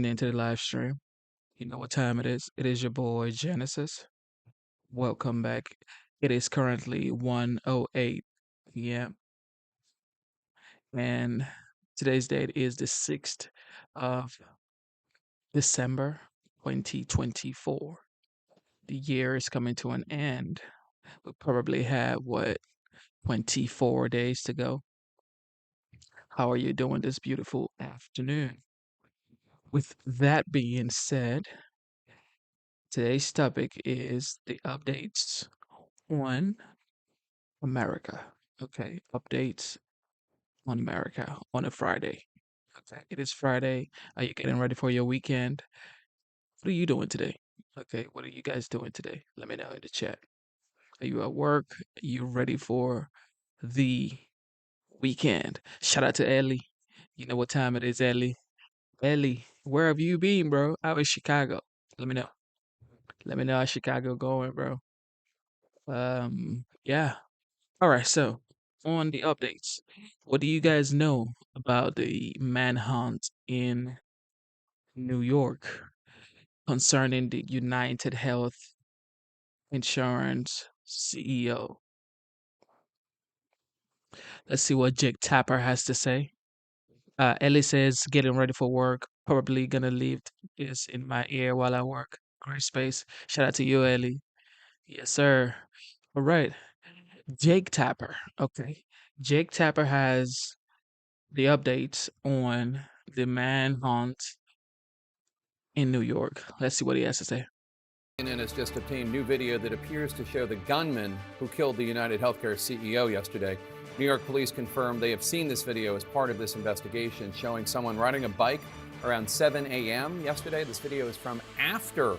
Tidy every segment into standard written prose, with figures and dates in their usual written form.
into the live stream. You know what time it is. It is your boy Genesis. Welcome back. It is currently 1:08 p.m. and today's date is the 6th of December 2024. The year is coming to an end. We probably have 24 days to go. How are you doing this beautiful afternoon? With that being said, today's topic is the updates on America. Okay, updates on America on a Friday. Okay, it is Friday. Are you getting ready for your weekend? What are you doing today? Okay, what are you guys doing today? Let me know in the chat. Are you at work? Are you ready for the weekend? Shout out to Ellie. You know what time it is, Ellie. Ellie, where have you been, bro? Out in Chicago. Let me know. Let me know how Chicago going, bro. Yeah. All right, so on the updates, what do you guys know about the manhunt in New York concerning the United Health Insurance CEO? Let's see what Jake Tapper has to say. Ellie says, getting ready for work, probably gonna leave this in my ear while I work. Great space. Shout out to you, Ellie. Yes, sir. All right. Jake Tapper. Okay. Jake Tapper has the updates on the manhunt in New York. Let's see what he has to say. CNN has just obtained new video that appears to show the gunman who killed the United Healthcare CEO yesterday. New York police confirmed they have seen this video as part of this investigation, showing someone riding a bike around 7 a.m. yesterday. This video is from after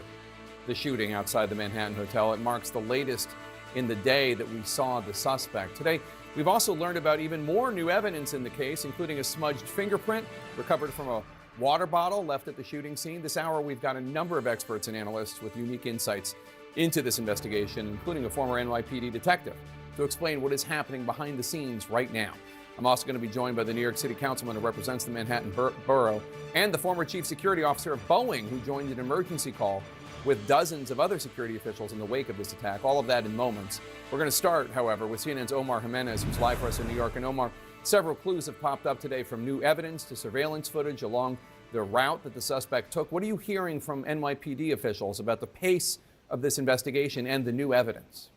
the shooting outside the Manhattan Hotel. It marks the latest in the day that we saw the suspect. Today, we've also learned about even more new evidence in the case, including a smudged fingerprint recovered from a water bottle left at the shooting scene. This hour, we've got a number of experts and analysts with unique insights into this investigation, including a former NYPD detective, to explain what is happening behind the scenes right now. I'm also going to be joined by the New York City councilman who represents the Manhattan borough and the former chief security officer of Boeing, who joined an emergency call with dozens of other security officials in the wake of this attack. All of that in moments. We're going to start, however, with CNN's Omar Jimenez, who's live for us in New York. And Omar, several clues have popped up today, from new evidence to surveillance footage along the route that the suspect took. What are you hearing from NYPD officials about the pace of this investigation and the new evidence?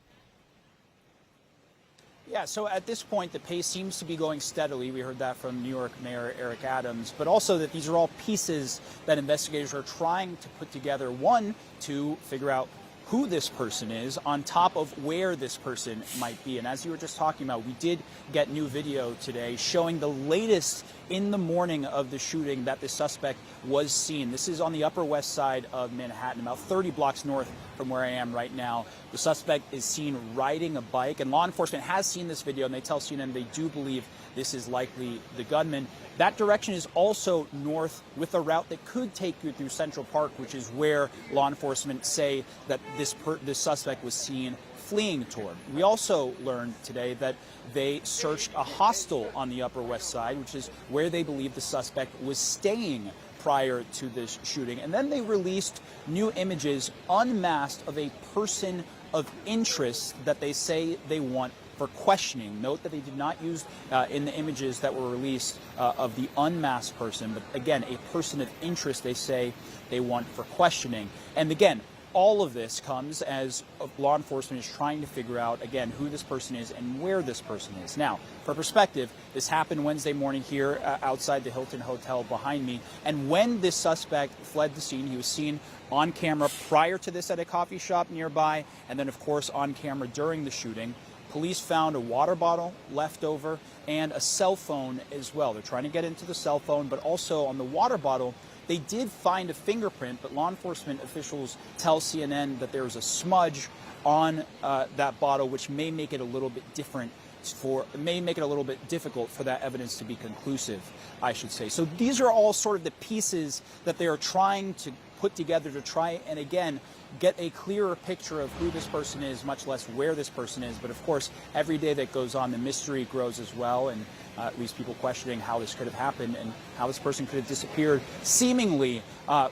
Yeah, so at this point, the pace seems to be going steadily. We heard that from New York Mayor Eric Adams, but also that these are all pieces that investigators are trying to put together. One, to figure out who this person is, on top of where this person might be. And as you were just talking about, we did get new video today showing the latest in the morning of the shooting that the suspect was seen. This is on the Upper West Side of Manhattan, about 30 blocks north from where I am right now. The suspect is seen riding a bike, and law enforcement has seen this video, and they tell CNN they do believe this is likely the gunman. That direction is also north, with a route that could take you through Central Park, which is where law enforcement say that this suspect was seen fleeing toward. We also learned today that they searched a hostel on the Upper West Side, which is where they believe the suspect was staying prior to this shooting. And then they released new images unmasked of a person of interest that they say they want for questioning. Note that they did not use in the images that were released of the unmasked person, but again, a person of interest they say they want for questioning. And again, all of this comes as law enforcement is trying to figure out, again, who this person is and where this person is. Now, for perspective, this happened Wednesday morning here outside the Hilton Hotel behind me. And when this suspect fled the scene, he was seen on camera prior to this at a coffee shop nearby, and then, of course, on camera during the shooting. Police found a water bottle left over and a cell phone as well. They're trying to get into the cell phone, but also on the water bottle, they did find a fingerprint, but law enforcement officials tell CNN that there was a smudge on that bottle, which may make it a little bit different it may make it a little bit difficult for that evidence to be conclusive, I should say. So these are all sort of the pieces that they are trying to put together to try and, again, get a clearer picture of who this person is, much less where this person is. But of course, every day that goes on, the mystery grows as well, and at least people questioning how this could have happened and how this person could have disappeared seemingly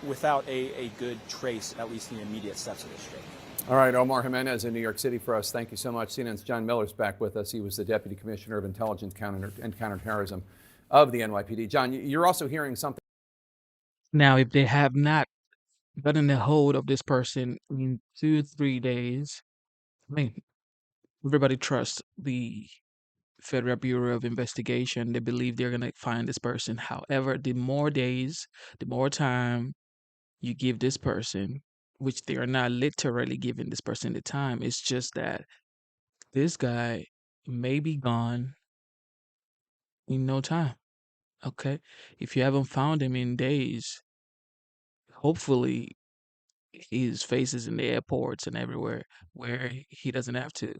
without a good trace, at least in the immediate steps of this street. All right, Omar Jimenez in New York City for us. Thank you so much. CNN's John Miller's back with us. He was the Deputy Commissioner of Intelligence and Counterterrorism of the NYPD. John, you're also hearing something. Now, if they have not gotten a hold of this person in 2 3 days, I mean, everybody trusts the Federal Bureau of Investigation. They believe they're going to find this person. However, the more days, the more time you give this person, which they are not literally giving this person the time, it's just that this guy may be gone in no time. Okay? If you haven't found him in days, hopefully his face is in the airports and everywhere where he doesn't have to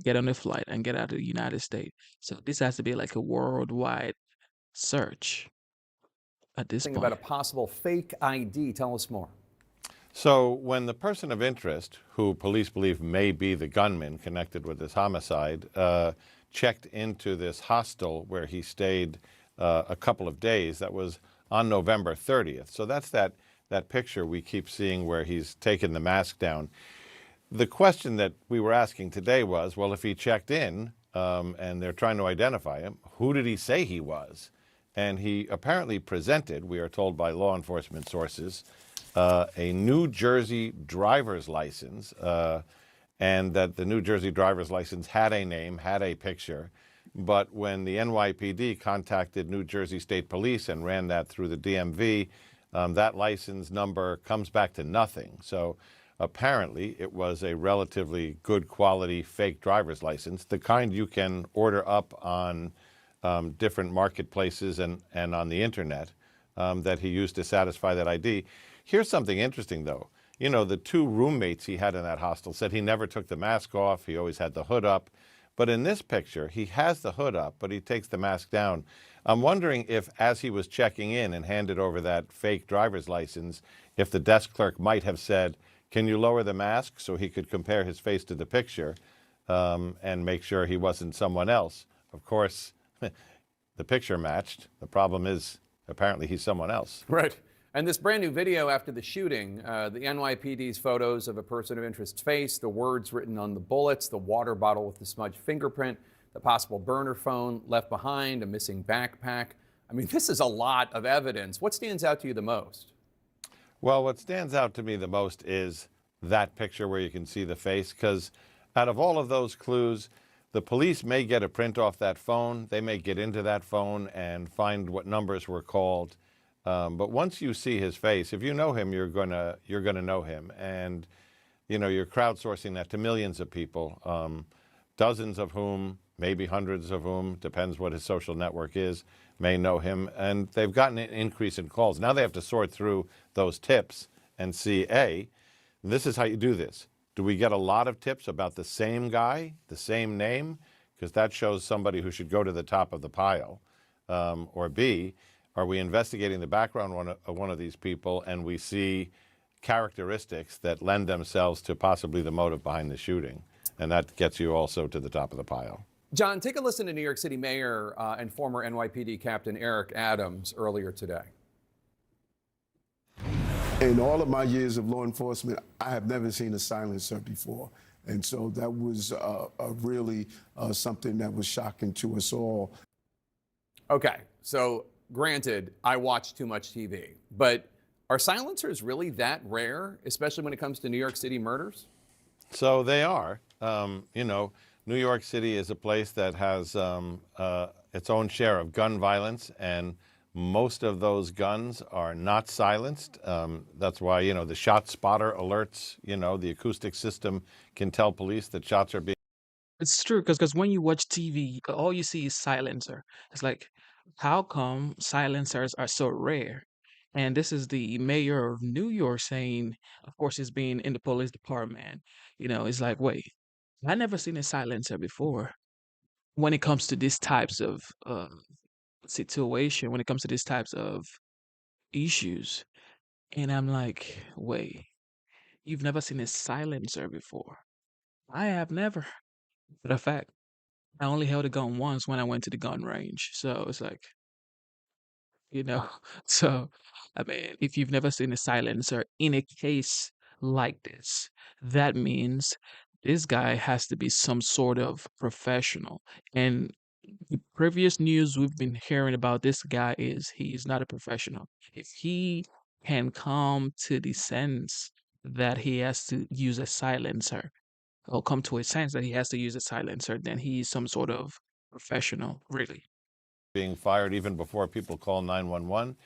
get on a flight and get out of the United States. So this has to be like a worldwide search at this About point. a possible fake ID. Tell us more. So when the person of interest, who police believe may be the gunman connected with this homicide, checked into this hostel where he stayed a couple of days, that was on November 30th. So that's that picture we keep seeing where he's taken the mask down. The question that we were asking today was, well, if he checked in and they're trying to identify him, who did he say he was? And he apparently presented, we are told by law enforcement sources, a New Jersey driver's license, and that the New Jersey driver's license had a name, had a picture. But when the NYPD contacted New Jersey State Police and ran that through the DMV, that license number comes back to nothing. So apparently it was a relatively good quality fake driver's license, the kind you can order up on different marketplaces and on the internet, that he used to satisfy that ID. Here's something interesting, though. You know, the two roommates he had in that hostel said he never took the mask off. He always had the hood up. But in this picture, he has the hood up, but he takes the mask down. I'm wondering if, as he was checking in and handed over that fake driver's license, if the desk clerk might have said, can you lower the mask, so he could compare his face to the picture and make sure he wasn't someone else. Of course, the picture matched. The problem is, apparently he's someone else. Right. And this brand new video after the shooting, the NYPD's photos of a person of interest's face, the words written on the bullets, the water bottle with the smudged fingerprint, the possible burner phone left behind, a missing backpack. I mean, this is a lot of evidence. What stands out to you the most? Well, what stands out to me the most is that picture where you can see the face, because out of all of those clues, the police may get a print off that phone. They may get into that phone and find what numbers were called. But once you see his face, if you know him, you're gonna know him, and you know you're crowdsourcing that to millions of people, dozens of whom, maybe hundreds of whom, depends what his social network is, may know him, and they've gotten an increase in calls. Now they have to sort through those tips and see, this is how you do this. Do we get a lot of tips about the same guy, the same name? Because that shows somebody who should go to the top of the pile. Or B, are we investigating the background of one of these people and we see characteristics that lend themselves to possibly the motive behind the shooting? And that gets you also to the top of the pile. John, take a listen to New York City Mayor and former NYPD Captain Eric Adams earlier today. In all of my years of law enforcement, I have never seen a silencer before. And so that was really something that was shocking to us all. Okay, so granted, I watch too much TV, but are silencers really that rare, especially when it comes to New York City murders? So they are. You know, New York City is a place that has its own share of gun violence, and most of those guns are not silenced. That's why, you know, the shot spotter alerts, you know, the acoustic system can tell police that shots are being. It's true because when you watch TV, all you see is silencer. It's like, how come silencers are so rare? And this is the mayor of New York saying, of course, he's been in the police department. You know, it's like, wait, I never seen a silencer before. when it comes to these types of situation, when it comes to these types of issues. And I'm like, wait, you've never seen a silencer before? I have never. Matter of fact, I only held a gun once when I went to the gun range. So it's like, you know, so I mean, if you've never seen a silencer in a case like this, that means this guy has to be some sort of professional. And the previous news we've been hearing about this guy is he's not a professional. If he can come to the sense that he has to use a silencer, or come to a sense that he has to use a silencer, then he's some sort of professional, really. Being fired even before people call 911.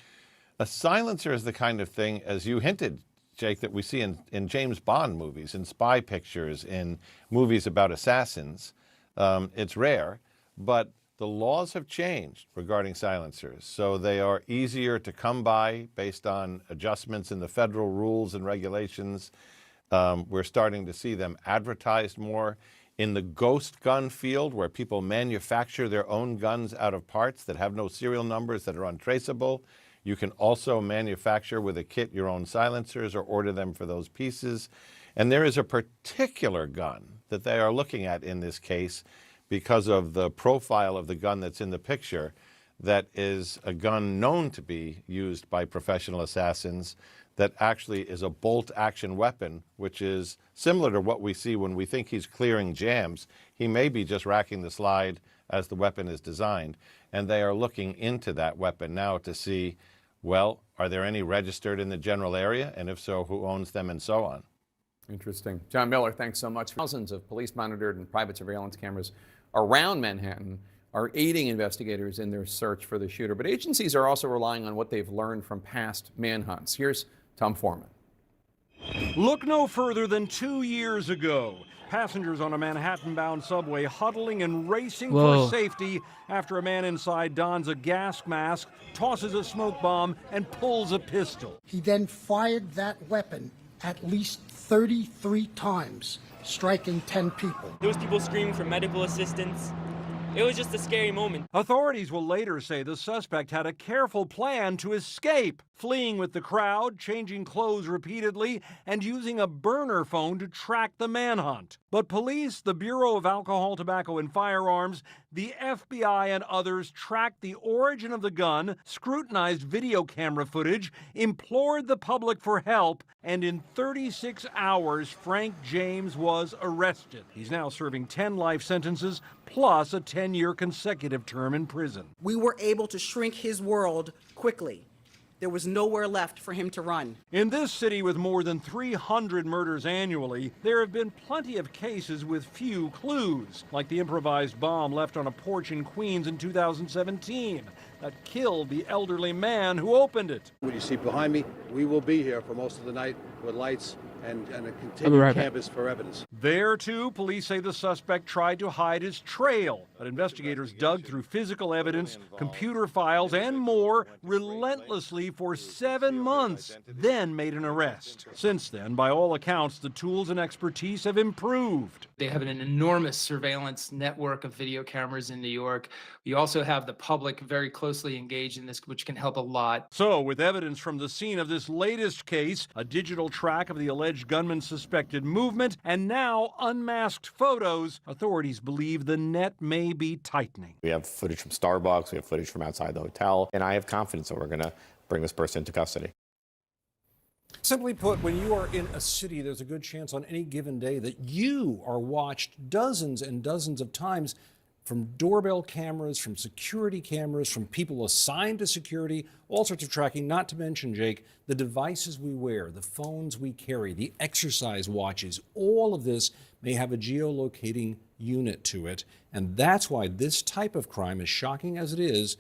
A silencer is the kind of thing, as you hinted, Jake, that we see in James Bond movies, in spy pictures, in movies about assassins. It's rare, but the laws have changed regarding silencers, so they are easier to come by based on adjustments in the federal rules and regulations. We're starting to see them advertised more. In the ghost gun field, where people manufacture their own guns out of parts that have no serial numbers, that are untraceable, you can also manufacture with a kit your own silencers or order them for those pieces. And there is a particular gun that they are looking at in this case because of the profile of the gun that's in the picture, that is a gun known to be used by professional assassins, that actually is a bolt-action weapon, which is similar to what we see when we think he's clearing jams. He may be just racking the slide as the weapon is designed. And they are looking into that weapon now to see, well, are there any registered in the general area? And if so, who owns them, and so on. Interesting. John Miller, thanks so much. Thousands of police-monitored and private surveillance cameras around Manhattan are aiding investigators in their search for the shooter. But agencies are also relying on what they've learned from past manhunts. Here's Tom Foreman. Look no further than 2 years ago. Passengers on a Manhattan-bound subway huddling and racing for safety after a man inside dons a gas mask, tosses a smoke bomb, and pulls a pistol. He then fired that weapon at least 33 times, striking 10 people. There was people screaming for medical assistance. It was just a scary moment. Authorities will later say the suspect had a careful plan to escape, fleeing with the crowd, changing clothes repeatedly, and using a burner phone to track the manhunt. But police, the Bureau of Alcohol, Tobacco, and Firearms, the FBI, and others tracked the origin of the gun, scrutinized video camera footage, implored the public for help, and in 36 hours, Frank James was arrested. He's now serving 10 life sentences plus a 10-year consecutive term in prison. We were able to shrink his world quickly. There was nowhere left for him to run. In this city with more than 300 murders annually, there have been plenty of cases with few clues, like the improvised bomb left on a porch in Queens in 2017 that killed the elderly man who opened it. What you see behind me, we will be here for most of the night with lights and a continued canvas for evidence. There, too, police say the suspect tried to hide his trail, but investigators dug through physical evidence, computer files, and more relentlessly for 7 months, then made an arrest. Since then, by all accounts, the tools and expertise have improved. They have an enormous surveillance network of video cameras in New York. We also have the public very closely engaged in this, which can help a lot. So, with evidence from the scene of this latest case, a digital track of the alleged gunman's suspected movement, and now unmasked photos, authorities believe the net may be tightening. We have footage from Starbucks, we have footage from outside the hotel, and I have confidence that we're going to bring this person into custody. Simply put, when you are in a city, there's a good chance on any given day that you are watched dozens and dozens of times from doorbell cameras, from security cameras, from people assigned to security, all sorts of tracking, not to mention, Jake, the devices we wear, the phones we carry, the exercise watches, all of this may have a geolocating unit to it. And that's why this type of crime, as shocking as it is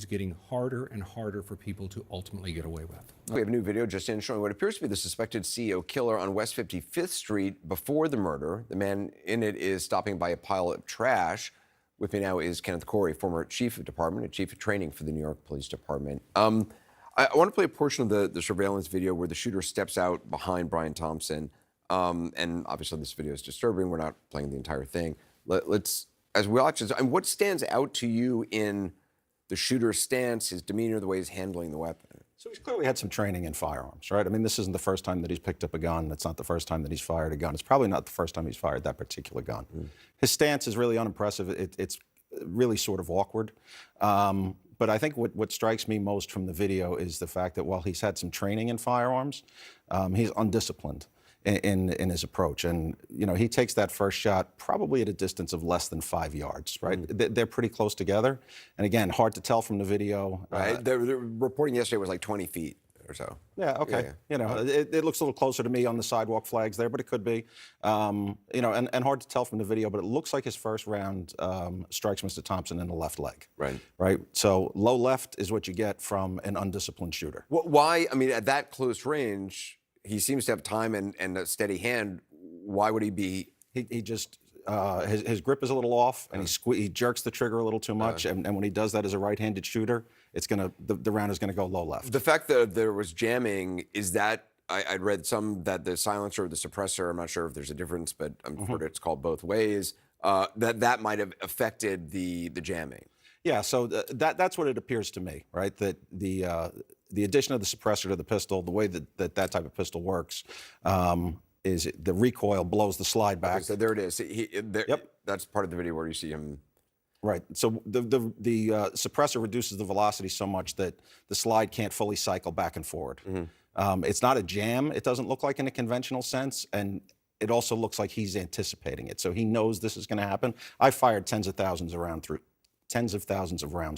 getting harder and harder for people to ultimately get away with. We have a new video just in showing what appears to be the suspected CEO killer on West 55th Street before the murder. The man in it is stopping by a pile of trash. With me now is Kenneth Corey, former chief of department and chief of training for the New York Police Department. I want to play a portion of the surveillance video where the shooter steps out behind Brian Thompson. And obviously this video is disturbing. We're not playing the entire thing. Let's as we watch this, and what stands out to you in the shooter's stance, his demeanor, the way he's handling the weapon? So he's clearly had some training in firearms, right? I mean, this isn't the first time that he's picked up a gun. It's not the first time that he's fired a gun. It's probably not the first time he's fired that particular gun. His stance is really unimpressive. It's really sort of awkward. But I think what strikes me most from the video is the fact that while he's had some training in firearms, he's undisciplined in his approach. And, you know, he takes that first shot probably at a distance of less than 5 yards, right? They're pretty close together. And again, hard to tell from the video. Right. The reporting yesterday was like 20 feet or so. Yeah, okay. Yeah. You know, it looks a little closer to me on the sidewalk flags there, but it could be. You know, and hard to tell from the video, but it looks like his first round strikes Mr. Thompson in the left leg. Right. Right? So low left is what you get from an undisciplined shooter. Why, I mean, at that close range, he seems to have time and a steady hand. Why would he be? He just, his grip is a little off, and he jerks the trigger a little too much, and when he does that as a right-handed shooter, it's gonna, the round is gonna go low left. The fact that there was jamming, is that, I'd read some that the silencer or the suppressor, I'm not sure if there's a difference, but I've heard it's called both ways, that might have affected the jamming. Yeah, so that's what it appears to me, right? That the addition of the suppressor to the pistol, the way that type of pistol works, is the recoil blows the slide back. Okay, so there it is. Yep. That's part of the video where you see him. Right. So the suppressor reduces the velocity so much that the slide can't fully cycle back and forward. It's not a jam, it doesn't look like in a conventional sense, and it also looks like he's anticipating it. So he knows this is going to happen. I fired tens of thousands of rounds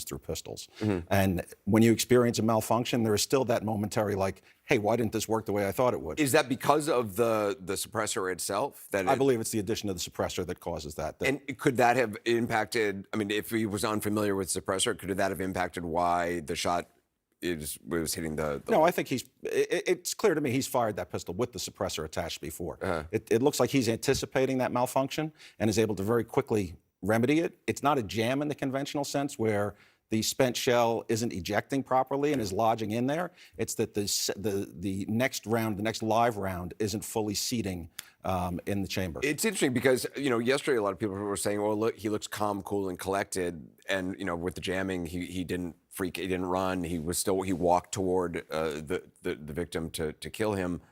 through pistols. And when you experience a malfunction, there is still that momentary like, hey, why didn't this work the way I thought it would? Is that because of the suppressor itself? I believe it's the addition of the suppressor that causes that. And could that have impacted, I mean, if he was unfamiliar with suppressor, could that have impacted why the shot was hitting the No, I think it's clear to me he's fired that pistol with the suppressor attached before. It looks like he's anticipating that malfunction and is able to very quickly remedy it. It's not a jam in the conventional sense where the spent shell isn't ejecting properly and is lodging in there. It's that the next round, the next live round, isn't fully seating in the chamber. It's interesting because, you know, yesterday a lot of people were saying, well, look, he looks calm, cool, and collected. And, you know, with the jamming, he didn't freak, he didn't run. He walked toward the victim to kill him.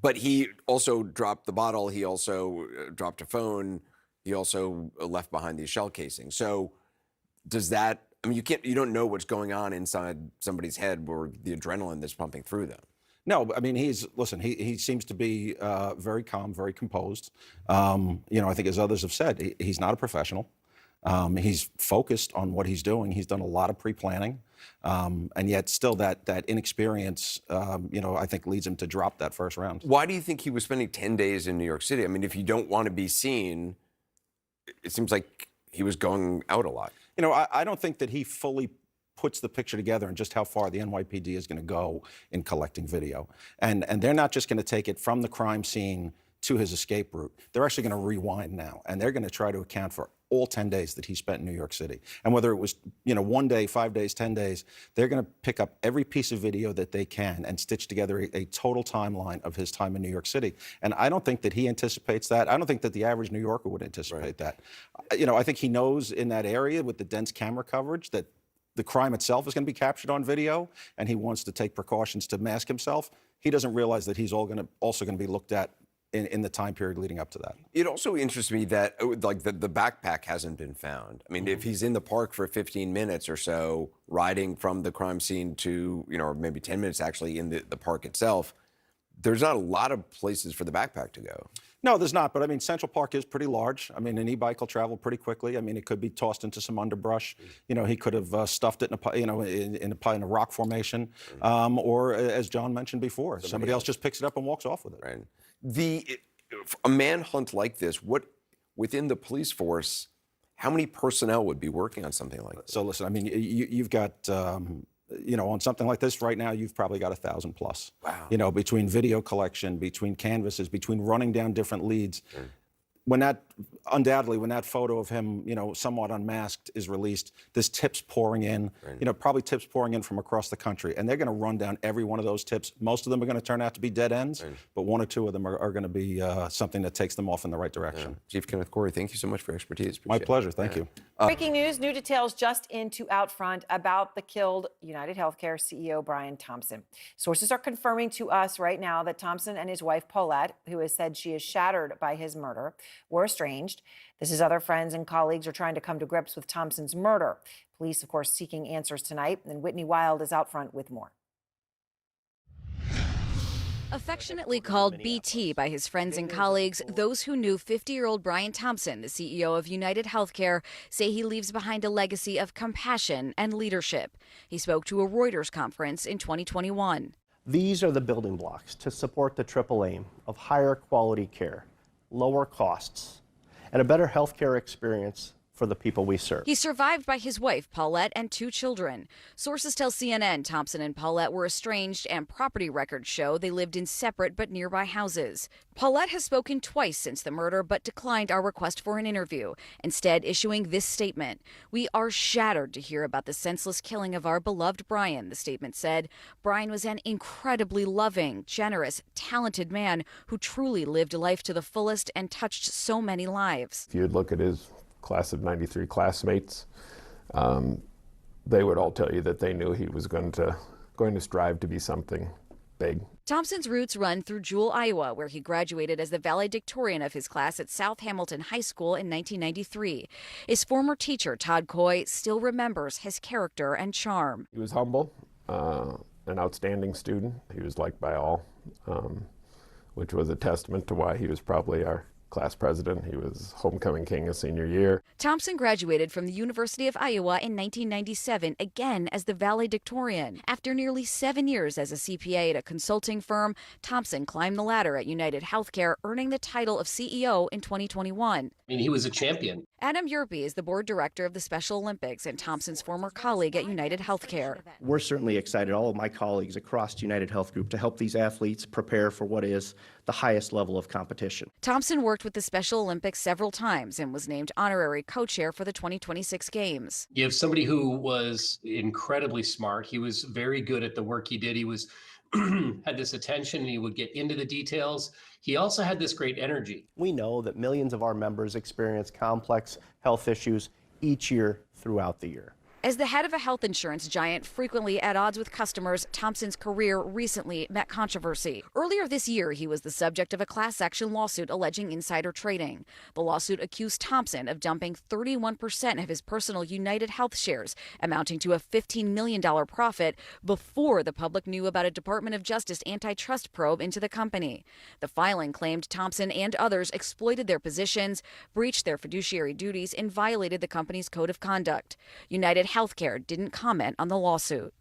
But he also dropped the bottle. He also dropped a phone. He also left behind these shell casings. So does that, I mean, you don't know what's going on inside somebody's head or the adrenaline that's pumping through them. No, I mean, he seems to be very calm, very composed. You know, I think as others have said, he's not a professional. He's focused on what he's doing. He's done a lot of pre-planning. And yet still that inexperience, you know, I think leads him to drop that first round. Why do you think he was spending 10 days in New York City? I mean, if you don't want to be seen, it seems like he was going out a lot. You know, I don't think that he fully puts the picture together and just how far the NYPD is going to go in collecting video. And they're not just going to take it from the crime scene to his escape route. They're actually going to rewind now, and they're going to try to account for all 10 days that he spent in New York City. And whether it was, you know, 1 day, 5 days, 10 days, they're going to pick up every piece of video that they can and stitch together a total timeline of his time in New York City. And I don't think that he anticipates that. I don't think that the average New Yorker would anticipate that. You know, I think he knows in that area with the dense camera coverage that the crime itself is going to be captured on video, and he wants to take precautions to mask himself. He doesn't realize that he's also going to be looked at in the time period leading up to that. It also interests me that like the backpack hasn't been found. I mean, if he's in the park for 15 minutes or so, riding from the crime scene to, you know, or maybe 10 minutes actually in the park itself, there's not a lot of places for the backpack to go. No, there's not. But I mean, Central Park is pretty large. I mean, an e-bike will travel pretty quickly. I mean, it could be tossed into some underbrush. You know, he could have stuffed it in a rock formation, or as John mentioned before, somebody else just picks it up and walks off with it. Right. A manhunt like this, within the police force, how many personnel would be working on something like this? So listen, I mean, you've got. You know, on something like this right now, you've probably got 1,000 plus. Wow. You know, between video collection, between canvases, between running down different leads. When that undoubtedly, when that photo of him, somewhat unmasked is released, there's tips pouring in, probably tips pouring in from across the country. And they're going to run down every one of those tips. Most of them are going to turn out to be dead ends, but one or two of them are going to be something that takes them off in the right direction. Chief Kenneth Corey, thank you so much for your expertise. My pleasure. Thank you. Breaking news, new details just into Outfront about the killed United Healthcare CEO Brian Thompson. Sources are confirming to us right now that Thompson and his wife Paulette, who has said she is shattered by his murder, were estranged. This is other friends and colleagues are trying to come to grips with Thompson's murder. Police, of course, seeking answers tonight. And Whitney Wild is out front with more. Affectionately called BT by his friends and colleagues, those who knew 50-year-old Brian Thompson, the CEO of United Healthcare, say he leaves behind a legacy of compassion and leadership. He spoke to a Reuters conference in 2021. These are the building blocks to support the triple aim of higher quality care, lower costs, and a better healthcare experience for the people we serve. He's survived by his wife, Paulette, and 2 children. Sources tell CNN Thompson and Paulette were estranged, and property records show they lived in separate but nearby houses. Paulette has spoken twice since the murder, but declined our request for an interview, instead issuing this statement. "We are shattered to hear about the senseless killing of our beloved Brian," the statement said. Brian was an incredibly loving, generous, talented man who truly lived life to the fullest and touched so many lives. If you'd look at his class of '93 classmates, they would all tell you that they knew he was going to strive to be something big. Thompson's roots run through Jewell, Iowa, where he graduated as the valedictorian of his class at South Hamilton High School in 1993. His former teacher, Todd Coy, still remembers his character and charm. He was humble, an outstanding student. He was liked by all, which was a testament to why he was probably our class president. He was homecoming king his senior year. Thompson graduated from the University of Iowa in 1997, again as the valedictorian. After nearly 7 years as a CPA at a consulting firm, Thompson climbed the ladder at United Healthcare, earning the title of CEO in 2021. He was a champion. Adam Yerpe is the board director of the Special Olympics and Thompson's former colleague at United Healthcare. We're certainly excited, all of my colleagues across United Health Group, to help these athletes prepare for what is the highest level of competition. Thompson worked with the Special Olympics several times and was named honorary co-chair for the 2026 Games. You have somebody who was incredibly smart. He was very good at the work he did. He was had this attention and he would get into the details. He also had this great energy. We know that millions of our members experience complex health issues each year throughout the year. As the head of a health insurance giant frequently at odds with customers, Thompson's career recently met controversy. Earlier this year, he was the subject of a class action lawsuit alleging insider trading. The lawsuit accused Thompson of dumping 31% of his personal United Health shares, amounting to a $15 million profit, before the public knew about a Department of Justice antitrust probe into the company. The filing claimed Thompson and others exploited their positions, breached their fiduciary duties, and violated the company's code of conduct. United Healthcare didn't comment on the lawsuit.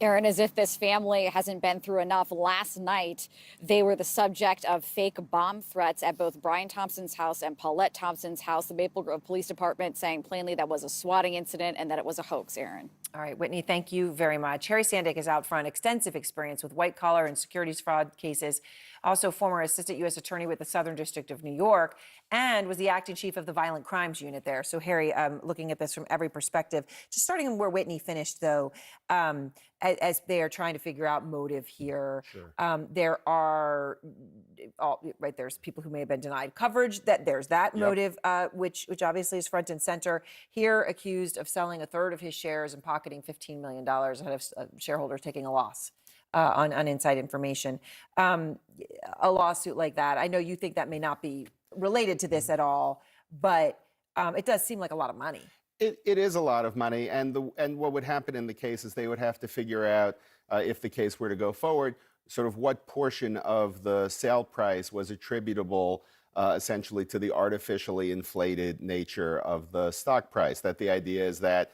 Aaron, as if this family hasn't been through enough, last night they were the subject of fake bomb threats at both Brian Thompson's house and Paulette Thompson's house. The Maple Grove Police Department saying plainly that was a swatting incident and that it was a hoax, Aaron. All right, Whitney, thank you very much. Harry Sandick is out front, extensive experience with white-collar and securities fraud cases, also former assistant U.S. attorney with the Southern District of New York, and was the acting chief of the Violent Crimes Unit there. So, Harry, looking at this from every perspective, just starting where Whitney finished, though, as they are trying to figure out motive here, there are, there's people who may have been denied coverage, that there's that motive, which obviously is front and center. Here, accused of selling a third of his shares and pocketing $15 million ahead of shareholders taking a loss on inside information. A lawsuit like that, I know you think that may not be related to this at all, but it does seem like a lot of money. It is a lot of money, and what would happen in the case is they would have to figure out, if the case were to go forward, sort of what portion of the sale price was attributable essentially to the artificially inflated nature of the stock price. That the idea is that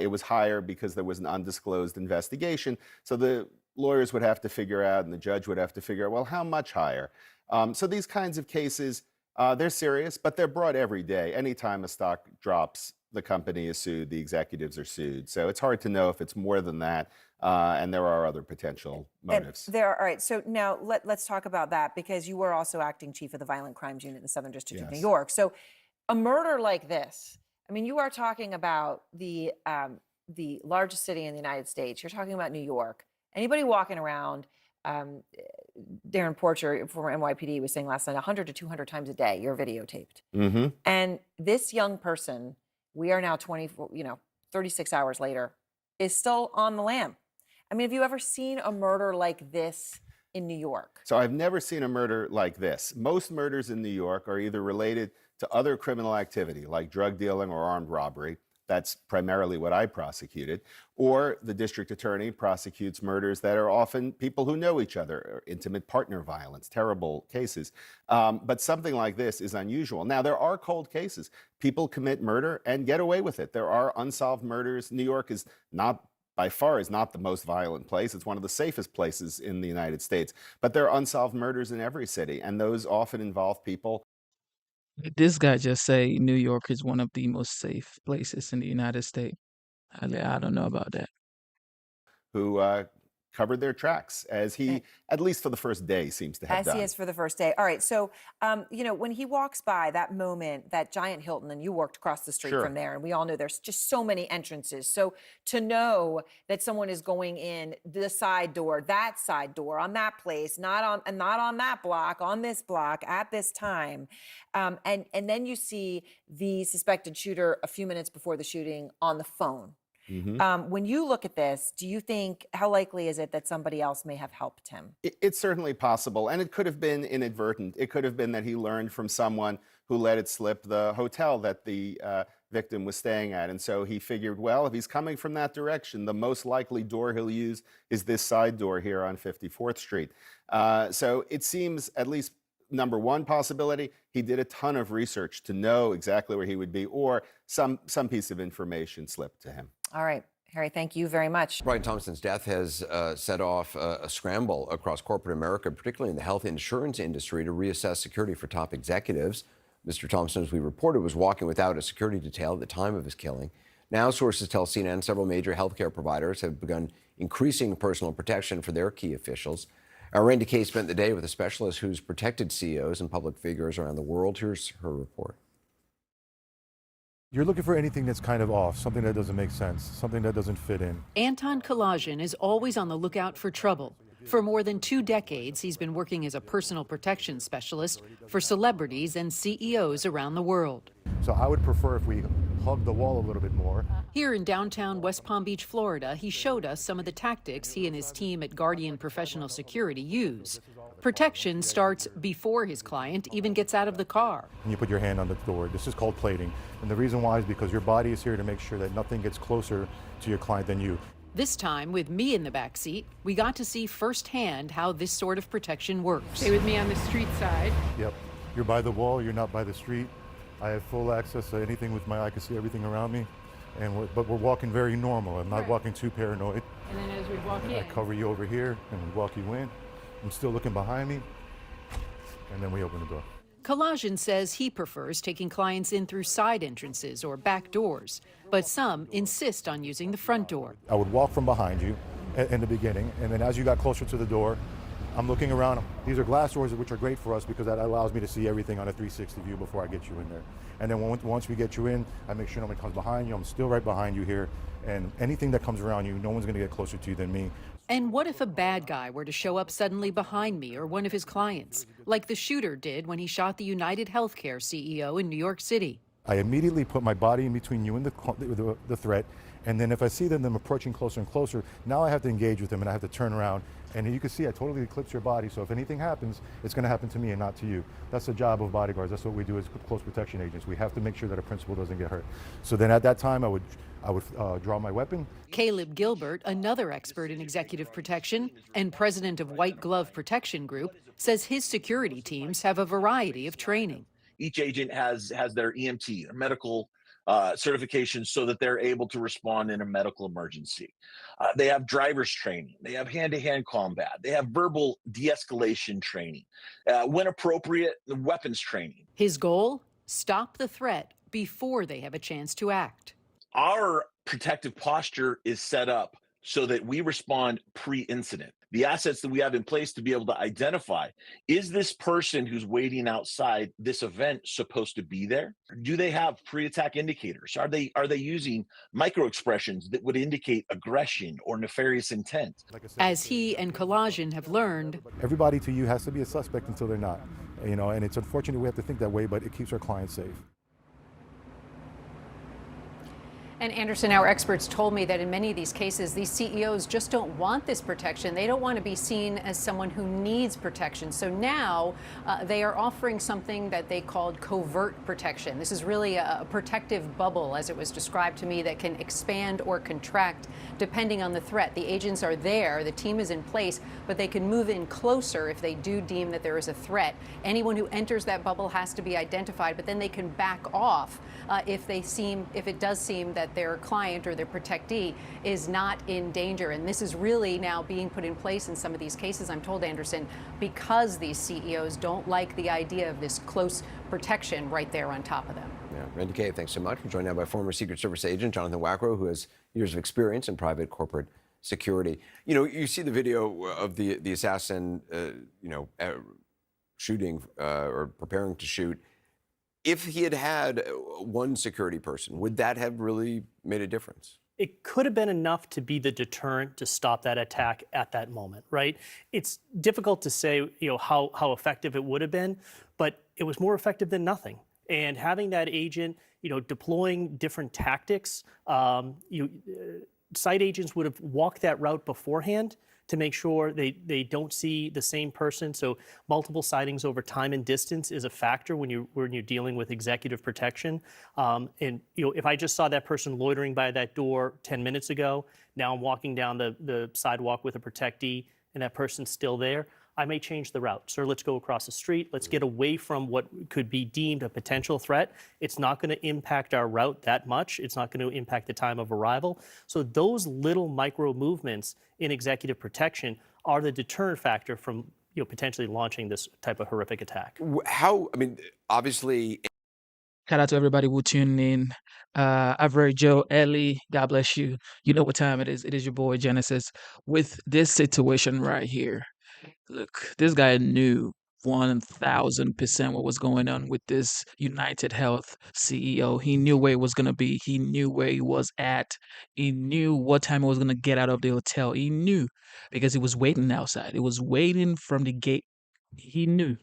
it was higher because there was an undisclosed investigation. So the lawyers would have to figure out, and the judge would have to figure out, well, how much higher? So these kinds of cases, they're serious, but they're brought every day. Anytime a stock drops, the company is sued, the executives are sued. So it's hard to know if it's more than that. and there are other potential motives. All right. So now let's talk about that, because you were also acting chief of the Violent Crimes Unit in the Southern District of New York. So a murder like this, I mean, you are talking about the largest city in the United States. You're talking about New York. Anybody walking around, Darren Porcher, former NYPD, was saying last night, 100 to 200 times a day, you're videotaped. Mm-hmm. And this young person, we are now 36 hours later, is still on the lam. I mean, have you ever seen a murder like this in New York? So I've never seen a murder like this. Most murders in New York are either related to other criminal activity, like drug dealing or armed robbery. That's primarily what I prosecuted. Or the district attorney prosecutes murders that are often people who know each other, or intimate partner violence, terrible cases. But something like this is unusual. Now, there are cold cases. People commit murder and get away with it. There are unsolved murders. New York is not, by far, is not the most violent place. It's one of the safest places in the United States. But there are unsolved murders in every city, and those often involve people. This guy just say New York is one of the most safe places in the United States. I don't know about that. Who covered their tracks, as he, at least for the first day, seems to have done. As he is for the first day. All right. So, when he walks by that moment, that giant Hilton, and you worked across the street from there, and we all know there's just so many entrances. So to know that someone is going in the side door, that side door, on that place, not on that block, on this block, at this time, and then you see the suspected shooter a few minutes before the shooting on the phone. Mm-hmm. When you look at this, do you think, how likely is it that somebody else may have helped him? It's certainly possible, and it could have been inadvertent. It could have been that he learned from someone who let it slip the hotel that the victim was staying at. And so he figured, well, if he's coming from that direction, the most likely door he'll use is this side door here on 54th Street. So it seems, at least number one possibility, he did a ton of research to know exactly where he would be, or some piece of information slipped to him. All right, Harry, thank you very much. Brian Thompson's death has set off a scramble across corporate America, particularly in the health insurance industry, to reassess security for top executives. Mr. Thompson, as we reported, was walking without a security detail at the time of his killing. Now, sources tell CNN several major healthcare providers have begun increasing personal protection for their key officials. Our Randy Kay spent the day with a specialist who's protected CEOs and public figures around the world. Here's her report. You're looking for anything that's kind of off, something that doesn't make sense, something that doesn't fit in. Anton Kalazhin is always on the lookout for trouble. For more than 2 decades, he's been working as a personal protection specialist for celebrities and CEOs around the world. So I would prefer if we hug the wall a little bit more. Here in downtown West Palm Beach, Florida, he showed us some of the tactics he and his team at Guardian Professional Security use. Protection starts before his client even gets out of the car. And you put your hand on the door. This is called plating. And the reason why is because your body is here to make sure that nothing gets closer to your client than you. This time, with me in the back seat, we got to see firsthand how this sort of protection works. Stay with me on the street side. Yep. You're by the wall, you're not by the street. I have full access to anything with my eye. I can see everything around me. But we're walking very normal. I'm not walking too paranoid. And then as we walk in, I cover you over here and we walk you in. I'm still looking behind me. And then we open the door. Kalazhin says he prefers taking clients in through side entrances or back doors, but some insist on using the front door. I would walk from behind you in the beginning, and then as you got closer to the door, I'm looking around. These are glass doors, which are great for us because that allows me to see everything on a 360 view before I get you in there. And then once we get you in, I make sure nobody comes behind you. I'm still right behind you here, and anything that comes around you, no one's going to get closer to you than me. And what if a bad guy were to show up suddenly behind me or one of his clients, like the shooter did when he shot the United Healthcare CEO in New York City? I immediately put my body in between you and the threat, and then if I see them approaching closer and closer, now I have to engage with them and I have to turn around. And you can see I totally eclipse your body, so if anything happens, it's going to happen to me and not to you. That's the job of bodyguards. That's what we do as close protection agents. We have to make sure that a principal doesn't get hurt. So then at that time, I would draw my weapon. Caleb Gilbert, another expert in executive protection and president of White Glove Protection Group, says his security teams have a variety of training. Each agent has their EMT, medical certification, so that they're able to respond in a medical emergency. They have driver's training. They have hand-to-hand combat. They have verbal de-escalation training. When appropriate, weapons training. His goal? Stop the threat before they have a chance to act. Our protective posture is set up so that we respond pre-incident. The assets that we have in place to be able to identify, is this person who's waiting outside this event supposed to be there? Do they have pre-attack indicators? Are they using micro expressions that would indicate aggression or nefarious intent? As he and Collagen have learned, Everybody to you has to be a suspect until they're not. And it's unfortunate we have to think that way, but it keeps our clients safe. And Anderson, our experts told me that in many of these cases, these CEOs just don't want this protection. They don't want to be seen as someone who needs protection. So now they are offering something that they called covert protection. This is really a protective bubble, as it was described to me, that can expand or contract depending on the threat. The agents are there, the team is in place, but they can move in closer if they do deem that there is a threat. Anyone who enters that bubble has to be identified, but then they can back off if it does seem that their client or their protectee is not in danger. And this is really now being put in place in some of these cases, I'm told, Anderson, because these CEOs don't like the idea of this close protection right there on top of them. Yeah, Randy Kaye, thanks so much. We're joined now by former Secret Service agent Jonathan Wackrow, who has years of experience in private corporate security. You see the video of the assassin, shooting or preparing to shoot. If he had had one security person, would that have really made a difference? It could have been enough to be the deterrent to stop that attack at that moment, right? It's difficult to say, how effective it would have been, but it was more effective than nothing. And having that agent, deploying different tactics, site agents would have walked that route beforehand to make sure they don't see the same person. So multiple sightings over time and distance is a factor when you're dealing with executive protection. If I just saw that person loitering by that door 10 minutes ago, now I'm walking down the sidewalk with a protectee and that person's still there, I may change the route. Sir, let's go across the street. Let's get away from what could be deemed a potential threat. It's not going to impact our route that much. It's not going to impact the time of arrival. So those little micro movements in executive protection are the deterrent factor from potentially launching this type of horrific attack. Obviously. Shout out to everybody who tuned in. Average Joe, Ellie, God bless you. You know what time it is. It is your boy Genesis with this situation right here. Look, this guy knew 1,000% what was going on with this United Health CEO. He knew where he was going to be. He knew where he was at. He knew what time he was going to get out of the hotel. He knew because he was waiting outside. He was waiting from the gate. He knew.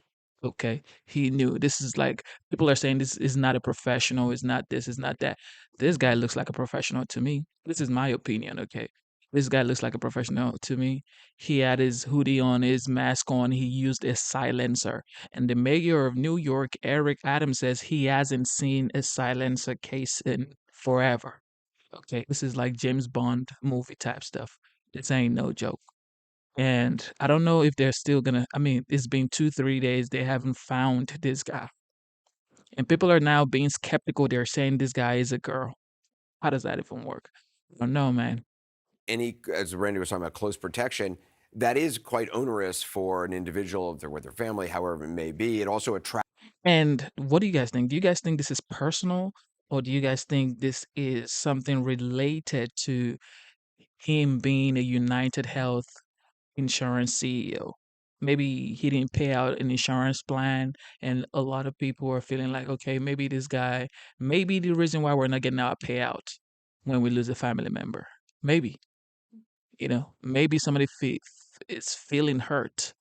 Okay. He knew. This is like, people are saying this is not a professional. It's not this, it's not that. This guy looks like a professional to me. This is my opinion. Okay. This guy looks like a professional to me. He had his hoodie on, his mask on. He used a silencer. And the mayor of New York, Eric Adams, says he hasn't seen a silencer case in forever. Okay, this is like James Bond movie type stuff. This ain't no joke. And I don't know if they're still gonna, it's been 2-3 days. They haven't found this guy. And people are now being skeptical. They're saying this guy is a girl. How does that even work? I don't know, man. As Randy was talking about, close protection, that is quite onerous for an individual with their family, however it may be. It also attracts. And what do you guys think? Do you guys think this is personal, or do you guys think this is something related to him being a United Health insurance CEO? Maybe he didn't pay out an insurance plan, and a lot of people are feeling like, okay, maybe this guy, maybe the reason why we're not getting our payout when we lose a family member. Maybe. Maybe somebody is feeling hurt.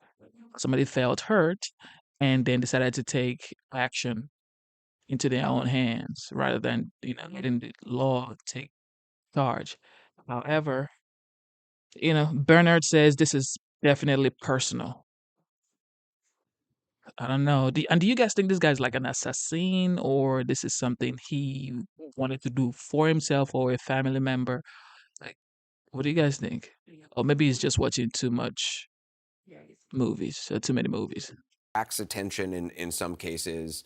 Somebody felt hurt and then decided to take action into their own hands rather than, letting the law take charge. However, Bernard says this is definitely personal. I don't know. Do you guys think this guy's like an assassin, or this is something he wanted to do for himself or a family member? What do you guys think? Or maybe he's just watching too much movies, or too many movies. Attracts attention in some cases.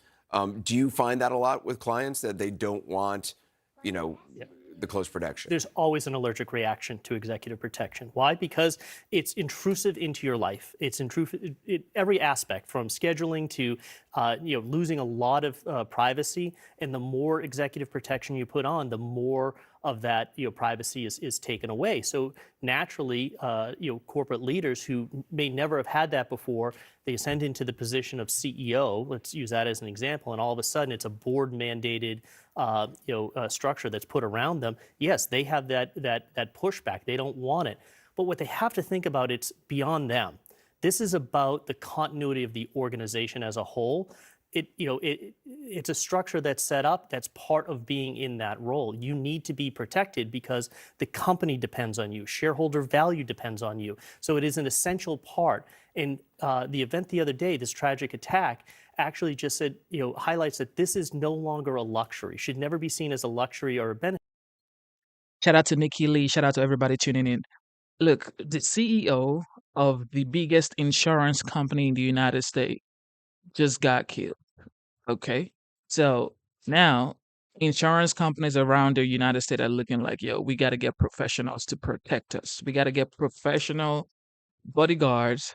Do you find that a lot with clients, that they don't want, the close protection? There's always an allergic reaction to executive protection. Why? Because it's intrusive into your life. It's intrusive in every aspect, from scheduling to losing a lot of privacy. And the more executive protection you put on, the more of that privacy is taken away. So naturally, corporate leaders who may never have had that before, they ascend into the position of CEO. Let's use that as an example, and all of a sudden it's a board mandated structure that's put around them. Yes, they have that pushback. They don't want it. But what they have to think about, it's beyond them. This is about the continuity of the organization as a whole. It's a structure that's set up that's part of being in that role. You need to be protected because the company depends on you. Shareholder value depends on you. So it is an essential part. And the event the other day, this tragic attack, actually just said, highlights that this is no longer a luxury, should never be seen as a luxury or a benefit. Shout out to Nikki Lee. Shout out to everybody tuning in. Look, the CEO of the biggest insurance company in the United States just got killed. Okay. So now insurance companies around the United States are looking like, yo, we got to get professionals to protect us. We got to get professional bodyguards,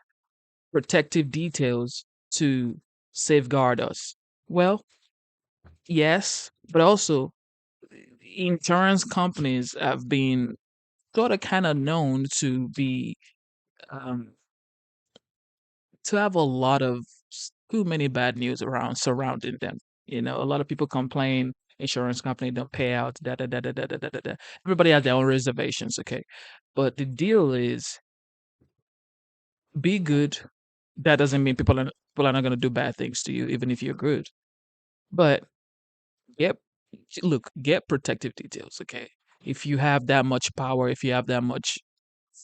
protective details to safeguard us. Well, yes, but also insurance companies have been sort of kind of known to be to have a lot of too many bad news around surrounding them. A lot of people complain insurance company don't pay out, da da da da da da da da. Everybody has their own reservations, okay? But the deal is be good. That doesn't mean people are not going to do bad things to you, even if you're good. But get protective details, okay? If you have that much power, if you have that much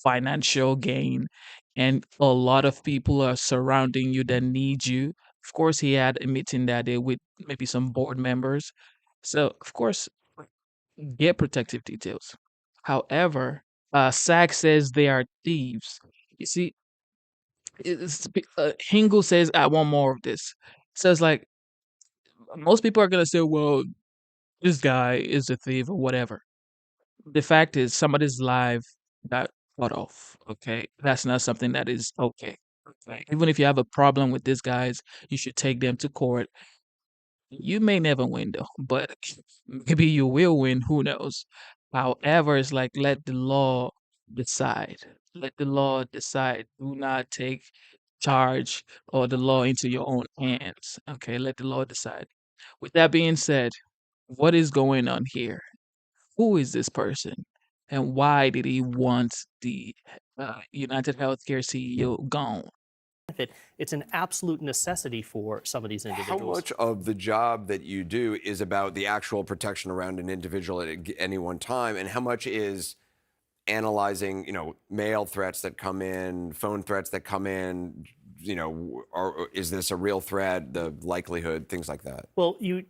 financial gain, and a lot of people are surrounding you that need you. Of course, he had a meeting that day with maybe some board members. So, of course, get protective details. However, SAG says they are thieves. You see, Hingle says, I want more of this. Says like, most people are going to say, well, this guy is a thief or whatever. The fact is, somebody's life got cut off. Okay, that's not something that is okay. Even if you have a problem with these guys, you should take them to court. You may never win though, but maybe you will win. Who knows? However, it's like let the law decide. Let the law decide. Do not take charge or the law into your own hands. Okay, let the law decide. With that being said, what is going on here? Who is this person? And why did he want the United Healthcare CEO gone? It's an absolute necessity for some of these individuals. How much of the job that you do is about the actual protection around an individual at any one time, and how much is analyzing, mail threats that come in, phone threats that come in? Or is this a real threat? The likelihood, things like that. Well, you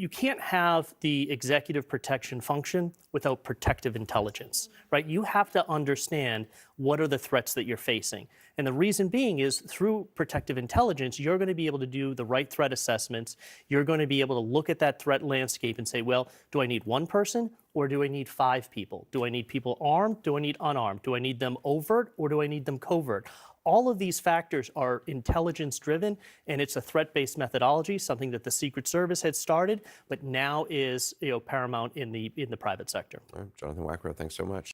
can't have the executive protection function without protective intelligence, right? You have to understand what are the threats that you're facing. And the reason being is through protective intelligence, you're going to be able to do the right threat assessments. You're going to be able to look at that threat landscape and say, well, do I need one person or do I need 5 people? Do I need people armed? Do I need unarmed? Do I need them overt or do I need them covert? All of these factors are intelligence driven, and it's a threat-based methodology, something that the Secret Service had started, but now is paramount in the private sector. All right, Jonathan Wackrow, thanks so much.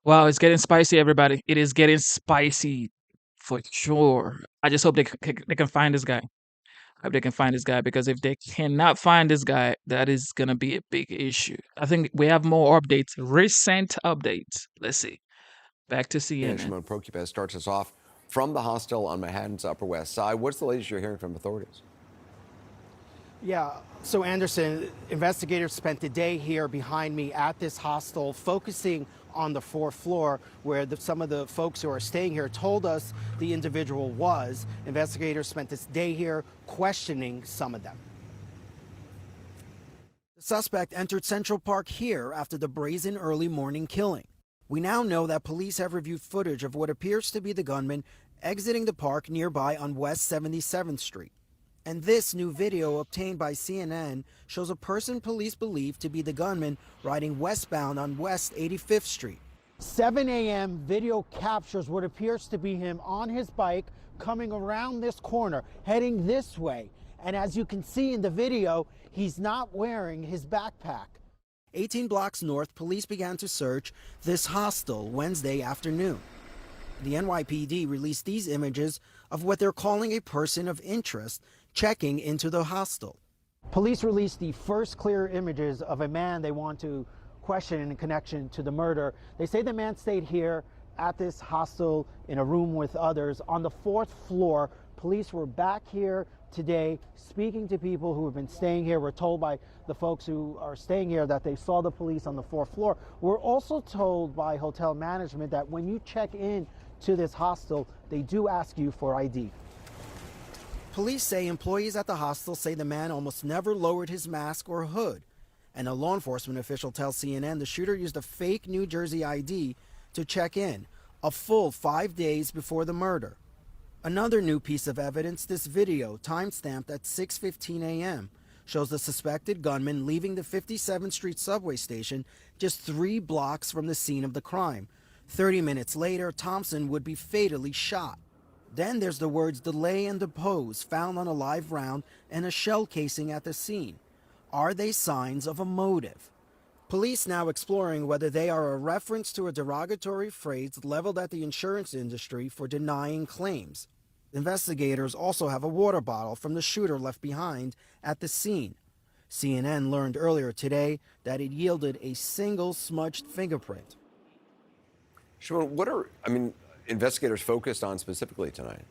Wow, it's getting spicy, everybody. It is getting spicy for sure. I just hope they can find this guy. I hope they can find this guy, because if they cannot find this guy, that is going to be a big issue. I think we have more updates, recent updates. Let's see. Back to CNN. Shimon Prokupecz starts us off from the hostel on Manhattan's Upper West Side. What's the latest you're hearing from authorities? Yeah, so Anderson, investigators spent the day here behind me at this hostel, focusing on the 4th floor where some of the folks who are staying here told us the individual was. Investigators spent this day here questioning some of them. The suspect entered Central Park here after the brazen early morning killing. We now know that police have reviewed footage of what appears to be the gunman exiting the park nearby on West 77th Street. And this new video obtained by CNN shows a person police believe to be the gunman riding westbound on West 85th Street. 7 a.m. video captures what appears to be him on his bike coming around this corner, heading this way. And as you can see in the video, he's not wearing his backpack. 18 blocks north, police began to search this hostel Wednesday afternoon. The NYPD released these images of what they're calling a person of interest checking into the hostel. Police released the first clear images of a man they want to question in connection to the murder. They say the man stayed here at this hostel in a room with others on the 4th floor. Police were back here today speaking to people who have been staying here. We're told by the folks who are staying here that they saw the police on the 4th floor. We're also told by hotel management that when you check in to this hostel, they do ask you for ID. Police say employees at the hostel say the man almost never lowered his mask or hood. And a law enforcement official tells CNN the shooter used a fake New Jersey ID to check in, a full 5 days before the murder. Another new piece of evidence, this video, time-stamped at 6:15 a.m., shows the suspected gunman leaving the 57th Street subway station just 3 blocks from the scene of the crime. 30 minutes later, Thompson would be fatally shot. Then there's the words delay and depose found on a live round and a shell casing at the scene. Are they signs of a motive? Police now exploring whether they are a reference to a derogatory phrase leveled at the insurance industry for denying claims. Investigators also have a water bottle from the shooter left behind at the scene. CNN learned earlier today that it yielded a single smudged fingerprint. Shimon, what are, investigators focused on specifically tonight?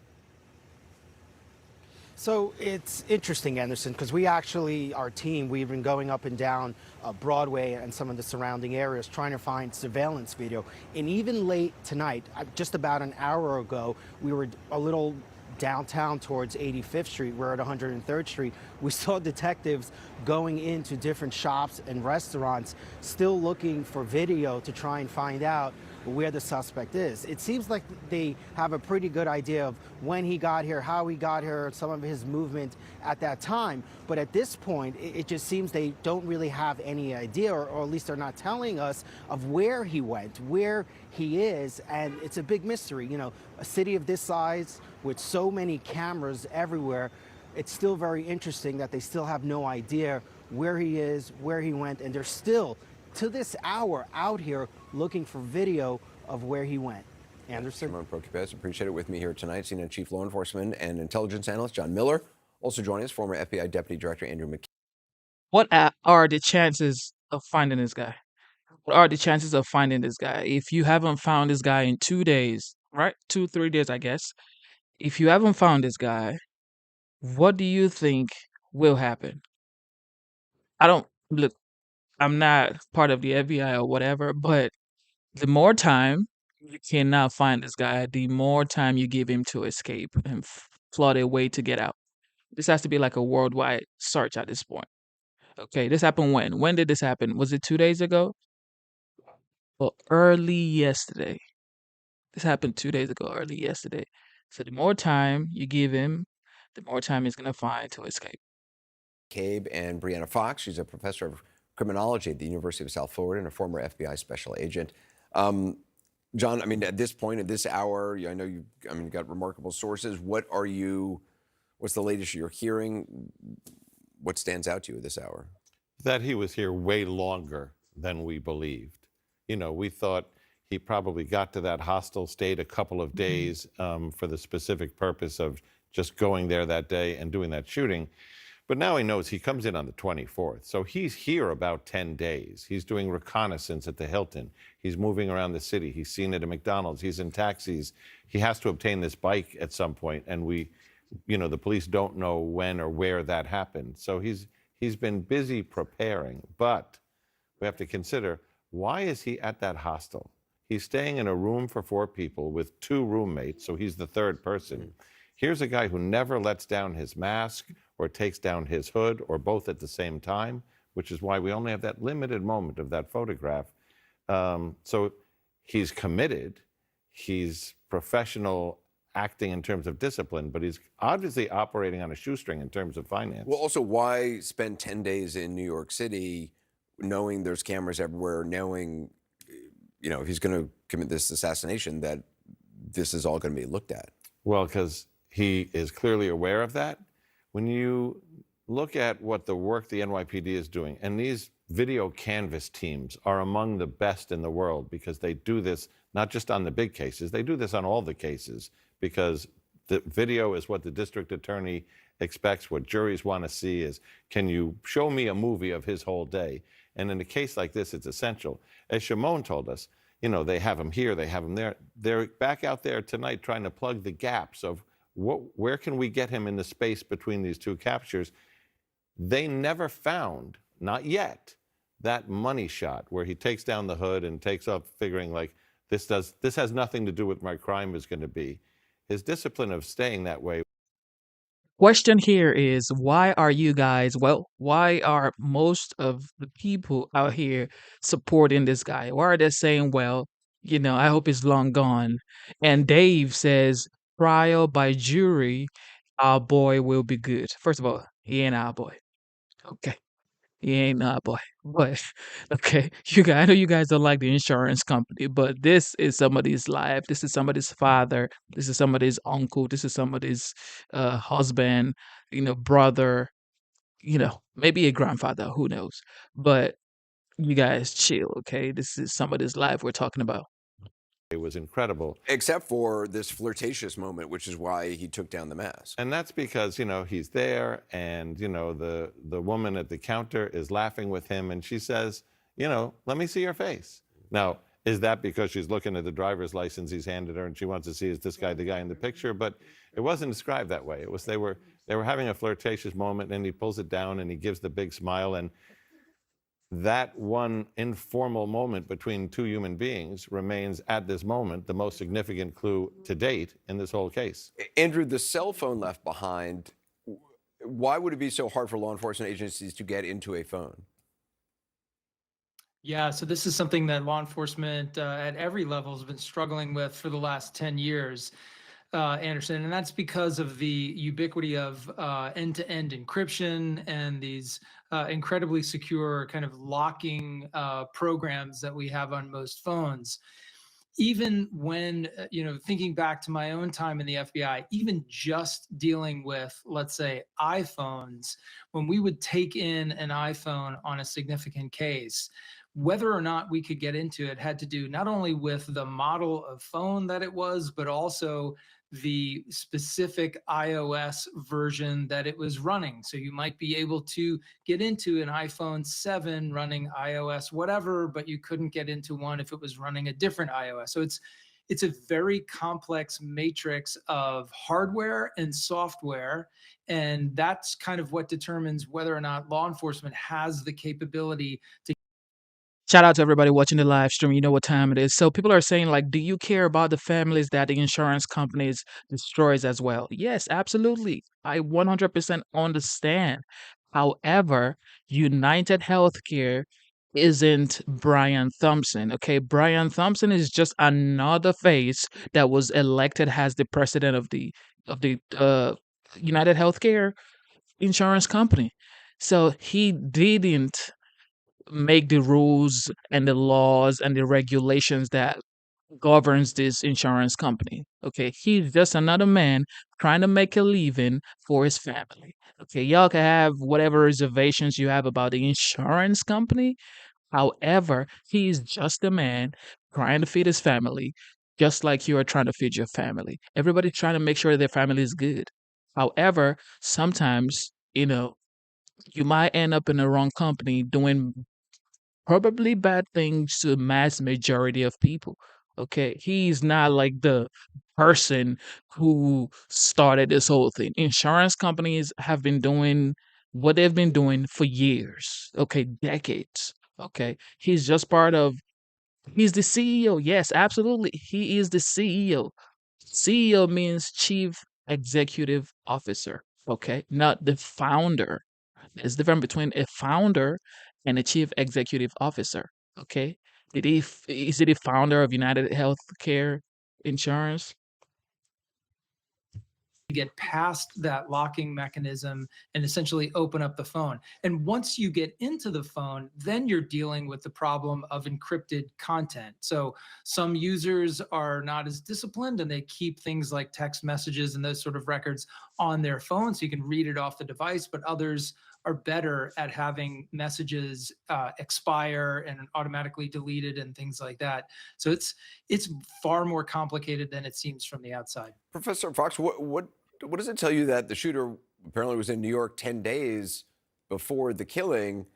So it's interesting, Anderson, because our team, we've been going up and down Broadway and some of the surrounding areas trying to find surveillance video. And even late tonight, just about an hour ago, we were a little downtown towards 85th Street. We're at 103rd Street. We saw detectives going into different shops and restaurants, still looking for video to try and find out where the suspect is. It seems like they have a pretty good idea of when he got here, how he got here, some of his movement at that time. But at this point, it just seems they don't really have any idea, or at least they're not telling us of where he went, where he is. And it's a big mystery. You know, a city of this size with so many cameras everywhere, it's still very interesting that they still have no idea where he is, where he went, and they're still, to this hour, out here looking for video of where he went. Anderson? Shimon Prokupecz, appreciate it. With me here tonight, CNN Chief Law Enforcement and Intelligence Analyst John Miller. Also joining us, former FBI Deputy Director Andrew McCabe. What are the chances of finding this guy? What are the chances of finding this guy? If you haven't found this guy in 2 days, right? 2-3 days, I guess. If you haven't found this guy, what do you think will happen? Look, I'm not part of the FBI or whatever, but the more time you cannot find this guy, the more time you give him to escape and flood a way to get out. This has to be like a worldwide search at this point. Okay, this happened when? When did this happen? Was it 2 days ago? Well, early yesterday. This happened 2 days ago, early yesterday. So the more time you give him, the more time he's going to find to escape. McCabe and Brianna Fox. She's a professor of criminology at the University of South Florida and a former FBI special agent. John, at this point, at this hour, I know you've got remarkable sources. What's the latest you're hearing? What stands out to you at this hour? That he was here way longer than we believed. We thought he probably got to that hostel, stayed a couple of days for the specific purpose of just going there that day and doing that shooting. But now he knows he comes in on the 24th. So he's here about 10 days. He's doing reconnaissance at the Hilton. He's moving around the city. He's seen it at McDonald's. He's in taxis. He has to obtain this bike at some point. And the police don't know when or where that happened. So he's been busy preparing. But we have to consider, why is he at that hostel? He's staying in a room for 4 people with 2 roommates, so he's the 3rd person. Here's a guy who never lets down his mask or takes down his hood, or both at the same time, which is why we only have that limited moment of that photograph. So he's committed, he's professional acting in terms of discipline, but he's obviously operating on a shoestring in terms of finance. Well, also, why spend 10 days in New York City knowing there's cameras everywhere, knowing, if he's going to commit this assassination, that this is all going to be looked at? Well, because he is clearly aware of that. When you look at what the work the NYPD is doing, and these video canvas teams are among the best in the world because they do this not just on the big cases, they do this on all the cases because the video is what the district attorney expects. What juries want to see is, can you show me a movie of his whole day? And in a case like this, it's essential. As Shimon told us, you know, they have him here, they have him there. They're back out there tonight trying to plug the gaps of where can we get him in the space between these two captures. They never found, not yet, that money shot where he takes down the hood and takes off figuring like, this has nothing to do with what my crime is going to be. His discipline of staying that way. Question here is, why are most of the people out here supporting this guy? Why are they saying, well, you know, I hope he's long gone? And Dave says, trial by jury, our boy will be good. First of all, he ain't our boy. Okay. He ain't our boy. But okay, I know you guys don't like the insurance company, but this is somebody's life. This is somebody's father. This is somebody's uncle. This is somebody's husband, you know, brother, you know, maybe a grandfather, who knows. But you guys chill, okay? This is somebody's life we're talking about. It was incredible. Except for this flirtatious moment, which is why he took down the mask. And that's because, you know, he's there and, you know, the woman at the counter is laughing with him and she says, you know, let me see your face. Now, is that because she's looking at the driver's license he's handed her and she wants to see, is this guy the guy in the picture? But it wasn't described that way. It was they were having a flirtatious moment and he pulls it down and he gives the big smile, and that one informal moment between two human beings remains at this moment the most significant clue to date in this whole case. Andrew, the cell phone left behind, why would it be so hard for law enforcement agencies to get into a phone? Yeah, so this is something that law enforcement at every level has been struggling with for the last 10 years. Anderson, and that's because of the ubiquity of end-to-end encryption and these incredibly secure kind of locking programs that we have on most phones. Even when, you know, thinking back to my own time in the FBI, even just dealing with, let's say, iPhones, when we would take in an iPhone on a significant case, whether or not we could get into it had to do not only with the model of phone that it was, but also the specific iOS version that it was running. So you might be able to get into an iPhone 7 running iOS whatever, but you couldn't get into one if it was running a different iOS. So it's a very complex matrix of hardware and software, and that's kind of what determines whether or not law enforcement has the capability to. Shout out to everybody watching the live stream. You know what time it is. So people are saying, like, do you care about the families that the insurance companies destroys as well? Yes, absolutely. I 100% understand. However, United Healthcare isn't Brian Thompson. Okay, Brian Thompson is just another face that was elected as the president of the United Healthcare insurance company. So he didn't make the rules and the laws and the regulations that governs this insurance company. Okay, he's just another man trying to make a living for his family. Okay, y'all can have whatever reservations you have about the insurance company. However, he's just a man trying to feed his family, just like you are trying to feed your family. Everybody's trying to make sure their family is good. However, sometimes, you know, you might end up in the wrong company doing probably bad things to the mass majority of people. Okay, he's not like the person who started this whole thing. Insurance companies have been doing what they've been doing for years. Okay, decades. Okay, he's the CEO. Yes, absolutely. He is the CEO. CEO means Chief Executive Officer. Okay, not the founder. There's a difference between a founder and a chief executive officer. Okay, is it a founder of United Healthcare Insurance? Get past that locking mechanism and essentially open up the phone. And once you get into the phone, then you're dealing with the problem of encrypted content. So some users are not as disciplined and they keep things like text messages and those sort of records on their phone so you can read it off the device, but others are better at having messages expire and automatically deleted and things like that. So it's far more complicated than it seems from the outside. Professor Fox, what does it tell you that the shooter apparently was in New York 10 days before the killing?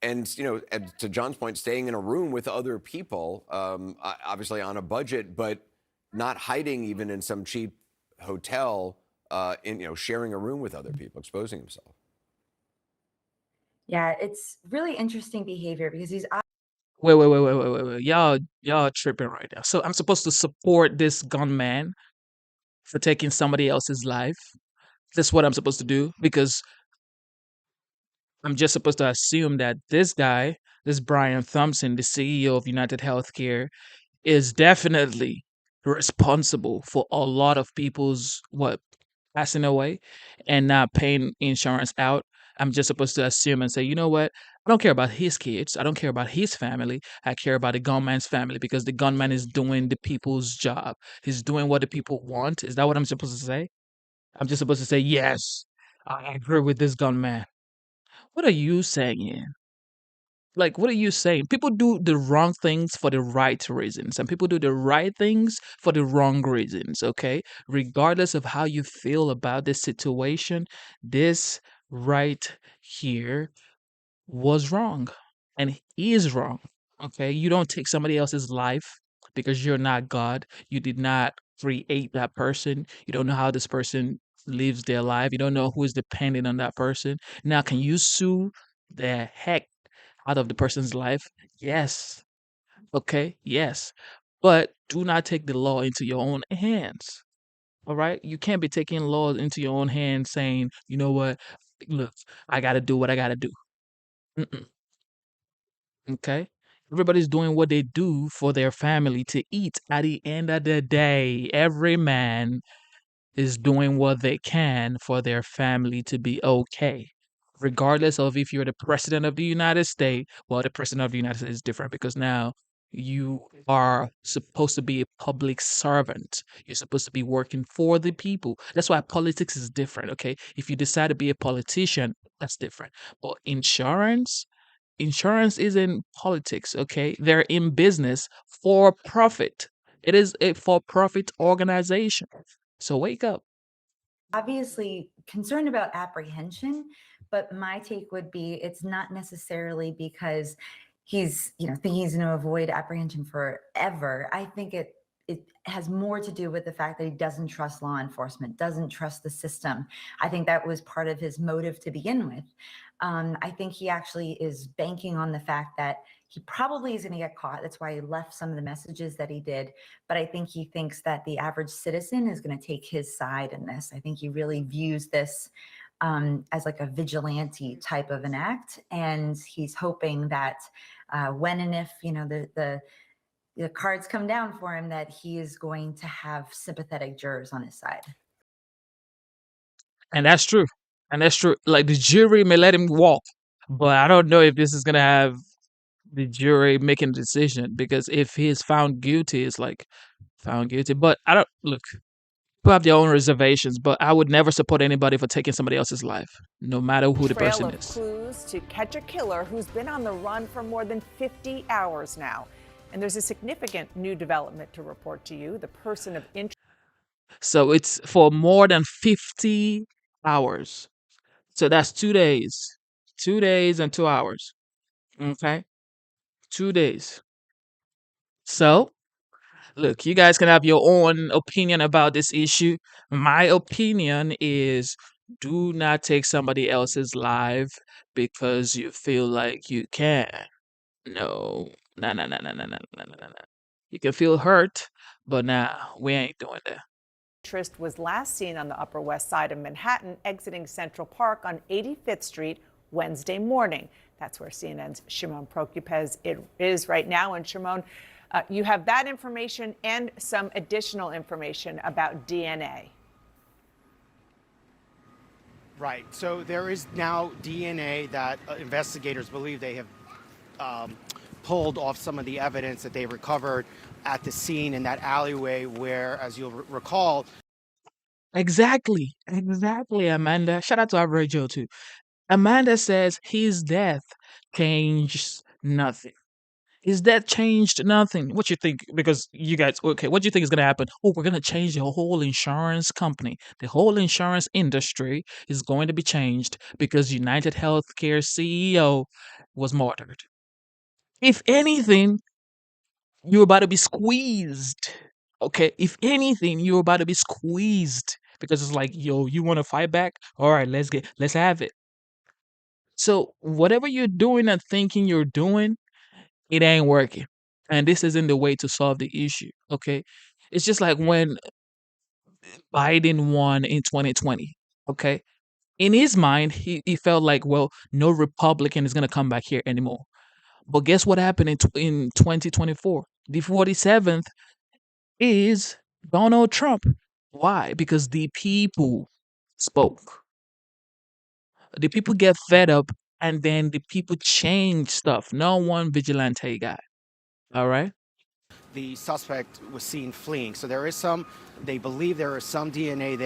And, and to John's point, staying in a room with other people, obviously on a budget, but not hiding even in some cheap hotel, sharing a room with other people, exposing himself. Yeah, it's really interesting behavior because he's Wait. Y'all tripping right now. So I'm supposed to support this gunman for taking somebody else's life? That's what I'm supposed to do? Because I'm just supposed to assume that this guy, this Brian Thompson, the CEO of United Healthcare, is definitely responsible for a lot of people's passing away and not paying insurance out. I'm just supposed to assume and say, you know what? I don't care about his kids. I don't care about his family. I care about the gunman's family because the gunman is doing the people's job. He's doing what the people want. Is that what I'm supposed to say? I'm just supposed to say, yes, I agree with this gunman. What are you saying? Like, what are you saying? People do the wrong things for the right reasons, and people do the right things for the wrong reasons, okay? Regardless of how you feel about this situation, this right here was wrong and is wrong, okay? You don't take somebody else's life because you're not God. You did not create that person. You don't know how this person lives their life. You don't know who is dependent on that person. Now, can you sue the heck out of the person's life? Yes. Okay. Yes. But do not take the law into your own hands. All right. You can't be taking laws into your own hands saying, you know what? Look, I got to do what I got to do. Mm-mm. Okay. Everybody's doing what they do for their family to eat. At the end of the day, every man is doing what they can for their family to be okay. Regardless of if you're the president of the United States, well, the president of the United States is different because now you are supposed to be a public servant. You're supposed to be working for the people. That's why politics is different, okay? If you decide to be a politician, that's different. But insurance isn't politics, okay? They're in business for profit. It is a for profit organization. So wake up. obviously concerned about apprehension, but my take would be it's not necessarily because he's, thinking he's going to avoid apprehension forever. I think it has more to do with the fact that he doesn't trust law enforcement, doesn't trust the system. I think that was part of his motive to begin with. I think he actually is banking on the fact that he probably is going to get caught. That's why he left some of the messages that he did. But I think he thinks that the average citizen is going to take his side in this. I think he really views this as like a vigilante type of an act. And he's hoping that when and if, the cards come down for him, that he is going to have sympathetic jurors on his side. And that's true. And that's true. Like the jury may let him walk, but I don't know if this is gonna have the jury making a decision because if he's found guilty, it's like found guilty. But I don't look. People have their own reservations, but I would never support anybody for taking somebody else's life, no matter who the Trail person of is. clues to catch a killer who's been on the run for more than 50 hours now. And there's a significant new development to report to you. The person of interest. So it's for more than 50 hours. So that's 2 days. 2 days and 2 hours. Okay? 2 days. So, look, you guys can have your own opinion about this issue. My opinion is do not take somebody else's life because you feel like you can. No. No, no, no, no, no, no, no, no, no. You can feel hurt, but nah, we ain't doing that. Interest was last seen on the Upper West Side of Manhattan, exiting Central Park on 85th Street Wednesday morning. That's where CNN's Shimon Prokupecz is right now. And Shimon, you have that information and some additional information about DNA. Right. So there is now DNA that investigators believe they have pulled off some of the evidence that they recovered at the scene in that alleyway where, as you'll recall. Exactly, Amanda. Shout out to Average Joe too. Amanda says his death changed nothing. His death changed nothing. What you think? Because you guys, okay, what do you think is going to happen? Oh, we're going to change the whole insurance company. The whole insurance industry is going to be changed because United Healthcare CEO was murdered. If anything, you're about to be squeezed. Okay, if anything, you're about to be squeezed because it's like, yo, you want to fight back? All right, let's have it. So whatever you're doing and thinking you're doing, it ain't working. And this isn't the way to solve the issue. Okay. It's just like when Biden won in 2020. Okay. In his mind, he felt like, well, no Republican is going to come back here anymore. But guess what happened in 2024? The 47th is Donald Trump. Why? Because the people spoke. The people get fed up and then the people change stuff. No one vigilante guy. All right. The suspect was seen fleeing. So they believe there is some DNA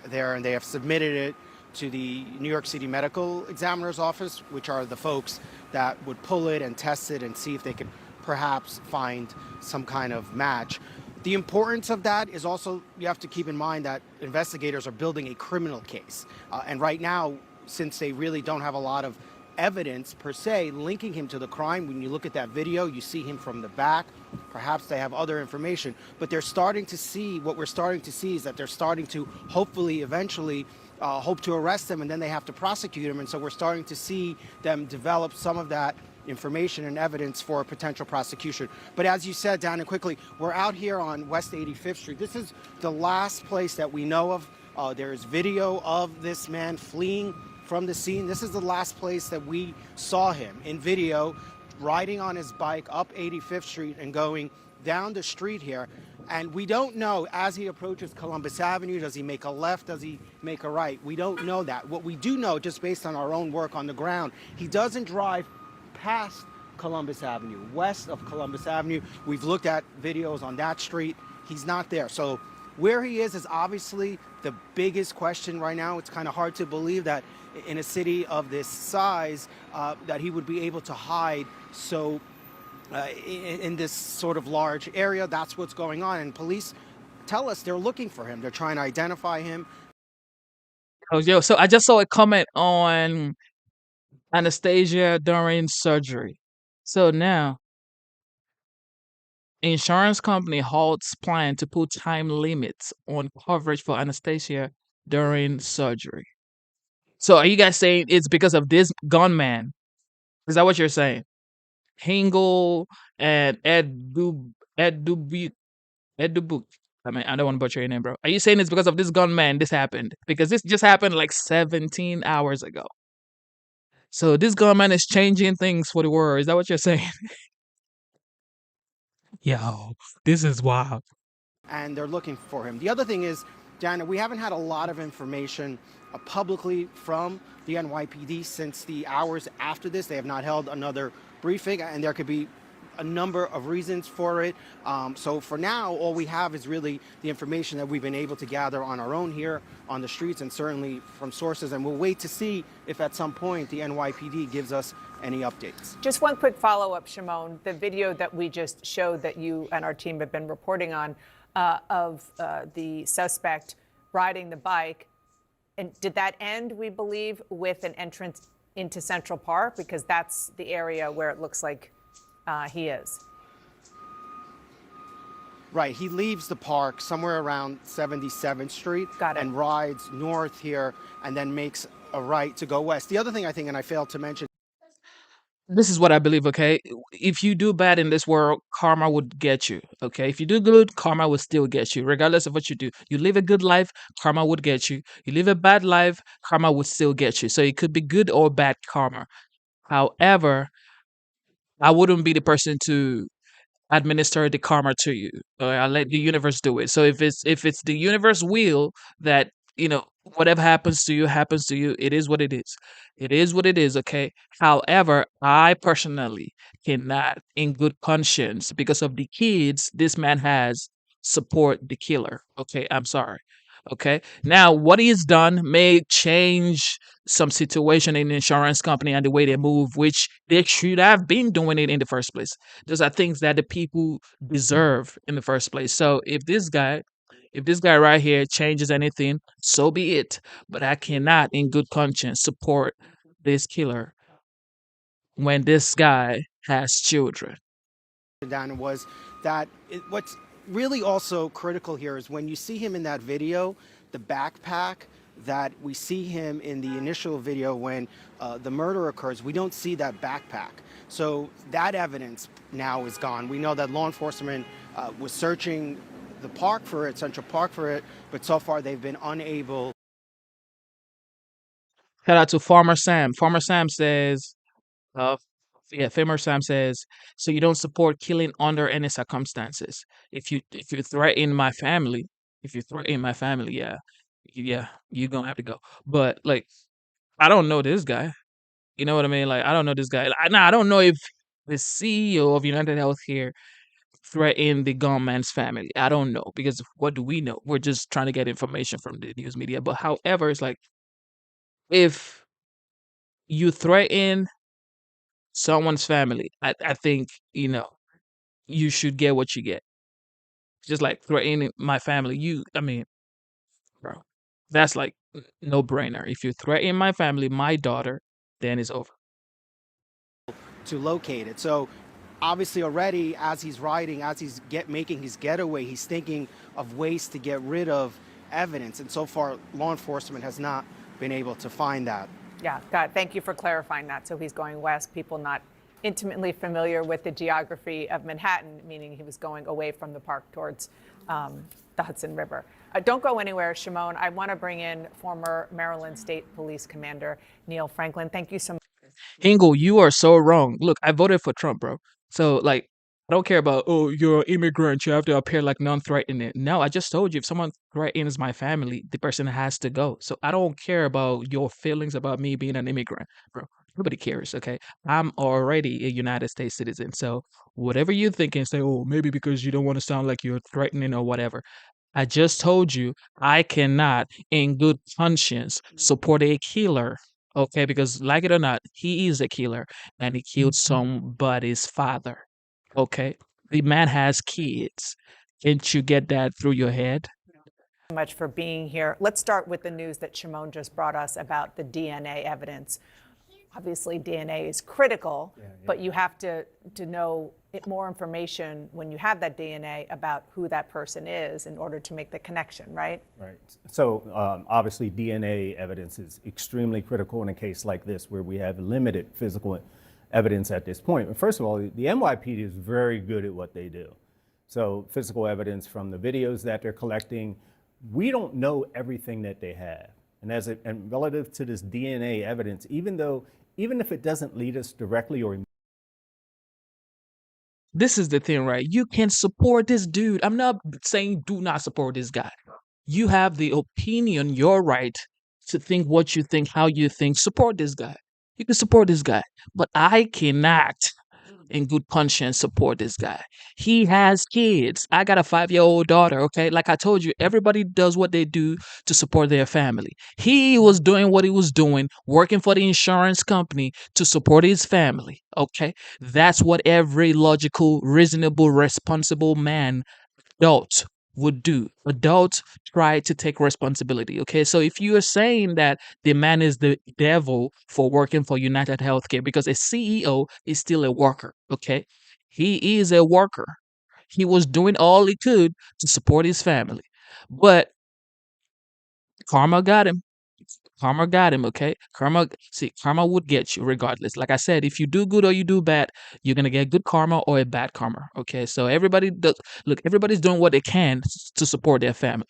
there, and they have submitted it to the New York City Medical Examiner's Office, which are the folks that would pull it and test it and see if they could perhaps find some kind of match. The importance of that is also, you have to keep in mind that investigators are building a criminal case. And right now, since they really don't have a lot of evidence per se linking him to the crime, when you look at that video, you see him from the back. Perhaps they have other information, but what we're starting to see is that they're starting to hopefully eventually hope to arrest him, and then they have to prosecute him. And so we're starting to see them develop some of that information and evidence for a potential prosecution. But as you said, Dana, quickly, we're out here on West 85th Street. This is the last place that we know of. There is video of this man fleeing from the scene. This is the last place that we saw him in video, riding on his bike up 85th Street and going down the street here. And we don't know, as he approaches Columbus Avenue, does he make a left, does he make a right? We don't know that. What we do know, just based on our own work on the ground, he doesn't drive past Columbus Avenue, west of Columbus Avenue. We've looked at videos on that street. He's not there. So where he is obviously the biggest question right now. It's kind of hard to believe that in a city of this size that he would be able to hide so in this sort of large area. That's what's going on. And police tell us they're looking for him. They're trying to identify him. Oh, yo, so I just saw a comment on Anastasia during surgery. So now, insurance company halts plan to put time limits on coverage for Anastasia during surgery. So are you guys saying it's because of this gunman? Is that what you're saying? Hingle and Ed Dubuque. I mean, I don't want to butcher your name, bro. Are you saying it's because of this gunman this happened? Because this just happened like 17 hours ago. So this gunman is changing things for the world. Is that what you're saying? Yo, this is wild. And they're looking for him. The other thing is, Diana, we haven't had a lot of information publicly from the NYPD since the hours after this. They have not held another briefing, and there could be a number of reasons for it. So for now, all we have is really the information that we've been able to gather on our own here on the streets, and certainly from sources. And we'll wait to see if at some point the NYPD gives us any updates. Just one quick follow-up, Shimon. The video that we just showed that you and our team have been reporting on of the suspect riding the bike, and did that end, we believe, with an entrance into Central Park? Because that's the area where it looks like he is. Right. He leaves the park somewhere around 77th Street and rides north here and then makes a right to go west. The other thing I think, and I failed to mention, This is what I believe, okay? If you do bad in this world, karma would get you, okay? If you do good, karma will still get you, regardless of what you do. You live a good life, karma would get you. You live a bad life, karma would still get you. So it could be good or bad karma. However, I wouldn't be the person to administer the karma to you. I'll let the universe do it. So if it's the universe will that, whatever happens to you, it is what it is. It is what it is, okay? However, I personally cannot, in good conscience, because of the kids this man has, support the killer. Okay, I'm sorry. Okay. Now, what he's done may change some situation in the insurance company and the way they move, which they should have been doing it in the first place. Those are things that the people deserve in the first place. So if this guy right here changes anything, so be it. But I cannot, in good conscience, support this killer when this guy has children. Down was that what's really also critical here is when you see him in that video, the backpack that we see him in the initial video when the murder occurs, we don't see that backpack. So that evidence now is gone. We know that law enforcement was searching the park for it, Central Park for it, but so far they've been unable. Shout out to Farmer Sam. Farmer Sam says, Farmer Sam says, so you don't support killing under any circumstances. If you threaten my family, yeah, you're gonna have to go. But like, I don't know this guy. You know what I mean? Like, I don't know this guy. I don't know if the CEO of United Healthcare threatened the gunman's family. I don't know because what do we know? We're just trying to get information from the news media. But however, it's like if you threaten someone's family, I think you should get what you get. Just like threatening my family, bro, that's like no brainer. If you threaten my family, my daughter, then it's over. To locate it. So obviously already as he's riding, as he's making his getaway, he's thinking of ways to get rid of evidence. And so far, law enforcement has not been able to find that. Yeah, God, thank you for clarifying that. So he's going west. People not intimately familiar with the geography of Manhattan, meaning he was going away from the park towards the Hudson River. Don't go anywhere, Shimon. I want to bring in former Maryland State Police Commander Neil Franklin. Thank you so much. Hingle, you are so wrong. Look, I voted for Trump, bro. So like, I don't care about, oh, you're an immigrant, you have to appear like non-threatening. No, I just told you, if someone threatens my family, the person has to go. So I don't care about your feelings about me being an immigrant, bro. Nobody cares, okay? I'm already a United States citizen. So whatever you think and say, oh, maybe because you don't want to sound like you're threatening or whatever. I just told you I cannot, in good conscience, support a killer. Okay, because like it or not, he is a killer and he killed somebody's father. Okay, the man has kids. Can't you get that through your head? So much for being here. Let's start with the news that Shimon just brought us about the DNA evidence. Obviously, DNA is critical, but you have to know more information when you have that DNA about who that person is in order to make the connection, right? Right. So obviously, DNA evidence is extremely critical in a case like this where we have limited physical evidence at this point. First of all, the NYPD is very good at what they do. So physical evidence from the videos that they're collecting, we don't know everything that they have. And relative to this DNA evidence, even if it doesn't lead us directly or this is the thing, right? You can support this dude. I'm not saying do not support this guy. You have the opinion, your right to think what you think, how you think. Support this guy. You can support this guy. But I cannot, in good conscience, support this guy. He has kids. I got a 5-year-old daughter, okay? Like I told you, everybody does what they do to support their family. He was doing what he was doing, working for the insurance company to support his family, okay? That's what every logical, reasonable, responsible man, adult, would do. Adults try to take responsibility, okay? So if you are saying that the man is the devil for working for United Healthcare, because a CEO is still a worker, okay? He is a worker. He was doing all he could to support his family. But karma got him. Karma got him, okay? Karma would get you regardless. Like I said, if you do good or you do bad, you're going to get good karma or a bad karma, okay? So everybody's doing what they can to support their family.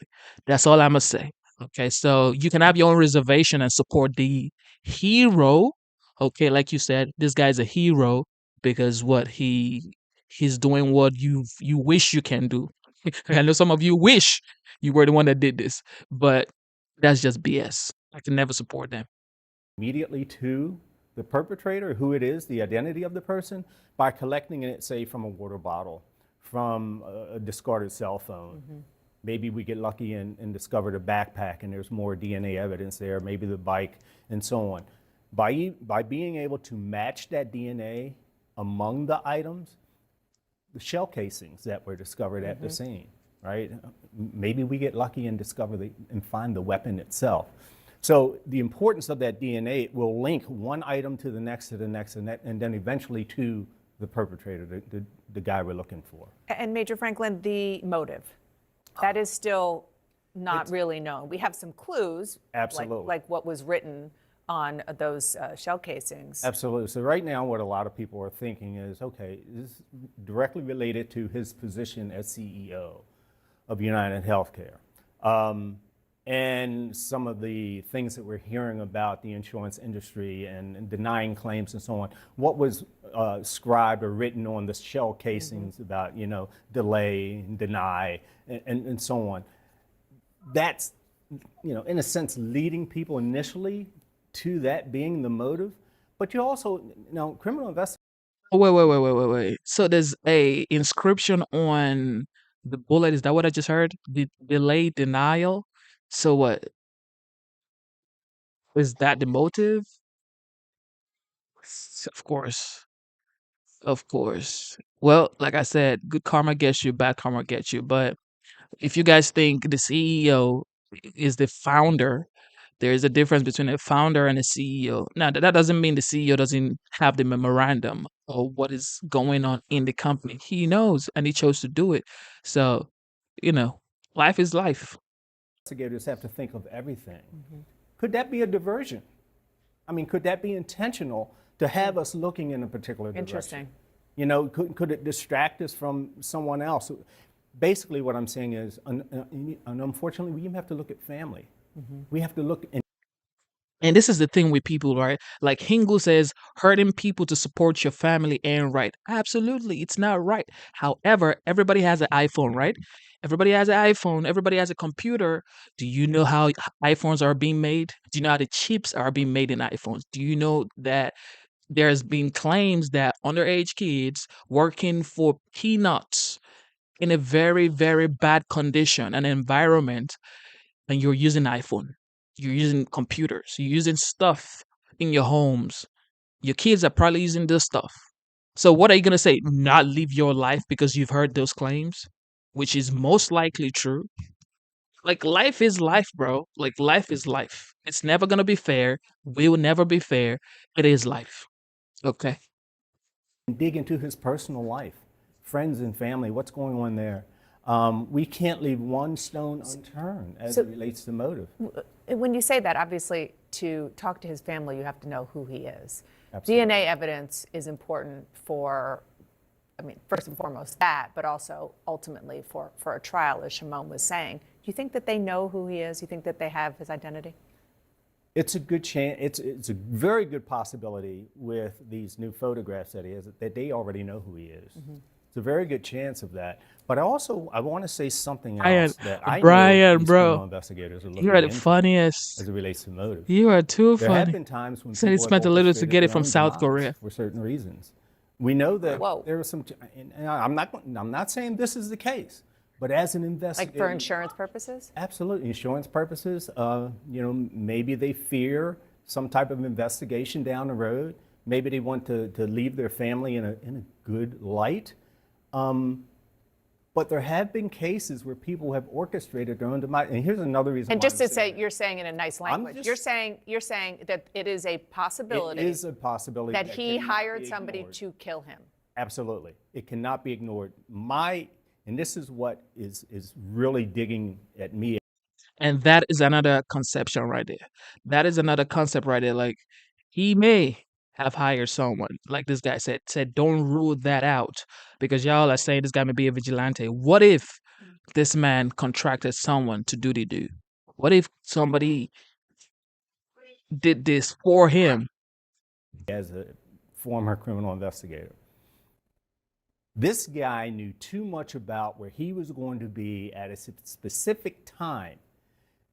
That's all I'm going to say, okay? So you can have your own reservation and support the hero, okay? Like you said, this guy's a hero because he's doing what you wish you can do. I know some of you wish you were the one that did this, but that's just BS. I can never support them. immediately to the perpetrator, who it is, the identity of the person, by collecting it, say, from a water bottle, from a discarded cell phone. Maybe we get lucky and discover the backpack and there's more DNA evidence there, maybe the bike and so on. By being able to match that DNA among the items, the shell casings that were discovered at the scene, right? Maybe we get lucky and discover and find the weapon itself. So the importance of that DNA will link one item to the next, and then eventually to the perpetrator, the guy we're looking for. And Major Franklin, the motive, that is still not really known. We have some clues, Absolutely. like what was written on those shell casings. Absolutely. So right now what a lot of people are thinking is, okay, this is directly related to his position as CEO of United Healthcare. And some of the things that we're hearing about the insurance industry and denying claims and so on, what was scribed or written on the shell casings about, delay and deny and so on. That's, in a sense, leading people initially to that being the motive. But you also, criminal investigators. Wait. So there's a inscription on the bullet. Is that what I just heard? The delay denial. So what? Is that the motive? Of course. Of course. Well, like I said, good karma gets you, bad karma gets you. But if you guys think the CEO is the founder, there is a difference between a founder and a CEO. Now, that doesn't mean the CEO doesn't have the memorandum of what is going on in the company. He knows, and he chose to do it. So, life is life. Investigators have to think of everything. Could that be a diversion? I mean, could that be intentional to have us looking in a particular direction? Interesting. Could it distract us from someone else? Basically, what I'm saying is, unfortunately, we even have to look at family. We have to look. And this is the thing with people, right? Like Hingu says, hurting people to support your family ain't right. Absolutely, it's not right. However, everybody has an iPhone, right? Everybody has an iPhone. Everybody has a computer. Do you know how iPhones are being made? Do you know how the chips are being made in iPhones? Do you know that there's been claims that underage kids working for peanuts in a very, very bad condition and environment, and you're using iPhone? You're using computers, you're using stuff in your homes. Your kids are probably using this stuff. So what are you going to say? Not live your life because you've heard those claims, which is most likely true. Like, life is life, bro. Like, life is life. It's never going to be fair. We will never be fair. It is life. Okay. Dig into his personal life, friends and family, what's going on there. We can't leave one stone unturned as it relates to motive. When you say that, obviously, to talk to his family, you have to know who he is. Absolutely. DNA evidence is important for, first and foremost that, but also ultimately for a trial, as Shimon was saying. Do you think that they know who he is? Do you think that they have his identity? It's a good chance. It's a very good possibility with these new photographs that he has, that they already know who he is. It's a very good chance of that. But I want to say something else that I know these criminal investigators are looking you are the into funniest. as it relates to motive. You are too There funny. have been times when Said he people have spent a little to orchestrated get it their from own South demise Korea. for certain reasons. We know that there are some. And I'm not saying this is the case, but as an investigator, Like for insurance purposes? absolutely, insurance purposes. Maybe they fear some type of investigation down the road. Maybe they want to leave their family in a good light. But there have been cases where people have orchestrated their own demise. And here's another reason. And why just I'm to saying say, you're saying in a nice language, you're saying that it is a possibility. It is a possibility that he cannot hired be somebody ignored. to kill him. Absolutely, it cannot be ignored. And this is what is really digging at me. And that is another conception right there. That is another concept right there. Like, he may have hired someone, like this guy said, don't rule that out because y'all are saying this guy may be a vigilante. What if this man contracted someone to do the do? What if somebody did this for him? As a former criminal investigator, this guy knew too much about where he was going to be at a specific time.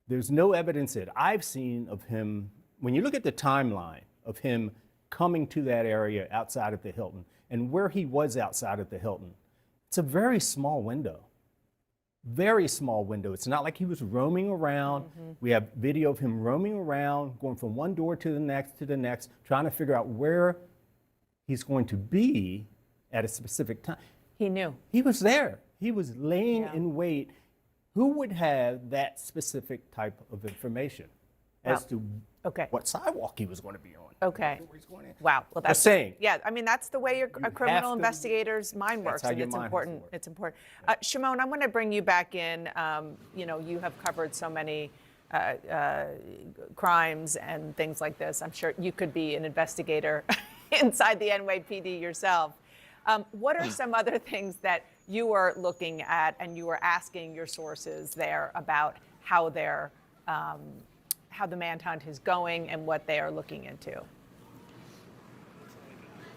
There's no evidence that I've seen of him. When you look at the timeline of him coming to that area outside of the Hilton and where he was outside of the Hilton, it's a very small window. very small window. It's not like he was roaming around. We have video of him roaming around, going from one door to the next, trying to figure out where he's going to be at a specific time. He knew. He was there. He was laying in wait. Who would have that specific type of information as to what sidewalk he was going to be on? Okay. Wow. Well, that's saying. Yeah, I mean, that's the way a criminal to- investigator's mind That's works, how and your it's mind has to important. work. It's important. Shimon, I'm going to bring you back in. You know, you have covered so many crimes and things like this. I'm sure you could be an investigator inside the NYPD yourself. What are some other things that you are looking at and you are asking your sources there about how they're how the manhunt is going and what they are looking into?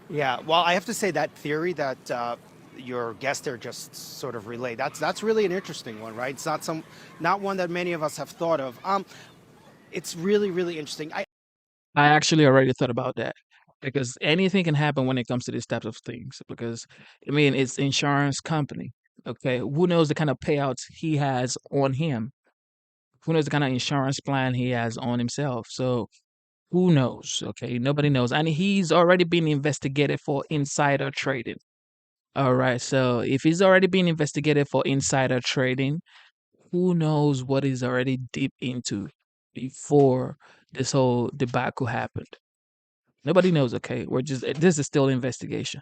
Yeah, well, I have to say that theory that your guest there just sort of relayed, that's really an interesting one, right? It's not one that many of us have thought of. It's really, really interesting. I actually already thought about that because anything can happen when it comes to these types of things. Because I mean, it's insurance company. Okay, who knows the kind of payouts he has on him? Who knows the kind of insurance plan he has on himself? So who knows? Okay, nobody knows, and he's already been investigated for insider trading. All right, so if he's already been investigated for insider trading, who knows what he's already deep into before this whole debacle happened? Nobody knows. Okay, this is still investigation.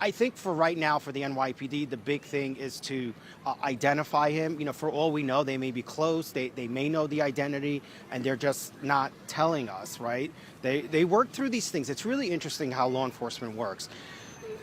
I think for right now, for the NYPD, the big thing is to identify him. You know, for all we know, they may be close. They may know the identity, and they're just not telling us, right? They work through these things. It's really interesting how law enforcement works.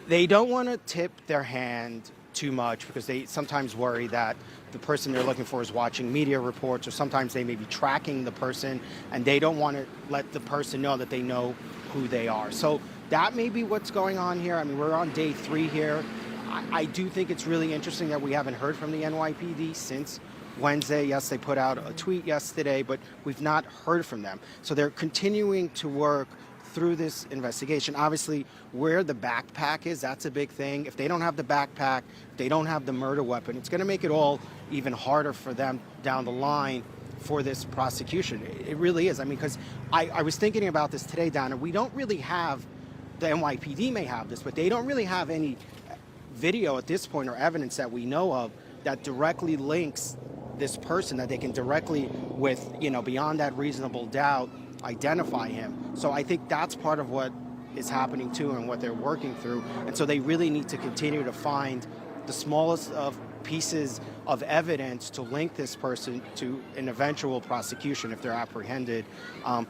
They don't want to tip their hand too much because they sometimes worry that the person they're looking for is watching media reports, or sometimes they may be tracking the person, and they don't want to let the person know that they know who they are. So that may be what's going on here. I mean, we're on day 3 here. I do think it's really interesting that we haven't heard from the NYPD since Wednesday. Yes, they put out a tweet yesterday, but we've not heard from them. So they're continuing to work through this investigation. Obviously, where the backpack is, that's a big thing. If they don't have the backpack, if they don't have the murder weapon, it's going to make it all even harder for them down the line for this prosecution. It really is. I mean, because I was thinking about this today, Donna. We don't really have, the NYPD may have this, but they don't really have any video at this point or evidence that we know of that directly links this person, that they can directly, with, you know, beyond that reasonable doubt, identify him. So I think that's part of what is happening too and what they're working through. And so they really need to continue to find the smallest of pieces of evidence to link this person to an eventual prosecution if they're apprehended.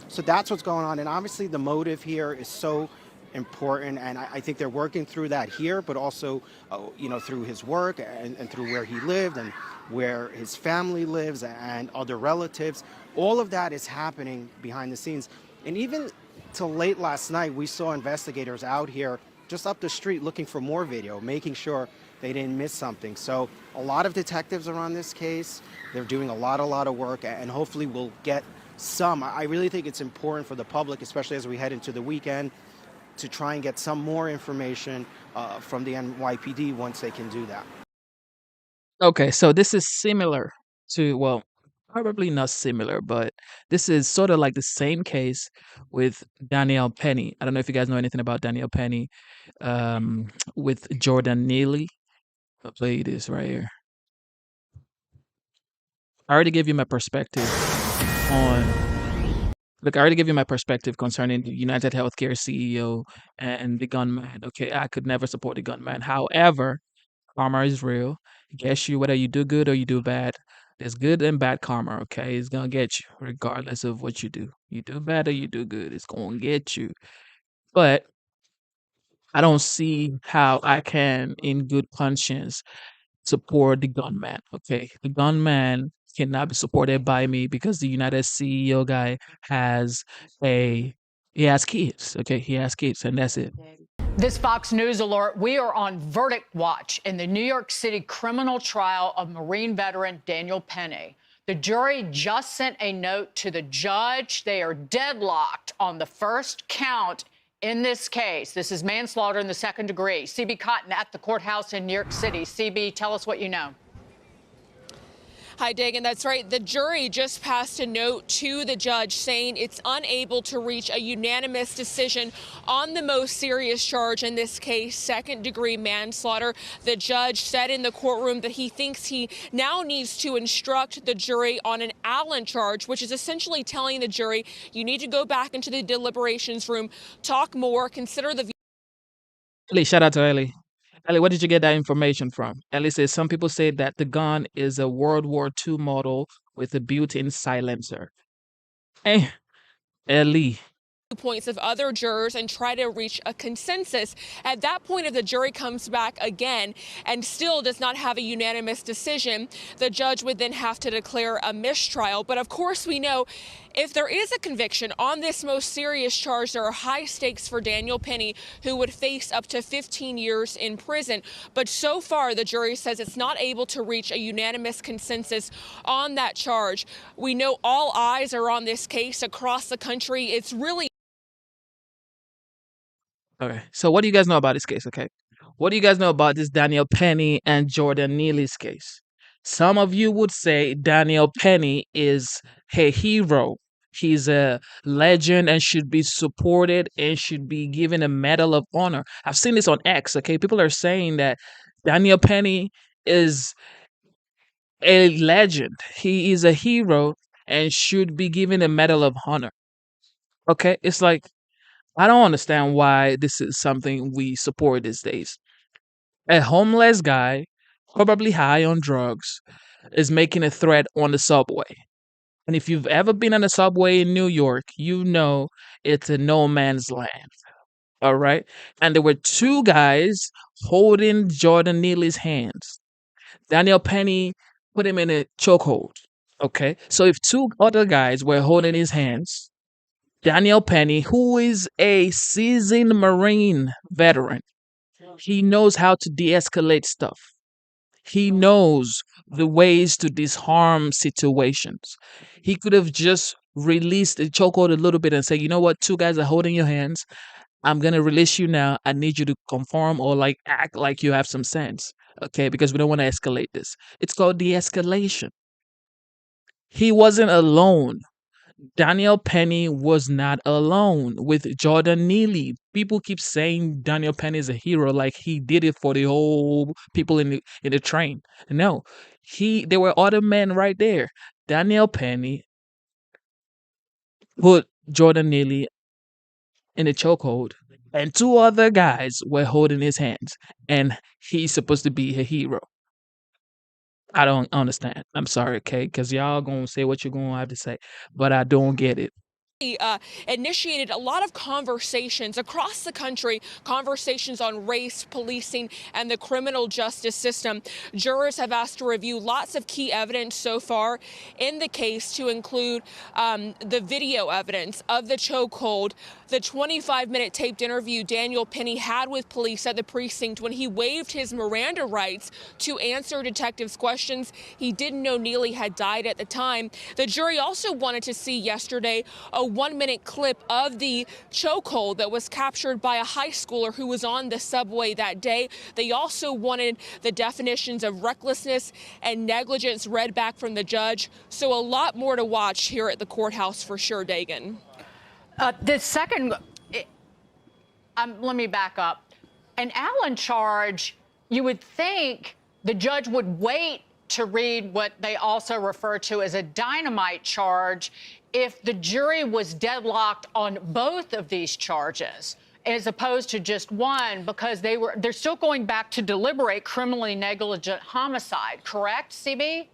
So that's what's going on. And obviously the motive here is so important, and I think they're working through that here, but also, you know, through his work and through where he lived and where his family lives and other relatives. All of that is happening behind the scenes. And even till late last night, we saw investigators out here just up the street looking for more video, making sure they didn't miss something. So a lot of detectives are on this case. They're doing a lot of work, and hopefully we'll get some. I really think it's important for the public, especially as we head into the weekend, to try and get some more information from the NYPD once they can do that. Okay, so this is similar to, well, probably not similar, but this is sort of like the same case with Danielle Penny. I don't know if you guys know anything about Danielle Penny, with Jordan Neely. I'll play you this right here. I already gave you my perspective on. Look, I already gave you my perspective concerning the United Healthcare CEO and the gunman. Okay, I could never support the gunman. However, karma is real. It gets you whether you do good or you do bad. There's good and bad karma, okay? It's gonna get you regardless of what you do. You do bad or you do good, it's gonna get you. But I don't see how I can, in good conscience, support the gunman, okay? The gunman cannot be supported by me because the United CEO guy he has kids, okay? He has kids, and that's it. This Fox News alert, we are on verdict watch in the New York City criminal trial of Marine veteran Daniel Penny. The jury just sent a note to the judge. They are deadlocked on the first count in this case. This is manslaughter in the second degree. CB Cotton at the courthouse in New York City. CB, tell us what you know. Hi, Dagan. That's right. The jury just passed a note to the judge saying it's unable to reach a unanimous decision on the most serious charge in this case, second-degree manslaughter. The judge said in the courtroom that he thinks he now needs to instruct the jury on an Allen charge, which is essentially telling the jury you need to go back into the deliberations room, talk more, consider the Ellie, shout out to Ellie. Ellie, where did you get that information from? Ellie says some people say that the gun is a World War II model with a built-in silencer. Hey, Ellie. points of other jurors and try to reach a consensus. At that point, if the jury comes back again and still does not have a unanimous decision, the judge would then have to declare a mistrial. But of course, we know if there is a conviction on this most serious charge, there are high stakes for Daniel Penny, who would face up to 15 years in prison. But so far, the jury says it's not able to reach a unanimous consensus on that charge. We know all eyes are on this case across the country. It's really Okay, so what do you guys know about this case, okay? What do you guys know about this Daniel Penny and Jordan Neely's case? Some of you would say Daniel Penny is a hero. He's a legend and should be supported and should be given a Medal of Honor. I've seen this on X, okay? People are saying that Daniel Penny is a legend. He is a hero and should be given a Medal of Honor. Okay? It's like, I don't understand why this is something we support these days. A homeless guy, probably high on drugs, is making a threat on the subway. And if you've ever been on a subway in New York, you know it's a no man's land. All right? And there were two guys holding Jordan Neely's hands. Daniel Penny put him in a chokehold. Okay? So if two other guys were holding his hands, Daniel Penny, who is a seasoned Marine veteran, he knows how to de-escalate stuff. He knows the ways to disarm situations. He could have just released the chokehold a little bit and say, you know what, two guys are holding your hands. I'm going to release you now. I need you to conform or like act like you have some sense. Okay, because we don't want to escalate this. It's called de-escalation. He wasn't alone. Daniel Penny was not alone with Jordan Neely. People keep saying Daniel Penny is a hero, like he did it for the whole people in the train. No, there were other men right there. Daniel Penny put Jordan Neely in a chokehold, and two other guys were holding his hands, and he's supposed to be a hero. I don't understand. I'm sorry, okay? Because y'all gonna say what you're gonna have to say, but I don't get it. Initiated a lot of conversations across the country, conversations on race, policing, and the criminal justice system. Jurors have asked to review lots of key evidence so far in the case, to include the video evidence of the chokehold, the 25-minute taped interview Daniel Penny had with police at the precinct when he waived his Miranda rights to answer detectives' questions. He didn't know Neely had died at the time. The jury also wanted to see yesterday a 1-minute clip of the chokehold that was captured by a high schooler who was on the subway that day. They also wanted the definitions of recklessness and negligence read back from the judge. So a lot more to watch here at the courthouse for sure, Dagan. The second, let me back up. An Allen charge, you would think the judge would wait to read what they also refer to as a dynamite charge if the jury was deadlocked on both of these charges, as opposed to just one, because they're still going back to deliberate criminally negligent homicide, correct, CB?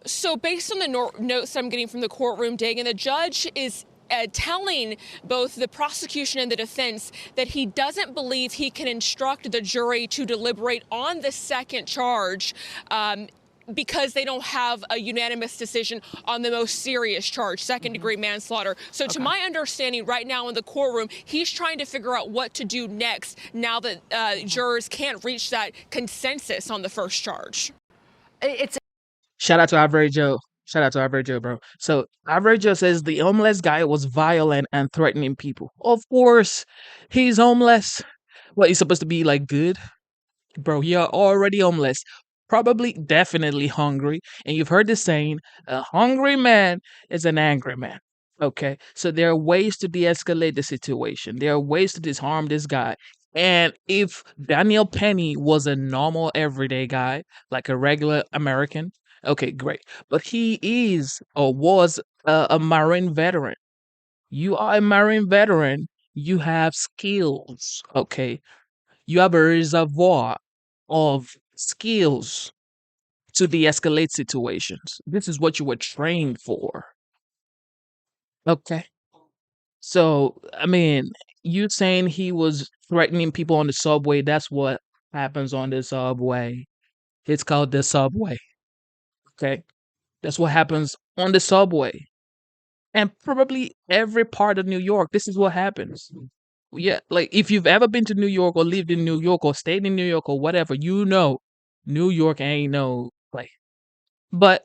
So based on the notes I'm getting from the courtroom, Dagan, the judge is telling both the prosecution and the defense that he doesn't believe he can instruct the jury to deliberate on the second charge because they don't have a unanimous decision on the most serious charge, second-degree manslaughter. So to my understanding right now in the courtroom, he's trying to figure out what to do next now that jurors can't reach that consensus on the first charge. Shout out to Average Joe. Shout out to Average Joe, bro. So Average Joe says the homeless guy was violent and threatening people. Of course, he's homeless. What, he's supposed to be like good? Bro, you're already homeless. probably definitely hungry. And you've heard the saying, a hungry man is an angry man. Okay. So there are ways to de escalate the situation, there are ways to disarm this guy. And if Daniel Penny was a normal everyday guy, like a regular American, okay, great. But he is or was a Marine veteran. You are a Marine veteran. You have skills. Okay. You have a reservoir of skills to de escalate situations. This is what you were trained for. Okay. So, I mean, you saying he was threatening people on the subway, that's what happens on the subway. It's called the subway. Okay. That's what happens on the subway. And probably every part of New York, this is what happens. Yeah, like if you've ever been to New York or lived in New York or stayed in New York or whatever, you know New York ain't no place. But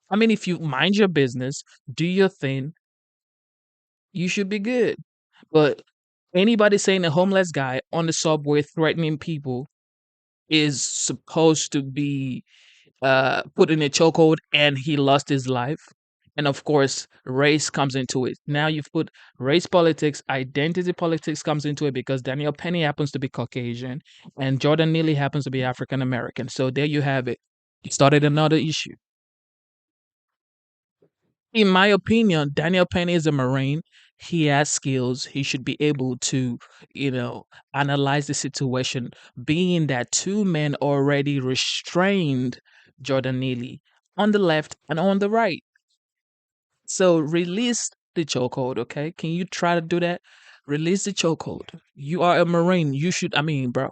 I mean, if you mind your business, do your thing, you should be good. But anybody saying a homeless guy on the subway threatening people is supposed to be put in a chokehold and he lost his life. And of course, race comes into it. Now you've put race politics, identity politics comes into it because Daniel Penny happens to be Caucasian and Jordan Neely happens to be African American. So there you have it. You started another issue. In my opinion, Daniel Penny is a Marine. He has skills. He should be able to, analyze the situation, being that two men already restrained Jordan Neely on the left and on the right. So release the chokehold, okay? Can you try to do that? Release the chokehold. You are a Marine. You should, bro.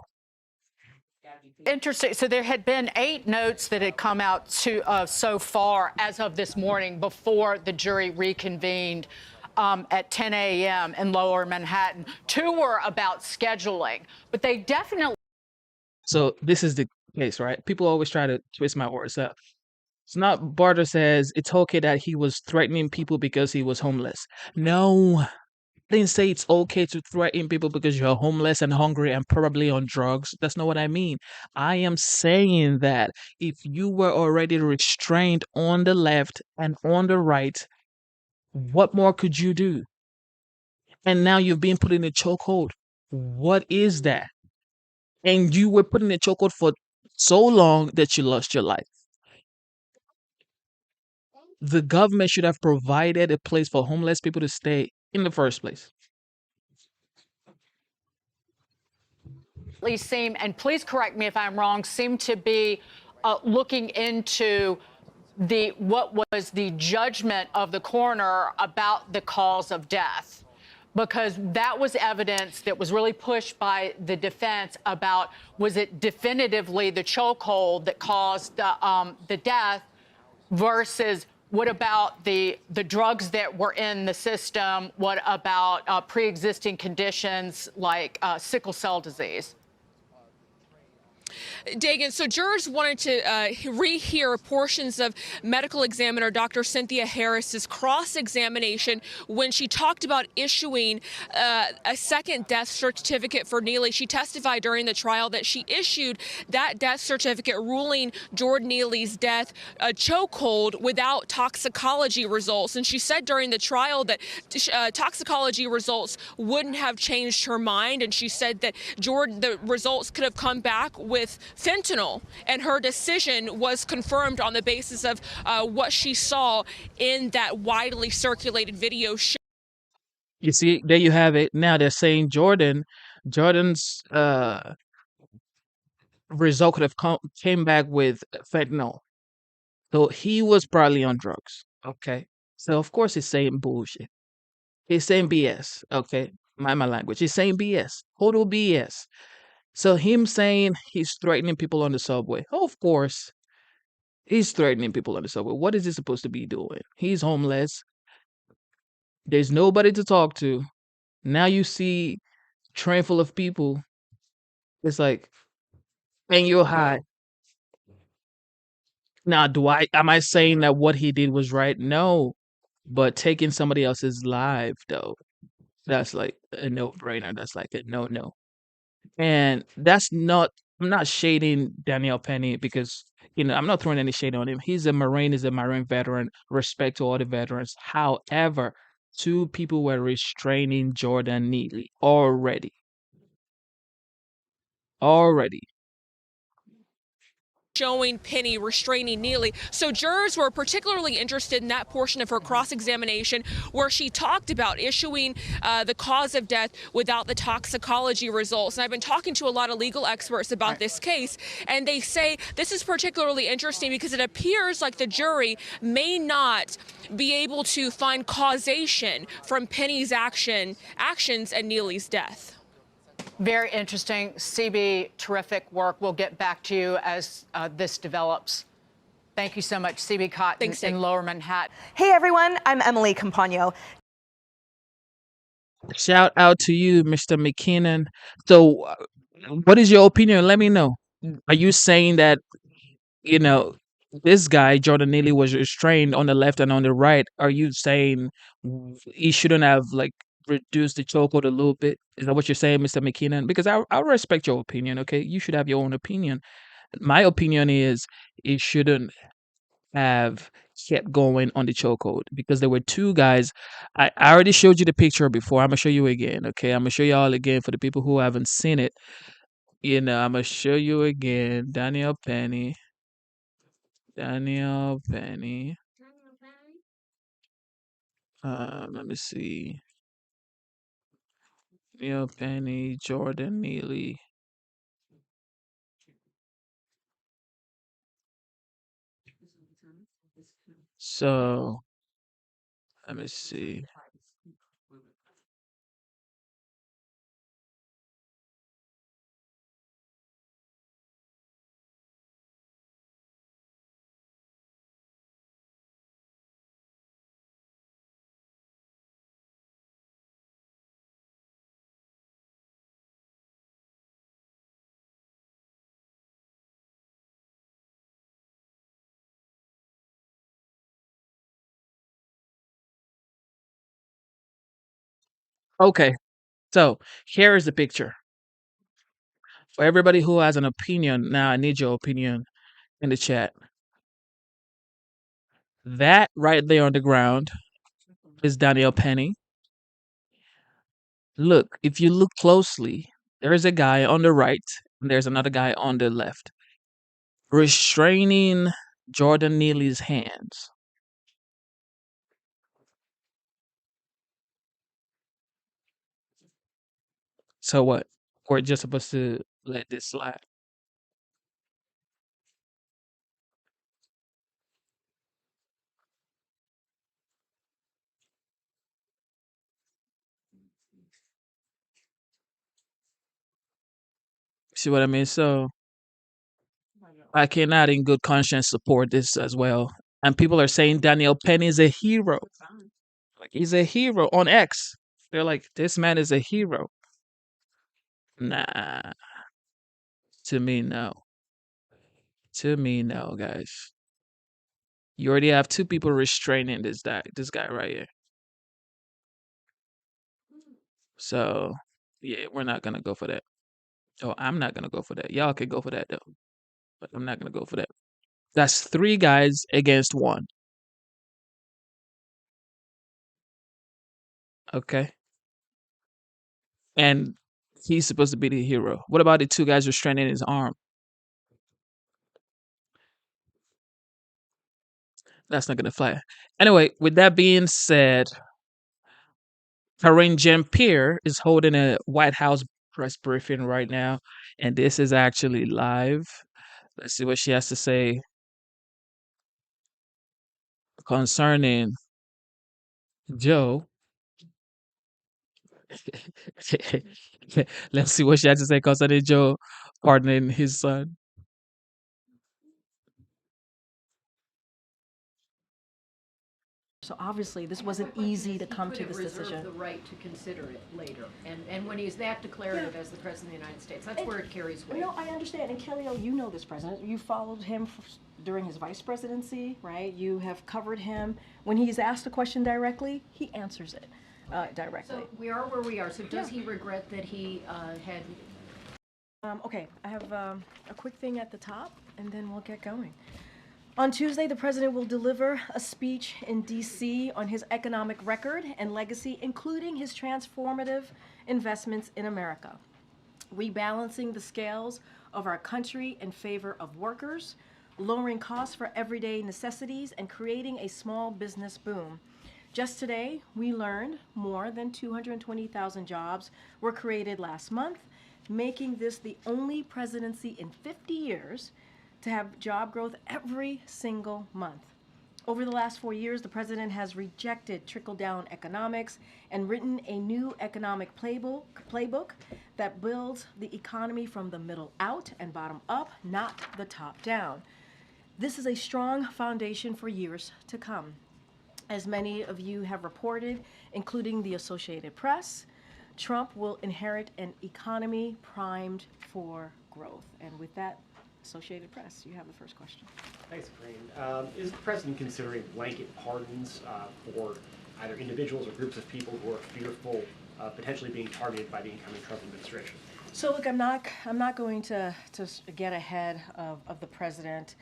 Interesting. So there had been 8 notes that had come out so far as of this morning before the jury reconvened at 10 a.m. in Lower Manhattan. 2 were about scheduling, but they definitely. So this is the case, right? People always try to twist my words up. It's not Barter says it's okay that he was threatening people because he was homeless. No, I didn't say it's okay to threaten people because you're homeless and hungry and probably on drugs. That's not what I mean. I am saying that if you were already restrained on the left and on the right, what more could you do? And now you've been put in a chokehold. What is that? And you were put in a chokehold for so long that you lost your life. The government should have provided a place for homeless people to stay in the first place. Seem, and please correct me if I'm wrong, seem to be looking into what was the judgment of the coroner about the cause of death, because that was evidence that was really pushed by the defense about, was it definitively the chokehold that caused the death versus what about the drugs that were in the system? What about pre-existing conditions like sickle cell disease? Dagan, so jurors wanted to rehear portions of medical examiner Dr. Cynthia Harris's cross-examination when she talked about issuing a second death certificate for Neely. She testified during the trial that she issued that death certificate ruling Jordan Neely's death a chokehold without toxicology results. And she said during the trial that toxicology results wouldn't have changed her mind. And she said that the results could have come back with fentanyl, and her decision was confirmed on the basis of what she saw in that widely circulated video. You see, there you have it. Now they're saying Jordan's result could have came back with fentanyl. So he was probably on drugs. Okay. So of course he's saying bullshit. He's saying BS. Okay. Mind my language. He's saying BS. Total BS. So him saying he's threatening people on the subway. Of course, he's threatening people on the subway. What is he supposed to be doing? He's homeless. There's nobody to talk to. Now you see a train full of people. It's like, and you're high. Now, am I saying that what he did was right? No. But taking somebody else's life, though, that's like a no-brainer. That's like a no-no. And I'm not shading Danielle Penny because I'm not throwing any shade on him. He's a Marine veteran. Respect to all the veterans. However, two people were restraining Jordan Neely already. Showing Penny restraining Neely. So jurors were particularly interested in that portion of her cross-examination where she talked about issuing the cause of death without the toxicology results. And I've been talking to a lot of legal experts about this case, and they say this is particularly interesting because it appears like the jury may not be able to find causation from Penny's actions and Neely's death. Very interesting. CB, terrific work. We'll get back to you as this develops. Thank you so much, CB Cotton in Lower Manhattan. Hey, everyone. I'm Emily Campagno. Shout out to you, Mr. McKinnon. So, what is your opinion? Let me know. Are you saying that, this guy, Jordan Neely, was restrained on the left and on the right? Are you saying he shouldn't have, reduced the chokehold a little bit? Is that what you're saying, Mr. McKinnon? Because I respect your opinion, okay? You should have your own opinion. My opinion is it shouldn't have kept going on the chokehold because there were two guys. I already showed you the picture before. I'm going to show you again, okay? I'm going to show you all again for the people who haven't seen it. I'm going to show you again. Daniel Penny. Let me see. Daniel Penny, Jordan Neely. So, let me see. Okay, so here is the picture. For everybody who has an opinion, now I need your opinion in the chat. That right there on the ground is Daniel Penny. Look, if you look closely, there is a guy on the right and there's another guy on the left restraining Jordan Neely's hands. So what? We're just supposed to let this slide. See what I mean? So I cannot in good conscience support this as well. And people are saying Daniel Penny is a hero. Like he's a hero on X. They're like, this man is a hero. Nah. To me, no. To me, no, guys. You already have two people restraining this guy right here. So yeah, we're not gonna go for that. Oh, I'm not gonna go for that. Y'all can go for that though. But I'm not gonna go for that. That's three guys against one. Okay. And he's supposed to be the hero. What about the two guys restraining his arm? That's not gonna fly. Anyway, with that being said, Karine Jean-Pierre is holding a White House press briefing right now, and this is actually live. Let's see what she has to say concerning Joe. Let's see what she has to say concerning Joe pardoning his son. So obviously, this wasn't easy to come to this Reserve decision. the right to consider it later, and when he's that declarative as the president of the United States, that's where it carries weight. No, I understand. And Kelly, you know this president. You followed him during his vice presidency, right? You have covered him. When he's asked a question directly, he answers it directly. So we are where we are. So does he regret that he had Okay, I have a quick thing at the top, and then we'll get going. On Tuesday, the president will deliver a speech in D.C. on his economic record and legacy, including his transformative investments in America, rebalancing the scales of our country in favor of workers, lowering costs for everyday necessities, and creating a small business boom. Just today, we learned more than 220,000 jobs were created last month, making this the only presidency in 50 years to have job growth every single month. Over the last 4 years, the president has rejected trickle-down economics and written a new economic playbook that builds the economy from the middle out and bottom up, not the top down. This is a strong foundation for years to come. As many of you have reported, including the Associated Press, Trump will inherit an economy primed for growth. And with that, Associated Press, you have the first question. Thanks, Karine. Is the president considering blanket pardons for either individuals or groups of people who are fearful of potentially being targeted by the incoming Trump administration? So look, I'm not going to get ahead of the president,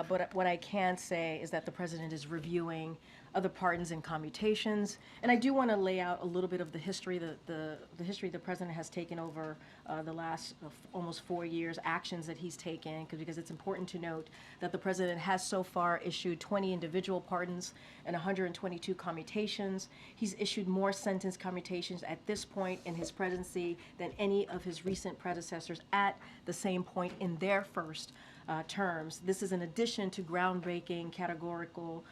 but what I can say is that the president is reviewing other pardons and commutations, and I do want to lay out a little bit of the history. The history the president has taken over the last almost 4 years, actions that he's taken, because it's important to note that the president has so far issued 20 individual pardons and 122 commutations. He's issued more sentence commutations at this point in his presidency than any of his recent predecessors at the same point in their first terms. This is in addition to groundbreaking categorical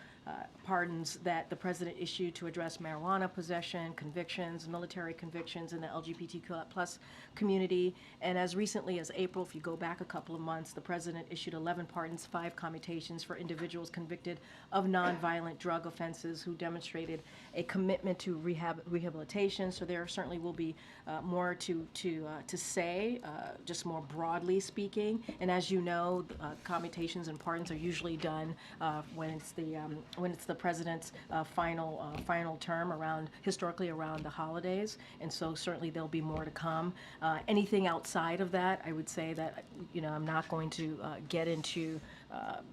pardons that the president issued to address marijuana possession, convictions, military convictions in the LGBTQ+ community. And as recently as April, if you go back a couple of months, the president issued 11 pardons, 5 commutations for individuals convicted of nonviolent drug offenses who demonstrated a commitment to rehabilitation. So there certainly will be more to say, just more broadly speaking. And as you know, commutations and pardons are usually done when it's the president's final term historically around the holidays, and so certainly there'll be more to come. Anything outside of that, I would say that I'm not going to get into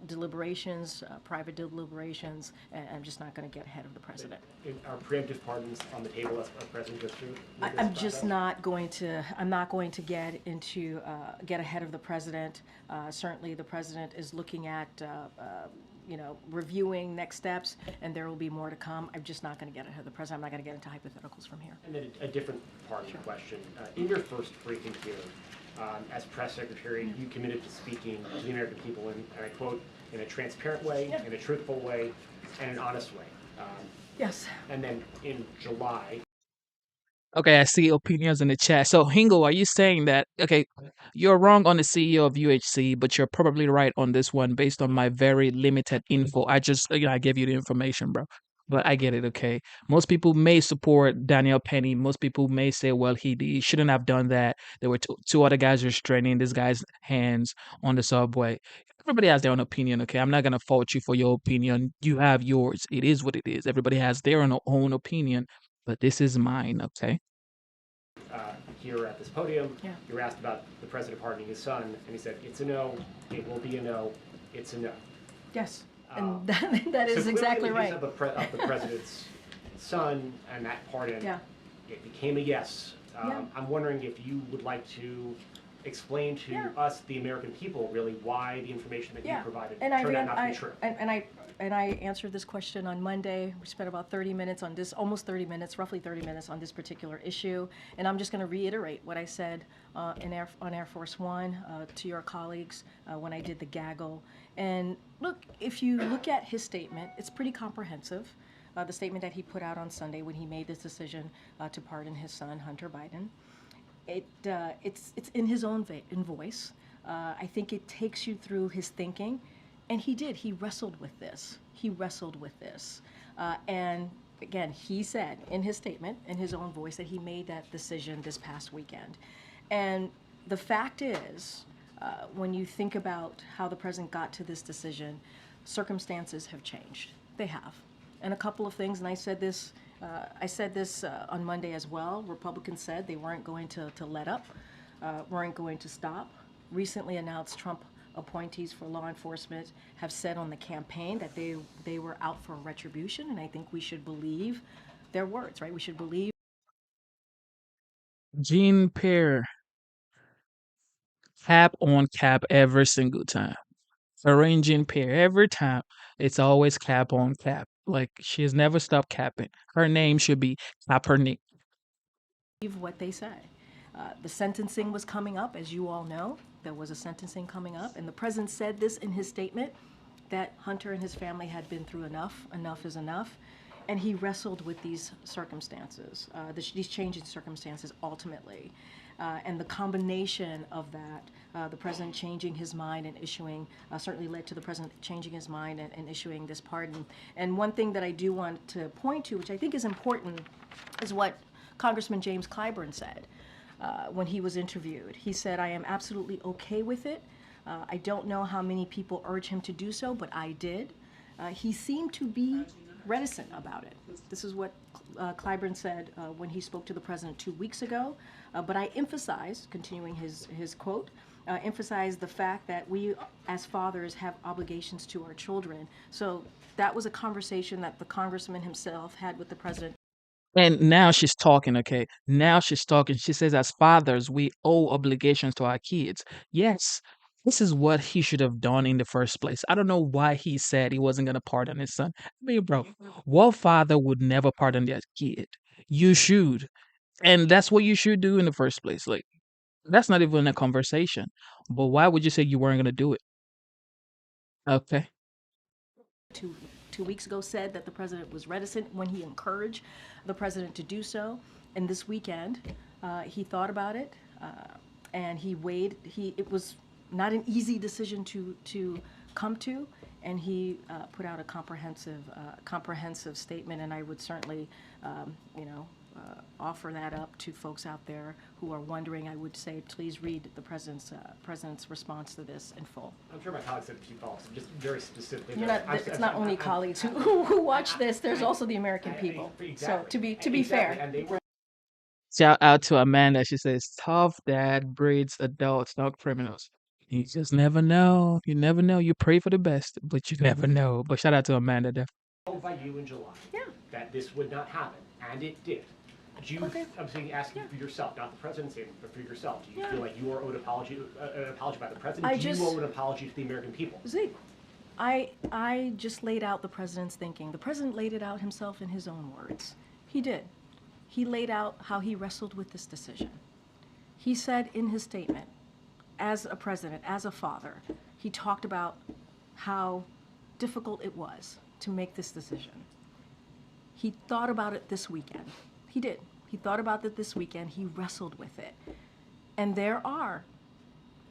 deliberations, private deliberations, and I'm just not going to get ahead of the president. Are preemptive pardons on the table as the president goes through? I'm just not going to. I'm not going to get ahead of the president. Certainly, the president is looking at reviewing next steps, and there will be more to come. I'm just not going to get ahead of the president. I'm not going to get into hypotheticals from here. And then a different pardon question. In your first briefing here, as press secretary, you committed to speaking to the American people in, and I quote, in a transparent way, in a truthful way, and an honest way. Yes. And then in July. Okay, I see opinions in the chat. So, Hingo, are you saying that, okay, you're wrong on the CEO of UHC, but you're probably right on this one based on my very limited info? I just, I gave you the information, bro. But I get it, okay? Most people may support Daniel Penny. Most people may say, well, he shouldn't have done that. There were two other guys restraining this guy's hands on the subway. Everybody has their own opinion, okay? I'm not going to fault you for your opinion. You have yours. It is what it is. Everybody has their own opinion, but this is mine, okay? Here at this podium, you were asked about the president pardoning his son, and he said, it's a no, it will be a no, it's a no. Yes, and that is exactly right. So clearly of the president's son and that pardon, it became a yes. I'm wondering if you would like to explain to us, the American people, really why the information that you provided turned out not to be true. And I answered this question on Monday. We spent about 30 minutes on this, almost 30 minutes, roughly 30 minutes on this particular issue. And I'm just going to reiterate what I said on Air Force One to your colleagues when I did the gaggle. And look, if you look at his statement, it's pretty comprehensive. The statement that he put out on Sunday when he made this decision to pardon his son, Hunter Biden. It's in his own voice. I think it takes you through his thinking. And he did. He wrestled with this. And again, he said in his statement, in his own voice, that he made that decision this past weekend. And the fact is, when you think about how the president got to this decision, circumstances have changed. They have. And a couple of things, and I said this on Monday as well. Republicans said they weren't going to let up. weren't going to stop. Recently announced Trump appointees for law enforcement have said on the campaign that they were out for retribution, and I think we should believe their words, right? We should believe. Jean Pierre, cap on cap every single time. Lorraine Jean Pierre, every time, it's always cap on cap. Like, she has never stopped capping. Her name should be Kaepernick. What they say. The sentencing was coming up, as you all know. There was a sentencing coming up, and the president said this in his statement, that Hunter and his family had been through enough. Enough is enough. And he wrestled with these circumstances, these changing circumstances ultimately. And the combination of that, the president changing his mind and issuing, certainly led to the president changing his mind and issuing this pardon. And one thing that I do want to point to, which I think is important, is what Congressman James Clyburn said when he was interviewed. He said, "I am absolutely okay with it. I don't know how many people urge him to do so, but I did." He seemed to be reticent about it. This is what Clyburn said when he spoke to the president 2 weeks ago. But I emphasized, continuing his quote, emphasized the fact that we as fathers have obligations to our children. So that was a conversation that the congressman himself had with the president. And now she's talking, okay? Now she's talking. She says, as fathers, we owe obligations to our kids. Yes, this is what he should have done in the first place. I don't know why he said he wasn't going to pardon his son. I mean, bro, what father would never pardon their kid? You should. And that's what you should do in the first place. Like, that's not even a conversation. But why would you say you weren't going to do it? Okay. Two weeks ago said that the president was reticent when he encouraged the president to do so. And this weekend, he thought about it and he weighed. It was not an easy decision to come to, and he put out a comprehensive statement. And I would certainly, offer that up to folks out there who are wondering. I would say, please read the president's response to this in full. I'm sure my colleagues have a few follow-ups, just very specifically. It's not only colleagues who watch this. There's also the American people. So to be fair. Shout out to Amanda. She says, tough dad breeds adults, not criminals. You just never know. You never know. You pray for the best, but you never know. But shout out to Amanda. Told by you in July that this would not happen, and it did. Do you, I'm saying, asking for yourself, not the president's statement, but for yourself. Do you feel like you are owed an apology by the president? Do you owe an apology to the American people? Zeke, I just laid out the president's thinking. The president laid it out himself in his own words. He did. He laid out how he wrestled with this decision. He said in his statement, as a president, as a father, he talked about how difficult it was to make this decision. He thought about it this weekend. He did. He thought about it this weekend. He wrestled with it. And there are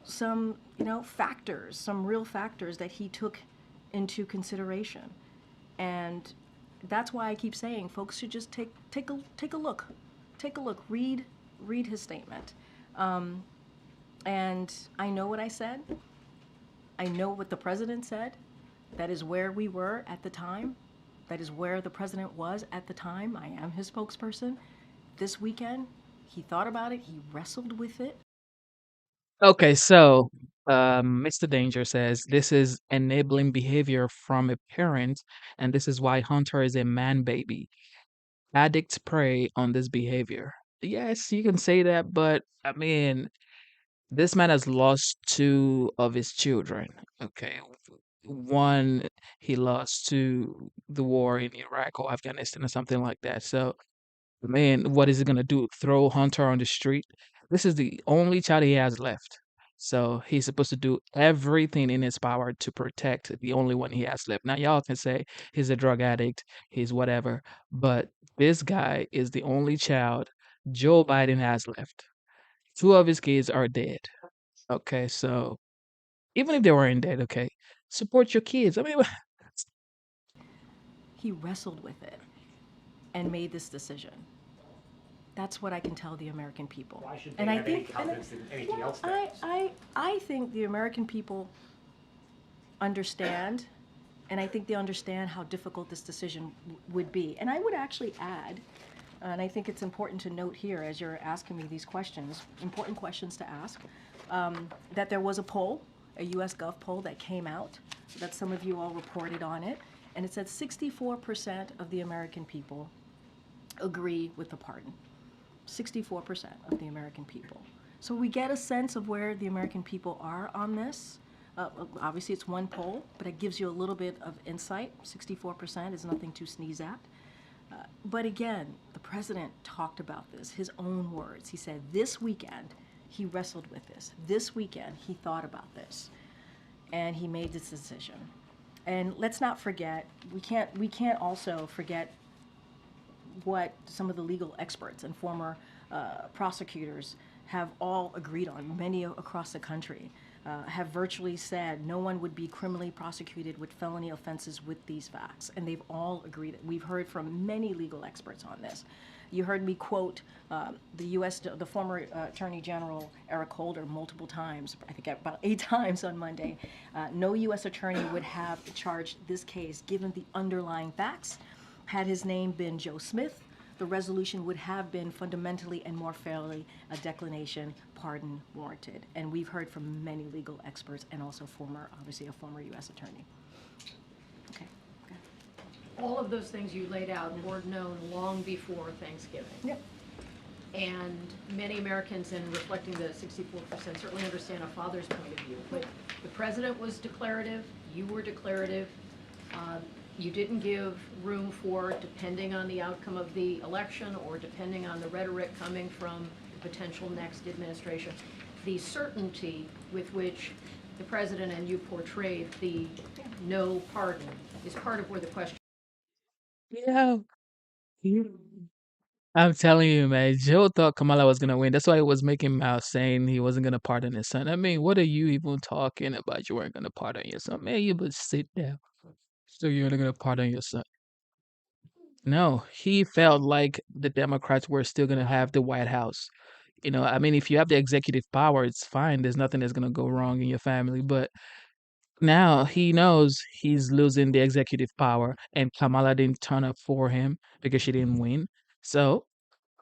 some, factors, some real factors that he took into consideration. And that's why I keep saying folks should just take a look. Take a look. Read his statement. And I know what I said. I know what the president said. That is where we were at the time. That is where the president was at the time. I am his spokesperson. This weekend, he thought about it. He wrestled with it. Okay, so Mr. Danger says this is enabling behavior from a parent, and this is why Hunter is a man baby. Addicts prey on this behavior. Yes, you can say that, but I mean, this man has lost 2 of his children. Okay. One, he lost to the war in Iraq or Afghanistan or something like that. So, man, what is he going to do? Throw Hunter on the street? This is the only child he has left. So he's supposed to do everything in his power to protect the only one he has left. Now, y'all can say he's a drug addict, he's whatever, but this guy is the only child Joe Biden has left. 2 of his kids are dead. Okay, so even if they weren't dead, okay, support your kids. I mean, He wrestled with it and made this decision. That's what I can tell the American people. Why should they have any confidence in anything else? I think the American people understand, and I think they understand how difficult this decision would be. And I would actually add, and I think it's important to note here as you're asking me these questions, important questions to ask, that there was a poll, a US Gov poll that came out, that some of you all reported on it, and it said 64% of the American people agree with the pardon. 64% of the American people. So we get a sense of where the American people are on this. Obviously, it's one poll, but it gives you a little bit of insight. 64% is nothing to sneeze at. But again, the president talked about this, his own words. He said this weekend he wrestled with this. This weekend he thought about this, and he made this decision. And let's not forget, we can't also forget what some of the legal experts and former prosecutors have all agreed on, many across the country. Have virtually said no one would be criminally prosecuted with felony offenses with these facts. And they've all agreed. We've heard from many legal experts on this. You heard me quote the former Attorney General Eric Holder multiple times, I think about 8 times on Monday. No U.S. attorney would have charged this case given the underlying facts. Had his name been Joe Smith, the resolution would have been fundamentally and more fairly a declination, pardon warranted. And we've heard from many legal experts and also obviously a former U.S. attorney. Okay. All of those things you laid out were known long before Thanksgiving. Yep. And many Americans, in reflecting the 64%, certainly understand a father's point of view. But the president was declarative, you were declarative. You didn't give room for, depending on the outcome of the election or depending on the rhetoric coming from the potential next administration, the certainty with which the president and you portrayed the no pardon is part of where the question. Yeah. I'm telling you, man, Joe thought Kamala was gonna win. That's why he was making mouth saying he wasn't gonna pardon his son. I mean, what are you even talking about? You weren't gonna pardon your son. Man, you but sit down. So you're not gonna pardon your son. No, he felt like the Democrats were still gonna have the White House. I mean, if you have the executive power, it's fine. There's nothing that's gonna go wrong in your family. But now he knows he's losing the executive power, and Kamala didn't turn up for him because she didn't win. So,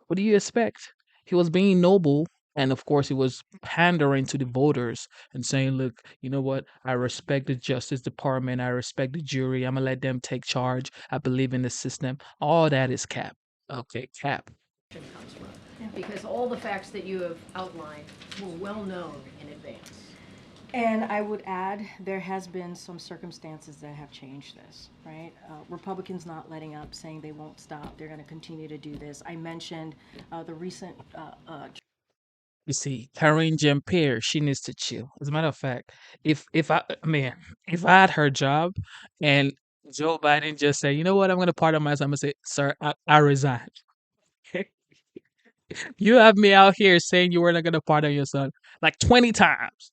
what do you expect? He was being noble, and of course, he was pandering to the voters and saying, "Look, you know what? I respect the Justice Department. I respect the jury. I'm gonna let them take charge. I believe in the system." All that is cap. Okay, cap. Comes from. Because all the facts that you have outlined were well known in advance. And I would add, there has been some circumstances that have changed this, right? Republicans not letting up, saying they won't stop. They're going to continue to do this. I mentioned the recent. You see, Karine Jean-Pierre, she needs to chill. As a matter of fact, if I had her job, and Joe Biden just say, "You know what? I'm going to pardon myself," I'm gonna say, "Sir, I resign." You have me out here saying you were not going to pardon your son like 20 times.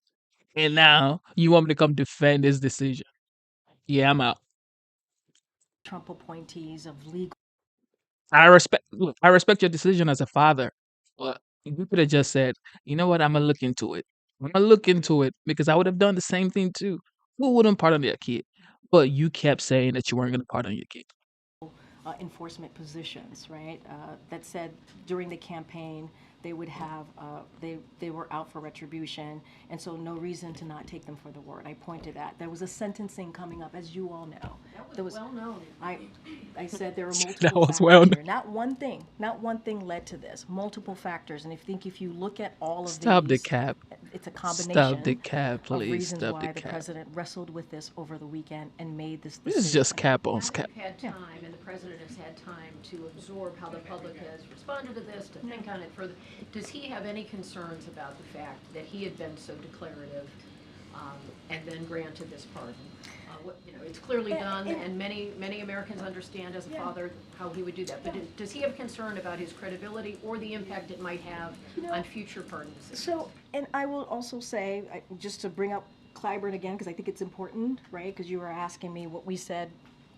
And now you want me to come defend this decision. Yeah, I'm out. Trump appointees of legal. I respect your decision as a father. But you could have just said, "You know what? I'm gonna look into it. I'm gonna look into it," because I would have done the same thing too. Who wouldn't pardon their kid? But you kept saying that you weren't gonna pardon your kid. Enforcement positions, right? That said during the campaign they would have they were out for retribution, and so no reason to not take them for the word. I pointed that there was a sentencing coming up, as you all know. That was well known. I said there were multiple That was factors well here. Not one thing led to this. Multiple factors, and if you look at all of Stop the these, cap. it's a combination Stop the cap, of please. reasons Stop why the the cap. president wrestled with this over the weekend and made this This decision. is just cap on Now cap. we've had time, and the president has had time to absorb how the public has responded to this, to think on it further. Does he have any concerns about the fact that he had been so declarative and then granted this pardon? It's clearly done, and many Americans understand as a father how he would do that. But does he have concern about his credibility or the impact it might have on future pardon decisions? So, and I will also say, just to bring up Clyburn again, because I think it's important, right? Because you were asking me what we said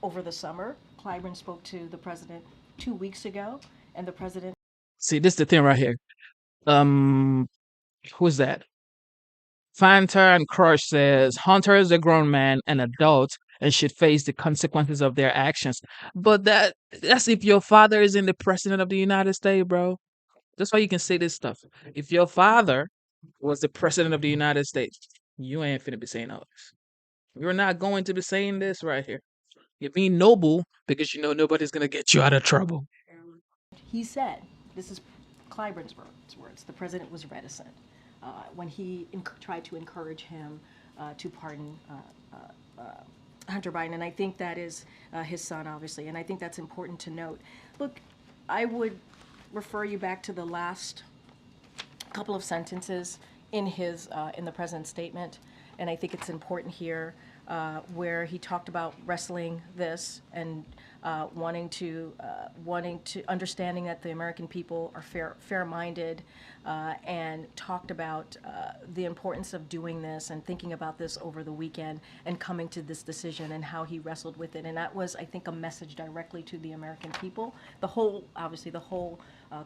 over the summer. Clyburn spoke to the president 2 weeks ago, and the president. See, this is the thing right here. Who's that? Fanta and Crush says Hunter is a grown man, an adult, and should face the consequences of their actions. But that's if your father isn't the president of the United States, bro. That's why you can say this stuff. If your father was the president of the United States, you ain't finna be saying all this. You're not going to be saying this right here. You're being noble because you know nobody's gonna get you out of trouble. He said, this is Clyburn's words, the president was reticent when he tried to encourage him to pardon Hunter Biden. And I think that is his son, obviously. And I think that's important to note. Look, I would refer you back to the last couple of sentences in the president's statement. And I think it's important here where he talked about wrestling this and wanting to understanding that the American people are fair-minded, and talked about the importance of doing this and thinking about this over the weekend and coming to this decision and how he wrestled with it. And that was, I think, a message directly to the American people. The whole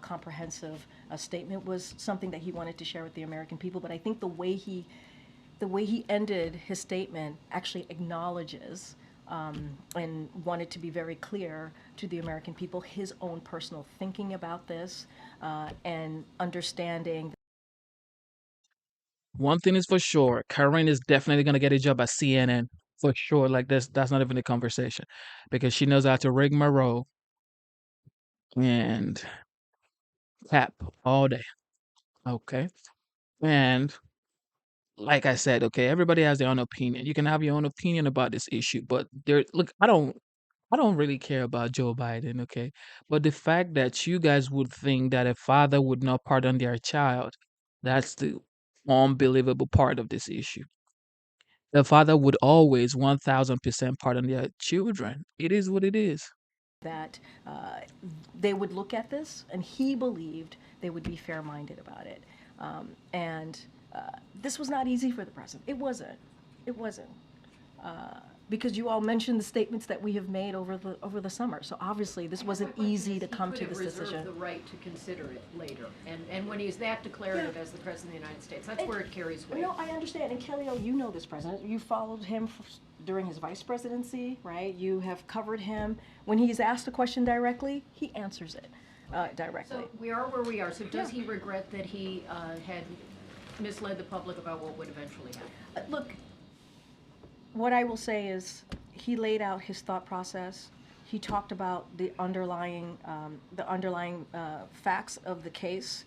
comprehensive statement was something that he wanted to share with the American people. But I think the way he ended his statement actually acknowledges and wanted to be very clear to the American people his own personal thinking about this and understanding. One thing is for sure, Karen is definitely gonna get a job at CNN for sure. Like that's not even a conversation because she knows how to rigmarole and tap all day. Okay, and like I said, okay, everybody has their own opinion. You can have your own opinion about this issue, but look, I don't really care about Joe Biden, okay? But the fact that you guys would think that a father would not pardon their child, that's the unbelievable part of this issue. The father would always 1000% pardon their children. It is what it is. That they would look at this, and he believed they would be fair-minded about it. This was not easy for the president. It wasn't. Because you all mentioned the statements that we have made over the summer. So obviously, this wasn't easy to come to this decision. The right to consider it later, and when he's that declarative as the president of the United States, that's where it carries weight. No, I understand. And Kelly, you know this president. You followed him during his vice presidency, right? You have covered him. When he's asked a question directly, he answers it directly. So we are where we are. So does he regret that he had misled the public about what would eventually happen? Look, what I will say is he laid out his thought process. He talked about the underlying facts of the case.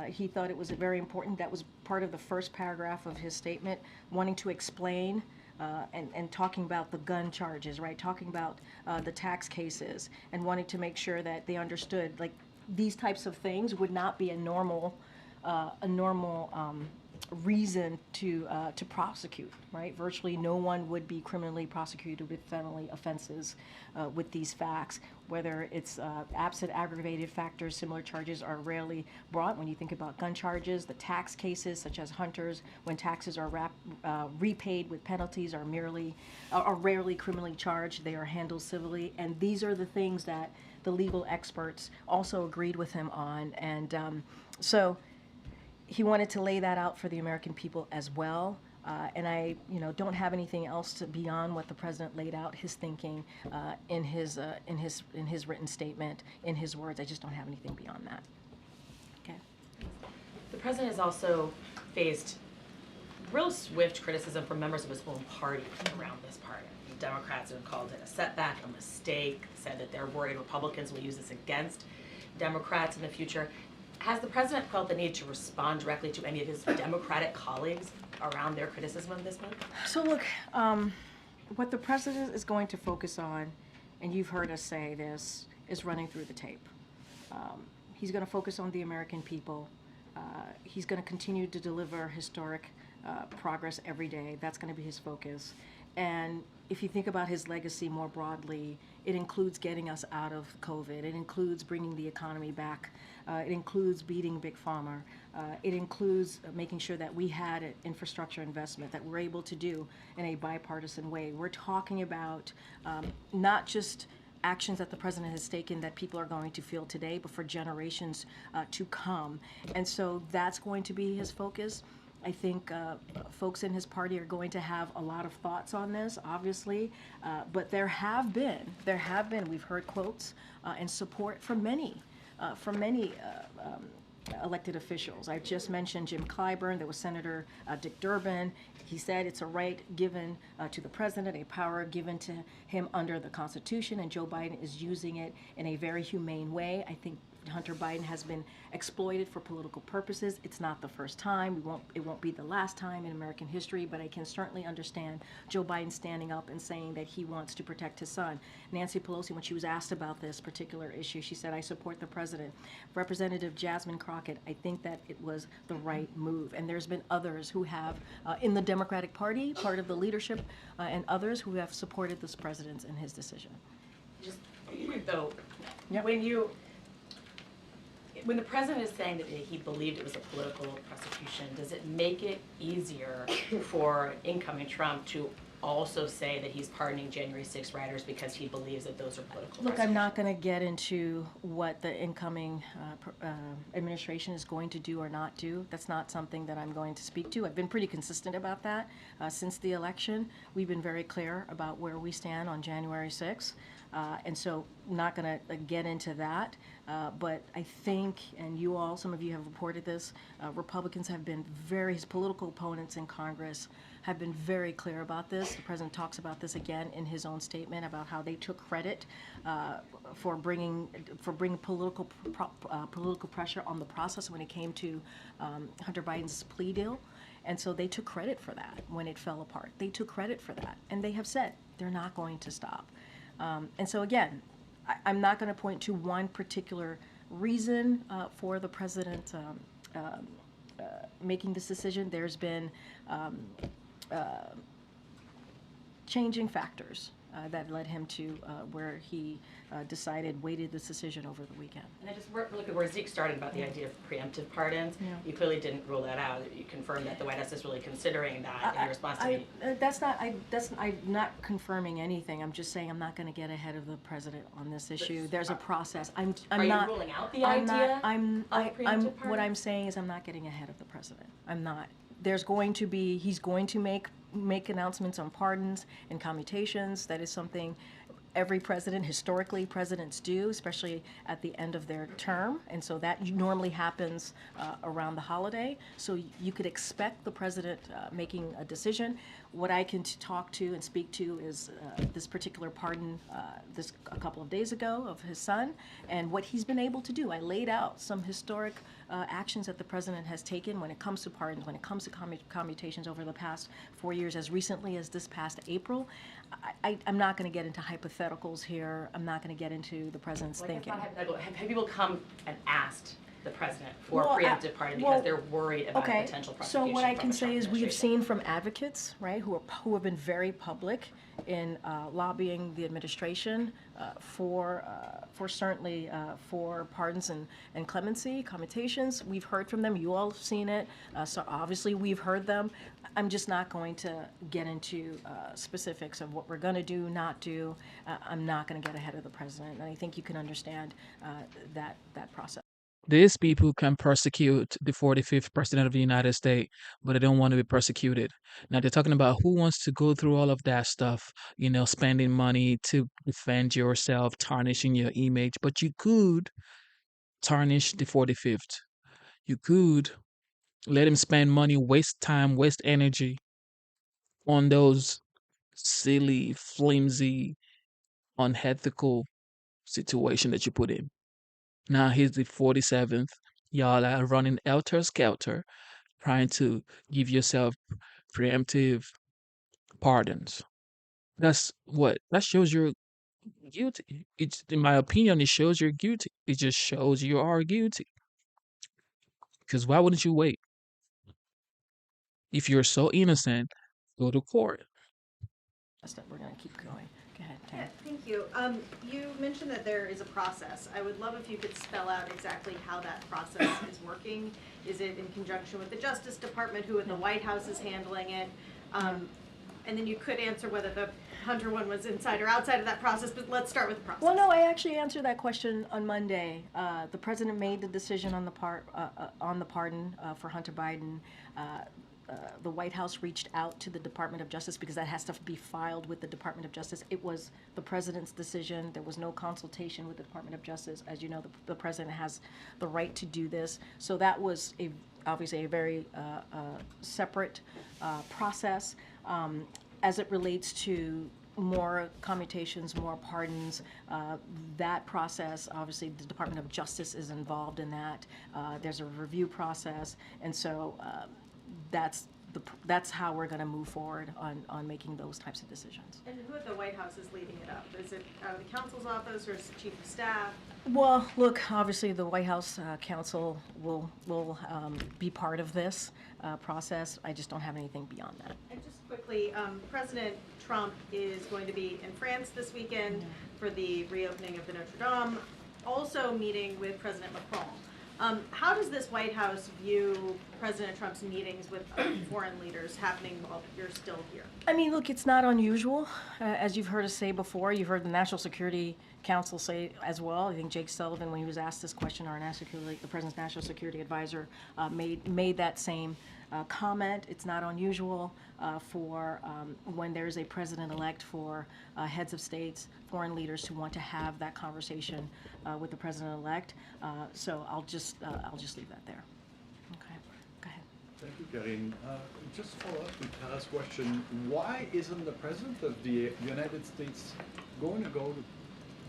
He thought it was very important. That was part of the first paragraph of his statement, wanting to explain and talking about the gun charges, right? Talking about the tax cases and wanting to make sure that they understood, like, these types of things would not be a normal reason to prosecute, right? Virtually no one would be criminally prosecuted with felony offenses with these facts. Whether it's absent aggravated factors, similar charges are rarely brought. When you think about gun charges, the tax cases, such as Hunter's, when taxes are repaid with penalties, are rarely criminally charged. They are handled civilly, and these are the things that the legal experts also agreed with him on, and so he wanted to lay that out for the American people as well. And I, don't have anything else beyond what the president laid out his thinking in his written statement, in his words. I just don't have anything beyond that. Okay. The president has also faced real swift criticism from members of his own party around this part. Democrats have called it a setback, a mistake, said that they're worried Republicans will use this against Democrats in the future. Has the president felt the need to respond directly to any of his Democratic colleagues around their criticism of this move? So look, what the president is going to focus on, and you've heard us say this, is running through the tape. He's going to focus on the American people. He's going to continue to deliver historic progress every day. That's going to be his focus. And if you think about his legacy more broadly, it includes getting us out of COVID. It includes bringing the economy back. It includes beating Big Pharma. It includes making sure that we had an infrastructure investment that we're able to do in a bipartisan way. We're talking about not just actions that the president has taken that people are going to feel today, but for generations to come. And so that's going to be his focus. I think folks in his party are going to have a lot of thoughts on this, obviously, but there have been, we've heard quotes and support from many elected officials. I just mentioned Jim Clyburn. There was Senator Dick Durbin. He said it's a right given to the president, a power given to him under the Constitution, and Joe Biden is using it in a very humane way. I think Hunter Biden has been exploited for political purposes. It's not the first time. It won't be the last time in American history, but I can certainly understand Joe Biden standing up and saying that he wants to protect his son. Nancy Pelosi, when she was asked about this particular issue, she said, I support the president. Representative Jasmine Crockett, I think that it was the right move. And there's been others who have, in the Democratic Party, part of the leadership, and others who have supported this president and his decision. Just, though, when the president is saying that he believed it was a political prosecution, does it make it easier for incoming Trump to also say that he's pardoning January 6 rioters because he believes that those are political? Look, I'm not going to get into what the incoming administration is going to do or not do. That's not something that I'm going to speak to. I've been pretty consistent about that since the election. We've been very clear about where we stand on January 6th. And so I'm not going to get into that, but I think, and you all, some of you have reported this, Republicans have been his political opponents in Congress have been very clear about this. The president talks about this again in his own statement about how they took credit for bringing political pressure on the process when it came to Hunter Biden's plea deal. And so they took credit for that when it fell apart. They took credit for that. And they have said they're not going to stop. And so again, I'm not going to point to one particular reason for the president making this decision. There's been changing factors that led him to where he weighted this decision over the weekend. And I just look at where Zeke started about the idea of preemptive pardons. Yeah. You clearly didn't rule that out. You confirmed that the White House is really considering that in response to I'm not confirming anything. I'm just saying I'm not going to get ahead of the president on this issue. There's a process. Are you ruling out the idea of preemptive pardons? What I'm saying is I'm not getting ahead of the president. I'm not. He's going to make announcements on pardons and commutations. That is something every historically presidents do, especially at the end of their term. And so that normally happens around the holiday. So you could expect the president making a decision. What I can talk to and speak to is this particular pardon a couple of days ago of his son and what he's been able to do. I laid out some historic actions that the president has taken when it comes to pardons, when it comes to commutations over the past 4 years, as recently as this past April. I'm not going to get into hypotheticals here. I'm not going to get into the president's thinking. Have people come and asked the president for a preemptive pardon because they're worried about potential prosecution? So what I can say is we have seen from advocates, right, who have been very public in lobbying the administration for pardons and clemency, commutations. We've heard from them. You all have seen it. So obviously we've heard them. I'm just not going to get into specifics of what we're going to do, not do. I'm not going to get ahead of the president, and I think you can understand that process. These people can persecute the 45th president of the United States, but they don't want to be persecuted. Now, they're talking about who wants to go through all of that stuff, spending money to defend yourself, tarnishing your image. But you could tarnish the 45th. You could let him spend money, waste time, waste energy on those silly, flimsy, unethical situation that you put in. Now he's the 47th. Y'all are running helter-skelter, trying to give yourself preemptive pardons. That shows you're guilty. In my opinion, it shows you're guilty. It just shows you are guilty. Because why wouldn't you wait? If you're so innocent, go to court. We're going to keep going. Go ahead, Tam. Yeah, thank you. You mentioned that there is a process. I would love if you could spell out exactly how that process is working. Is it in conjunction with the Justice Department, who in the White House is handling it? And then you could answer whether the Hunter one was inside or outside of that process, but let's start with the process. Well, no, I actually answered that question on Monday. The president made the decision on the pardon for Hunter Biden. the White House reached out to the Department of Justice because that has to be filed with the Department of Justice. It was the president's decision. There was no consultation with the Department of Justice. As you know, the president has the right to do this. So that was obviously a very separate process. As it relates to more commutations, more pardons, that process, obviously the Department of Justice is involved in that. There's a review process, and so that's how we're going to move forward on making those types of decisions. And who at the White House is leading it up? Is it out of the counsel's office or is it chief of staff? Well, look, obviously the White House counsel will be part of this process. I just don't have anything beyond that. And just quickly, President Trump is going to be in France this weekend for the reopening of the Notre Dame, also meeting with President Macron. How does this White House view President Trump's meetings with foreign leaders happening while you're still here? I mean, look, it's not unusual. As you've heard us say before, you've heard the National Security Council say as well. I think Jake Sullivan, when he was asked this question, the President's National Security Advisor, made that same comment. It's not unusual for when there's a president-elect for heads of states, foreign leaders to want to have that conversation with the president-elect. So I'll just leave that there. Okay, go ahead. Thank you, Karine. Just follow up with Tara's question. Why isn't the President of the United States going to go to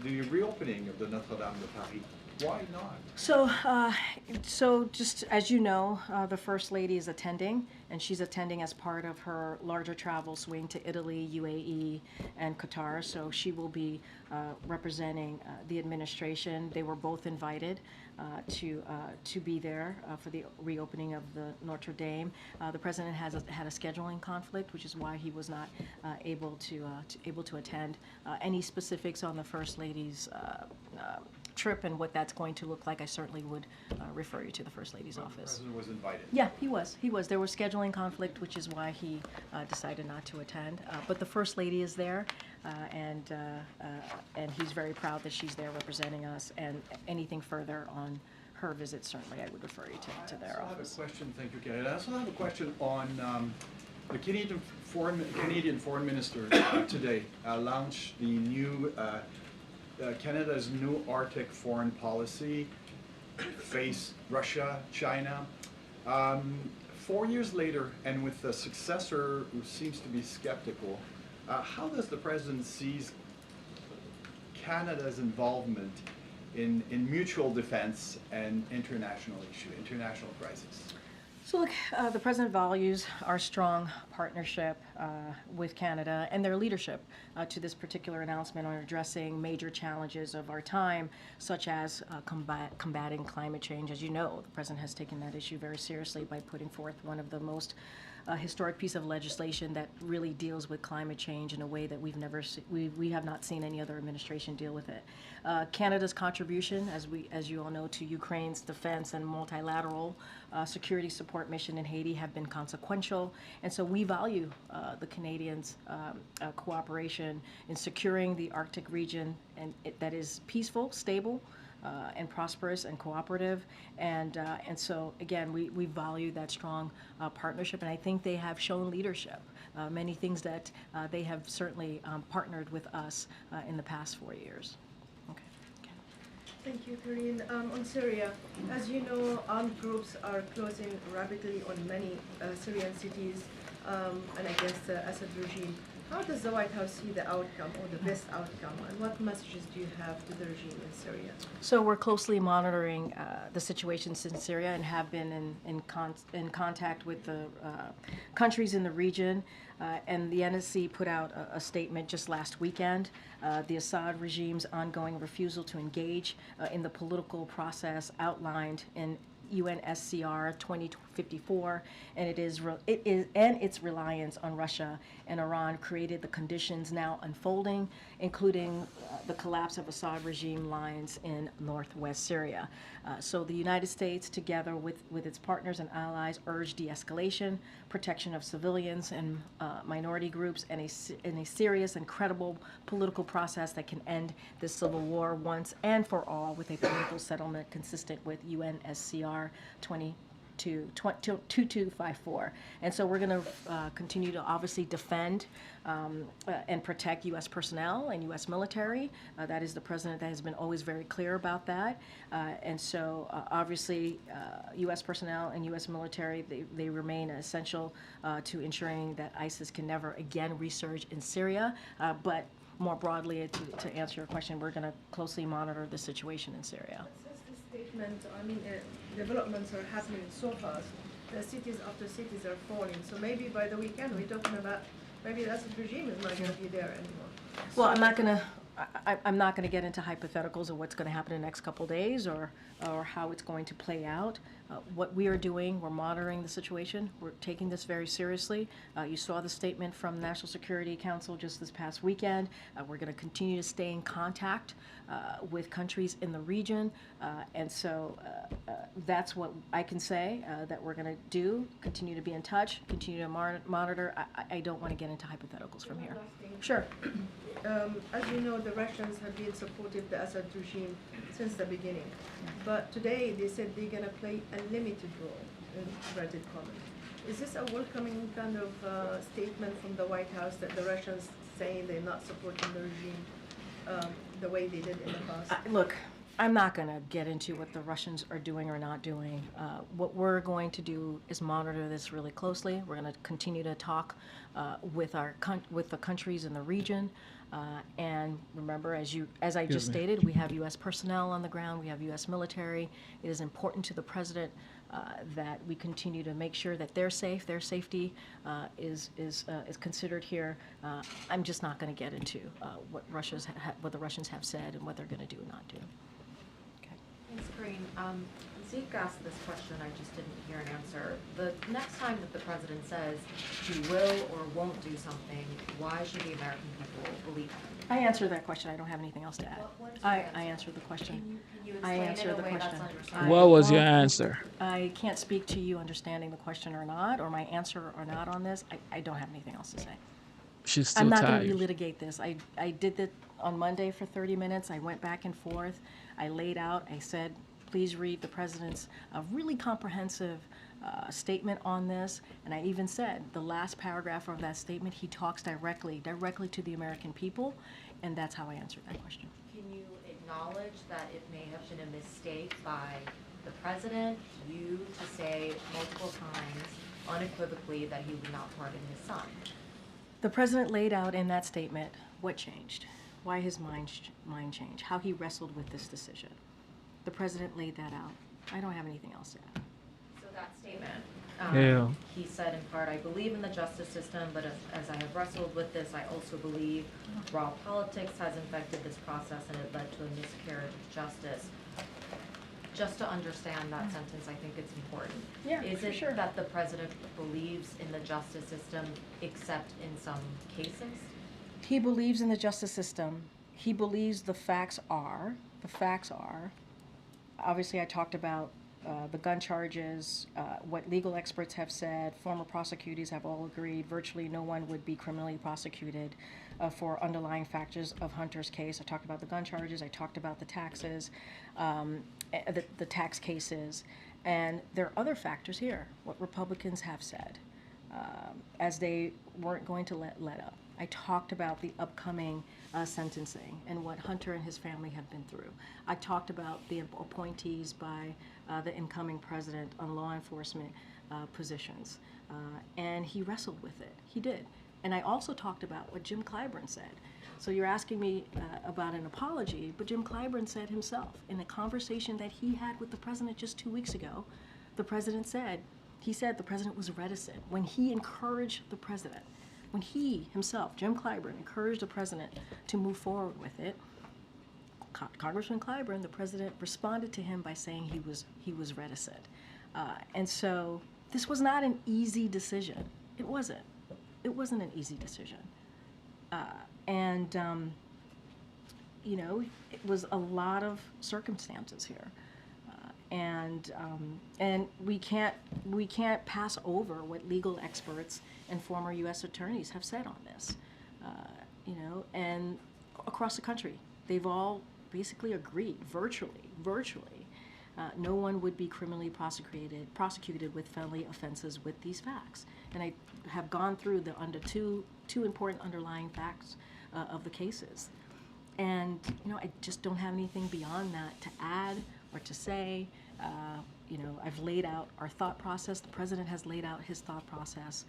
the reopening of the Notre Dame de Paris? Why not? So just as you know, the First Lady is attending, and she's attending as part of her larger travel swing to Italy, UAE, and Qatar. So she will be representing the administration. They were both invited to be there for the reopening of the Notre Dame. The president had a scheduling conflict, which is why he was not able to attend. Any specifics on the First Lady's trip and what that's going to look like, I certainly would refer you to the First Lady's office. The President was invited. Yeah, he was. There was scheduling conflict, which is why he decided not to attend. But the First Lady is there, and he's very proud that she's there representing us. And anything further on her visit, certainly I would refer you to their office. I have a question. Thank you, Karine. I also have a question on the Canadian Foreign Minister today launched the new Canada's new Arctic foreign policy, face Russia, China. 4 years later, and with a successor who seems to be skeptical, how does the President see Canada's involvement in mutual defense and international crisis? So look, the President values our strong partnership with Canada and their leadership to this particular announcement on addressing major challenges of our time, such as combating climate change. As you know, the President has taken that issue very seriously by putting forth one of the most historic piece of legislation that really deals with climate change in a way that we have not seen any other administration deal with it. Canada's contribution, as you all know, to Ukraine's defense and multilateral security support mission in Haiti have been consequential, and so we value the Canadians' cooperation in securing the Arctic region and that is peaceful, stable, and prosperous and cooperative, and so again we value that strong partnership, and I think they have shown leadership. Many things that they have certainly partnered with us in the past 4 years. Okay. Thank you, Karine. On Syria, as you know, armed groups are closing rapidly on many Syrian cities and against the Assad regime. How does the White House see the outcome or the best outcome, and what messages do you have to the regime in Syria? So we're closely monitoring the situations in Syria and have been in contact with the countries in the region. And the NSC put out a statement just last weekend. The Assad regime's ongoing refusal to engage in the political process outlined in UNSCR 2054, and its reliance on Russia and Iran created the conditions now unfolding, including the collapse of Assad regime lines in northwest Syria. So the United States, together with its partners and allies, urged de-escalation, protection of civilians and minority groups, and a serious and credible political process that can end this civil war once and for all with a political settlement consistent with UNSCR to 2254. And so we're going to continue to obviously defend and protect U.S. personnel and U.S. military. That is the president that has been always very clear about that. And so obviously U.S. personnel and U.S. military, they remain essential to ensuring that ISIS can never again resurge in Syria. But more broadly, to answer your question, we're going to closely monitor the situation in Syria. Since this statement, developments are happening so fast, the cities after cities are falling. So maybe by the weekend, we're talking about maybe the Assad regime is not going to be there anymore. Well, I'm not going to get into hypotheticals of what's going to happen in the next couple of days or how it's going to play out. What we are doing, we're monitoring the situation. We're taking this very seriously. You saw the statement from the National Security Council just this past weekend. We're going to continue to stay in contact with countries in the region. And so that's what I can say that we're going to do, continue to be in touch, continue to monitor. I don't want to get into hypotheticals from here. Sure. As you know, the Russians have been supporting the Assad regime since the beginning. But today they said they're going to play a limited role, in inverted commas. Is this a welcoming kind of statement from the White House that the Russians saying they're not supporting the regime the way they did in the past? Look, I'm not going to get into what the Russians are doing or not doing. What we're going to do is monitor this really closely. We're going to continue to talk with the countries in the region. And remember, as I just stated, we have U.S. personnel on the ground. We have U.S. military. It is important to the president that we continue to make sure that they're safe. Their safety is considered here. I'm just not going to get into what the Russians have said and what they're going to do and not do. Thanks, Karine. Zeke asked this question, I just didn't hear an answer. The next time that the president says he will or won't do something, why should the American people believe him? I answered that question. I don't have anything else to add. I answered the question. Can you I explain answered it in the a way that's question. understandable? What was your answer? I can't speak to you understanding the question or not, or my answer or not on this. I don't have anything else to say. She's still I'm not tired. going to relitigate this. I did that on Monday for 30 minutes. I went back and forth. I laid out. I said, please read the president's really comprehensive statement on this. And I even said the last paragraph of that statement, he talks directly to the American people. And that's how I answered that question. Can you acknowledge that it may have been a mistake by the president, you, to say multiple times unequivocally that he would not pardon his son? The president laid out in that statement what changed, why his mind changed, how he wrestled with this decision. The president laid that out. I don't have anything else to add. So that statement, Yeah. he said in part, I believe in the justice system, but as I have wrestled with this, I also believe raw politics has infected this process and it led to a miscarriage of justice. Just to understand that sentence, I think it's important. Yeah, Is for it sure. that the president believes in the justice system except in some cases? He believes in the justice system. He believes the facts are, obviously I talked about the gun charges, what legal experts have said, former prosecutors have all agreed, virtually no one would be criminally prosecuted for underlying factors of Hunter's case. I talked about the gun charges, I talked about the taxes, the tax cases, and there are other factors here, what Republicans have said, as they weren't going to let up. I talked about the upcoming sentencing and what Hunter and his family have been through. I talked about the appointees by the incoming president on law enforcement positions, and he wrestled with it. He did. And I also talked about what Jim Clyburn said. So you're asking me about an apology, but Jim Clyburn said himself in a conversation that he had with the president just 2 weeks ago, the president said, the president was reticent when he encouraged the president. When he himself, Jim Clyburn, encouraged the president to move forward with it, Congressman Clyburn, the president, responded to him by saying he was reticent. And so this was not an easy decision. It wasn't. It wasn't an easy decision. It was a lot of circumstances here. And we can't pass over what legal experts and former U.S. attorneys have said on this, and across the country, they've all basically agreed virtually no one would be criminally prosecuted with felony offenses with these facts. And I have gone through the two important underlying facts of the cases. And, I just don't have anything beyond that to add or to say. I've laid out our thought process. The president has laid out his thought process,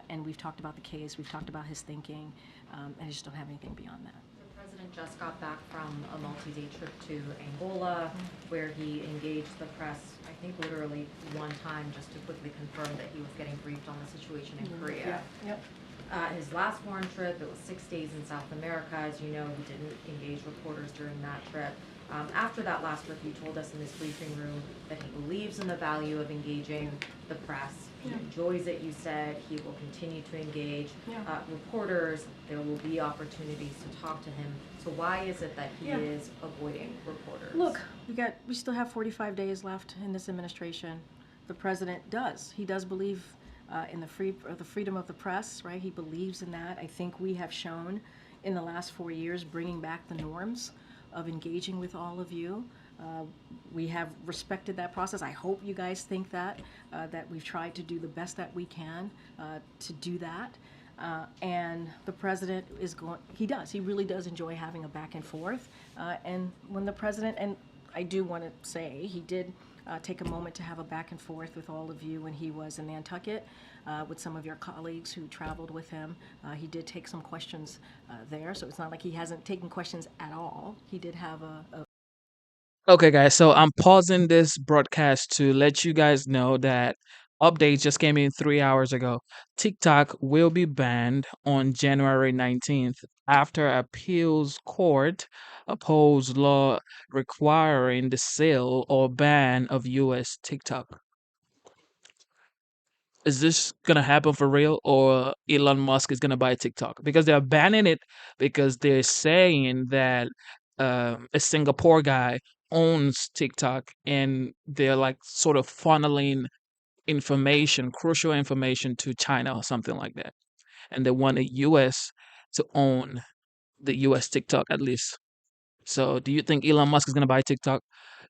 and we've talked about the case. We've talked about his thinking, and I just don't have anything beyond that. The president just got back from a multi-day trip to Angola, where he engaged the press, I think literally one time, just to quickly confirm that he was getting briefed on the situation in Korea. Yep. His last foreign trip, it was 6 days in South America. As you know, he didn't engage reporters during that trip. After that last trip, he told us in this briefing room that he believes in the value of engaging the press. He enjoys it, you said. He will continue to engage reporters. There will be opportunities to talk to him. So why is it that he is avoiding reporters? Look, we still have 45 days left in this administration. The president does. He does believe in the freedom of the press, right? He believes in that. I think we have shown in the last 4 years bringing back the norms of engaging with all of you. We have respected that process. I hope you guys think that we've tried to do the best that we can to do that. And the president he really does enjoy having a back and forth. And when the president, and I do want to say, he did take a moment to have a back and forth with all of you when he was in Nantucket with some of your colleagues who traveled with him. He did take some questions there, so it's not like he hasn't taken questions at all. He did have a Okay, guys, so I'm pausing this broadcast to let you guys know that updates just came in 3 hours ago. TikTok will be banned on January 19th after appeals court opposed law requiring the sale or ban of US TikTok. Is this gonna happen for real, or Elon Musk is gonna buy TikTok? Because they're banning it because they're saying that a Singapore guy owns TikTok, and they're like sort of funneling information, crucial information, to China or something like that, and they want the U.S. to own the U.S. TikTok at least. So, do you think Elon Musk is gonna buy TikTok?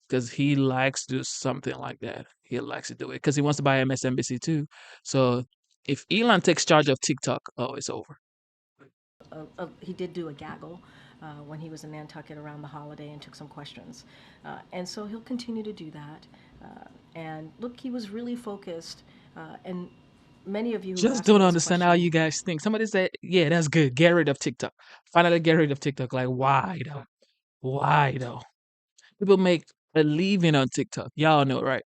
Because he likes to do something like that. He likes to do it because he wants to buy MSNBC too. So if Elon takes charge of TikTok, oh, it's over. he did do a gaggle when he was in Nantucket around the holiday and took some questions. And so he'll continue to do that. And look, he was really focused, and many of you who Just asked don't me this understand how question, you guys think. Somebody said, yeah, that's good. Get rid of TikTok. Finally get rid of TikTok. Like, why though? Why though? People make a living on TikTok. Y'all know, right?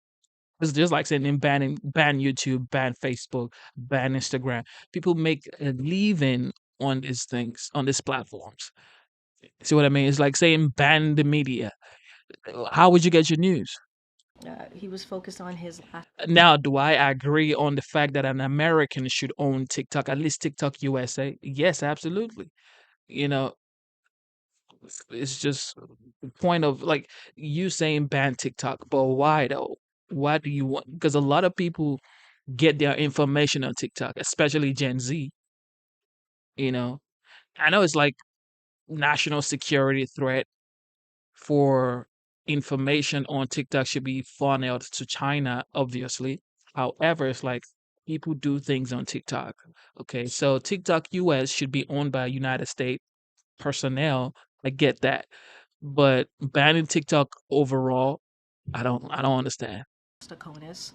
It's just like saying ban YouTube, ban Facebook, ban Instagram. People make a living on these things, on these platforms. See what I mean? It's like saying ban the media. How would you get your news? he was focused on his last. Now, do I agree on the fact that an American should own TikTok, at least TikTok USA? Yes, absolutely. You know, it's just the point of like you saying ban TikTok, but why though? Why do you want? Because a lot of people get their information on TikTok, especially Gen Z. You know, I know it's like national security threat for information on TikTok should be funneled to China, obviously. However, it's like people do things on TikTok. Okay, so TikTok US should be owned by United States personnel. I get that, but banning TikTok overall, I don't understand. CONUS.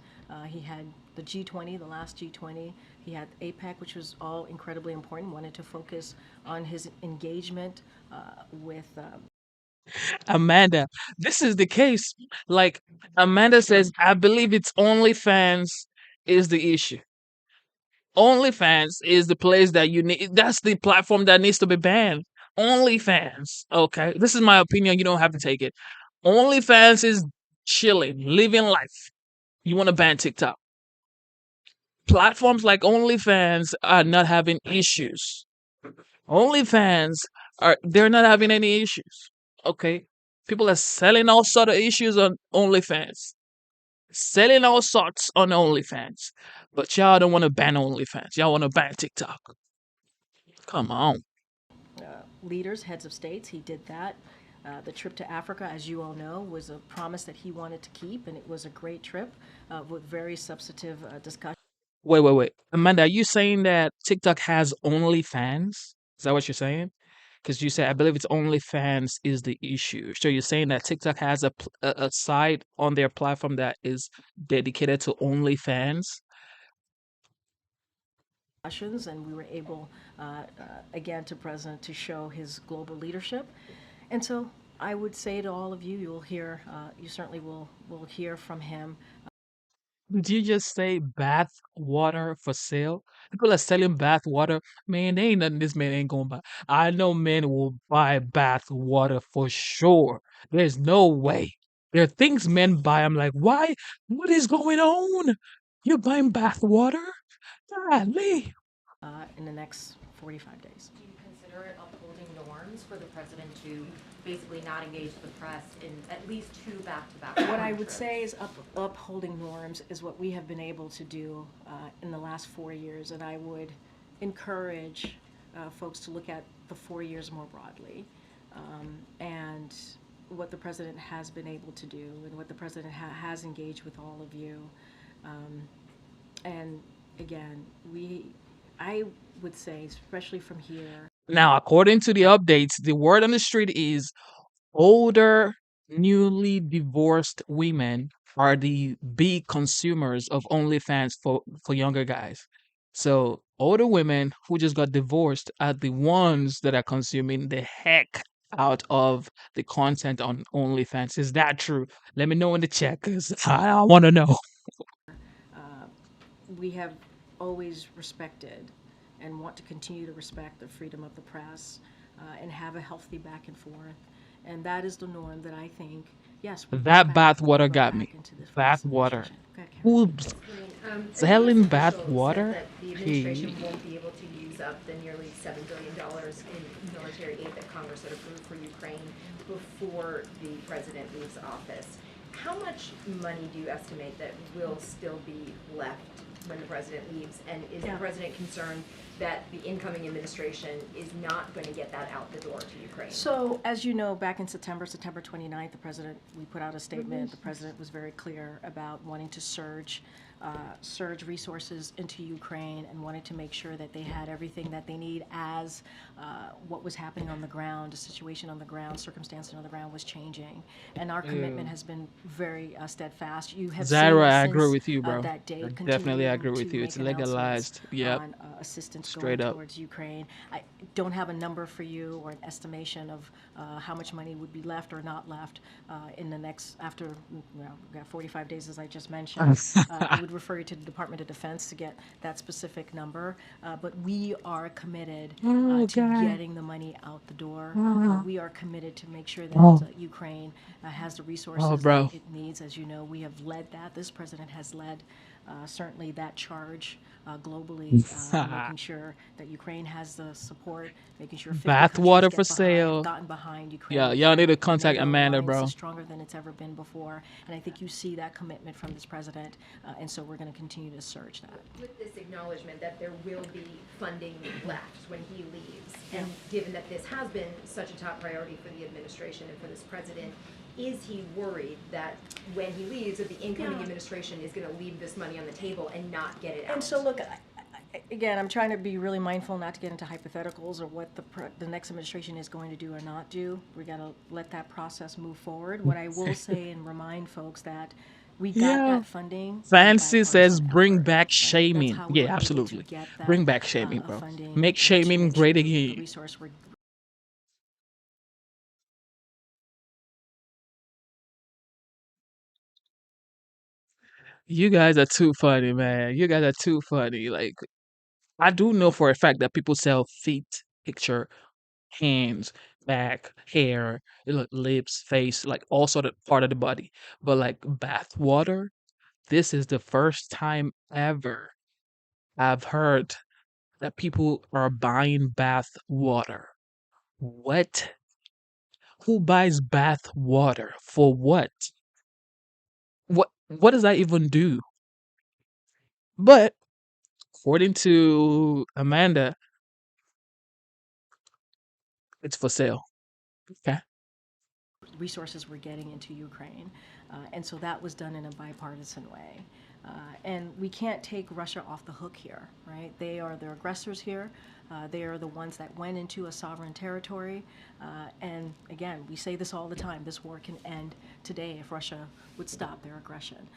He had the G20, the last G20. He had APEC, which was all incredibly important. Wanted to focus on his engagement with. Amanda, this is the case. Like Amanda says, I believe it's OnlyFans is the issue. OnlyFans is the place that you need. That's the platform that needs to be banned. OnlyFans. Okay, this is my opinion. You don't have to take it. OnlyFans is chilling, living life. You want to ban TikTok. Platforms like OnlyFans are not having issues. OnlyFans they're not having any issues. Okay. People are selling all sort of issues on OnlyFans. Selling all sorts on OnlyFans. But y'all don't want to ban OnlyFans. Y'all want to ban TikTok. Come on. Leaders, heads of states. He did that. The trip to Africa, as you all know, was a promise that he wanted to keep, and it was a great trip with very substantive discussion. Wait. Amanda, are you saying that TikTok has OnlyFans? Is that what you're saying? Because you said, I believe it's OnlyFans is the issue. So you're saying that TikTok has a site on their platform that is dedicated to OnlyFans? And we were able, again, to President to show his global leadership. And so I would say to all of you, you'll hear, you certainly will hear from him. Did you just say bath water for sale? People are selling bath water. Man, there ain't nothing this man ain't gonna buy. I know men will buy bath water for sure. There's no way. There are things men buy. I'm like, why? What is going on? You're buying bath water? Golly. In the next 45 days. Do you consider it upholding norms for the president to basically not engage the press in at least 2 back-to-back? What I would say is upholding norms is what we have been able to do in the last 4 years, and I would encourage folks to look at the 4 years more broadly, and what the president has been able to do, and what the president has engaged with all of you. And again, I would say, especially from here. Now, according to the updates, the word on the street is older, newly divorced women are the big consumers of OnlyFans for younger guys. So older women who just got divorced are the ones that are consuming the heck out of the content on OnlyFans. Is that true? Let me know in the chat because I want to know. We have always respected and want to continue to respect the freedom of the press and have a healthy back and forth. And that is the norm that I think, yes. That bath water got me. Bath water. Who's selling bath water? The administration won't be able to use up the nearly $7 billion in military aid that Congress had approved for Ukraine before the president leaves office. How much money do you estimate that will still be left when the president leaves? And is the president concerned that the incoming administration is not going to get that out the door to Ukraine? So, as you know, back in September 29th, we put out a statement. The president was very clear about wanting to surge resources into Ukraine and wanted to make sure that they had everything that they need as what was happening on the ground, the situation on the ground, circumstances on the ground was changing. And our commitment has been very steadfast. You have Zara, seen I since, agree with you, bro. that day, I definitely agree continuing with to you. It's make announcements legalized. Yep. on assistance Straight going up. towards Ukraine. I don't have a number for you or an estimation of how much money would be left or not left in the next, after, we've got 45 days, as I just mentioned. I would refer you to the Department of Defense to get that specific number. But we are committed to getting the money out the door. We are committed to make sure that Ukraine has the resources that it needs. As you know, we have led that. This president has led certainly that charge globally, making sure that Ukraine has the support, making sure 50 Bath countries water get for behind, sale. gotten behind Ukraine. Yeah, with y'all that. need to The contact NATO Amanda, alliance bro. is stronger than it's ever been before, and I think you see that commitment from this president, and so we're going to continue to surge that. With this acknowledgement that there will be funding left when he leaves, and given that this has been such a top priority for the administration and for this president, is he worried that when he leaves, that the incoming administration is going to leave this money on the table and not get it out? And so, look, again, I'm trying to be really mindful not to get into hypotheticals or what the next administration is going to do or not do. We got to let that process move forward. What I will say and remind folks that we got that funding. Fancy says bring back shaming. how we Yeah, were able to absolutely. get that, Bring back shaming, bro. funding Make to shaming make great sure the again. resource we're You guys are too funny, man. You guys are too funny. Like, I do know for a fact that people sell feet, picture, hands, back, hair, lips, face, like all sort of part of the body. But like bath water, this is the first time ever I've heard that people are buying bath water. What? Who buys bath water? For what? What does that even do? But according to Amanda, it's for sale. Okay. resources were getting into Ukraine. And so that was done in a bipartisan way. And we can't take Russia off the hook here, right? They are the aggressors here. They are the ones that went into a sovereign territory. And again, we say this all the time, this war can end today if Russia would stop their aggression.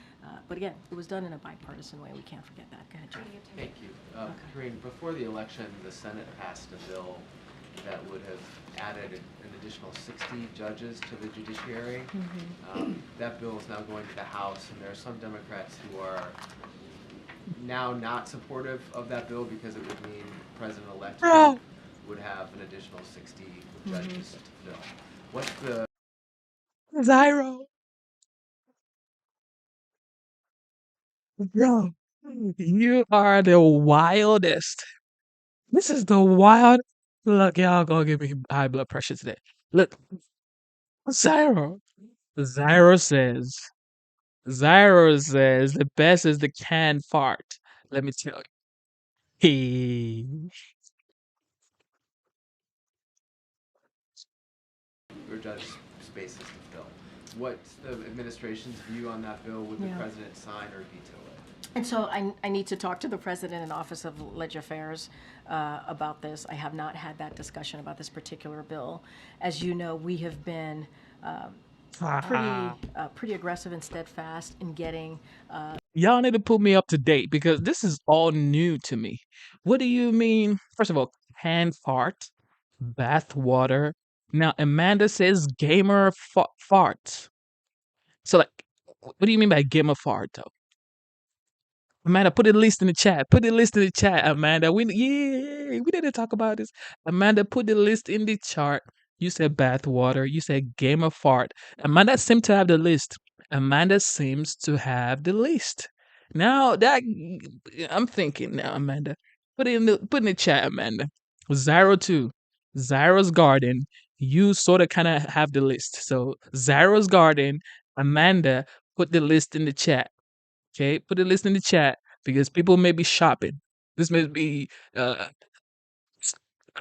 But again, it was done in a bipartisan way. We can't forget that. Go ahead, Jeff. Thank you. Karine, before the election, the Senate passed a bill that would have added an additional 60 judges to the judiciary. That bill is now going to the House, and there are some Democrats who are now not supportive of that bill because it would mean President-elect would have an additional 60 judges to fill. What's the Zyro, bro, you are the wildest. This is the wild. Look, y'all gonna give me high blood pressure today. Look, Zyro. Zyro says the best is the canned fart. Let me tell you. He. or judge spaces to fill? What's the administration's view on that bill? Would the Yeah. president sign or veto it? And so I need to talk to the president and Office of Leg Affairs about this. I have not had that discussion about this particular bill. As you know, we have been pretty aggressive and steadfast in getting. Y'all need to put me up to date because this is all new to me. What do you mean? First of all, canned fart, bath water. Now Amanda says gamer farts. So like, what do you mean by gamer fart though? Amanda, put a list in the chat. Put the list in the chat, Amanda. We need to talk about this. Amanda, put the list in the chart. You said bath water. You said gamer fart. Amanda seems to have the list. Amanda seems to have the list. Now that I'm thinking now, Amanda. Put in the chat, Amanda. Zyro 2. Zyro's Garden. You sort of kind of have the list. So Zyro's Garden, Amanda, put the list in the chat. Okay, put a list in the chat because people may be shopping. This may be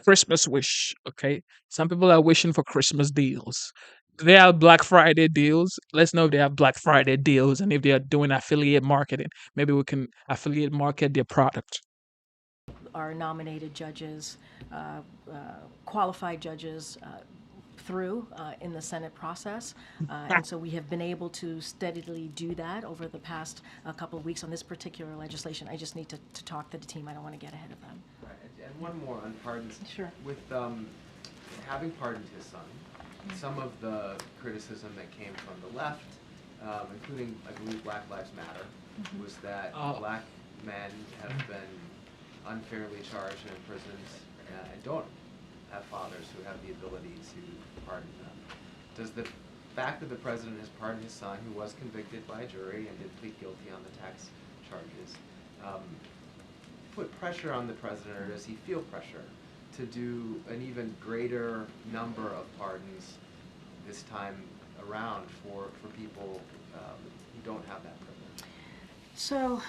Christmas wish. Okay, some people are wishing for Christmas deals. Do they have Black Friday deals? Let's know if they have Black Friday deals and if they are doing affiliate marketing. Maybe we can affiliate market their product. Our nominated judges, qualified judges, through in the Senate process. And so we have been able to steadily do that over the past couple of weeks on this particular legislation. I just need to talk to the team. I don't want to get ahead of them. Right. And one more on pardons. Sure. With having pardoned his son, some of the criticism that came from the left, including, I believe, Black Lives Matter, was that black men have been unfairly charged and imprisoned and don't have fathers who have the ability to pardon them. Does the fact that the president has pardoned his son, who was convicted by a jury and did plead guilty on the tax charges, put pressure on the president, or does he feel pressure to do an even greater number of pardons this time around for people who don't have that privilege? So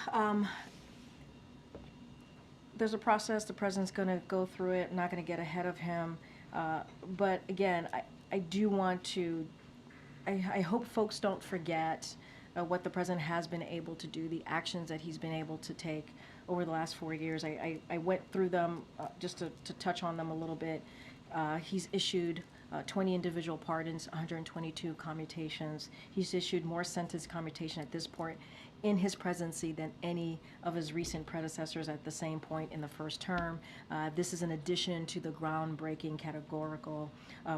there's a process. The president's going to go through it. I'm not going to get ahead of him. But again, I do want to, I hope folks don't forget what the president has been able to do, the actions that he's been able to take over the last 4 years. I went through them just to touch on them a little bit. He's issued 20 individual pardons, 122 commutations. He's issued more sentence commutation at this point in his presidency than any of his recent predecessors at the same point in the first term. This is in addition to the groundbreaking categorical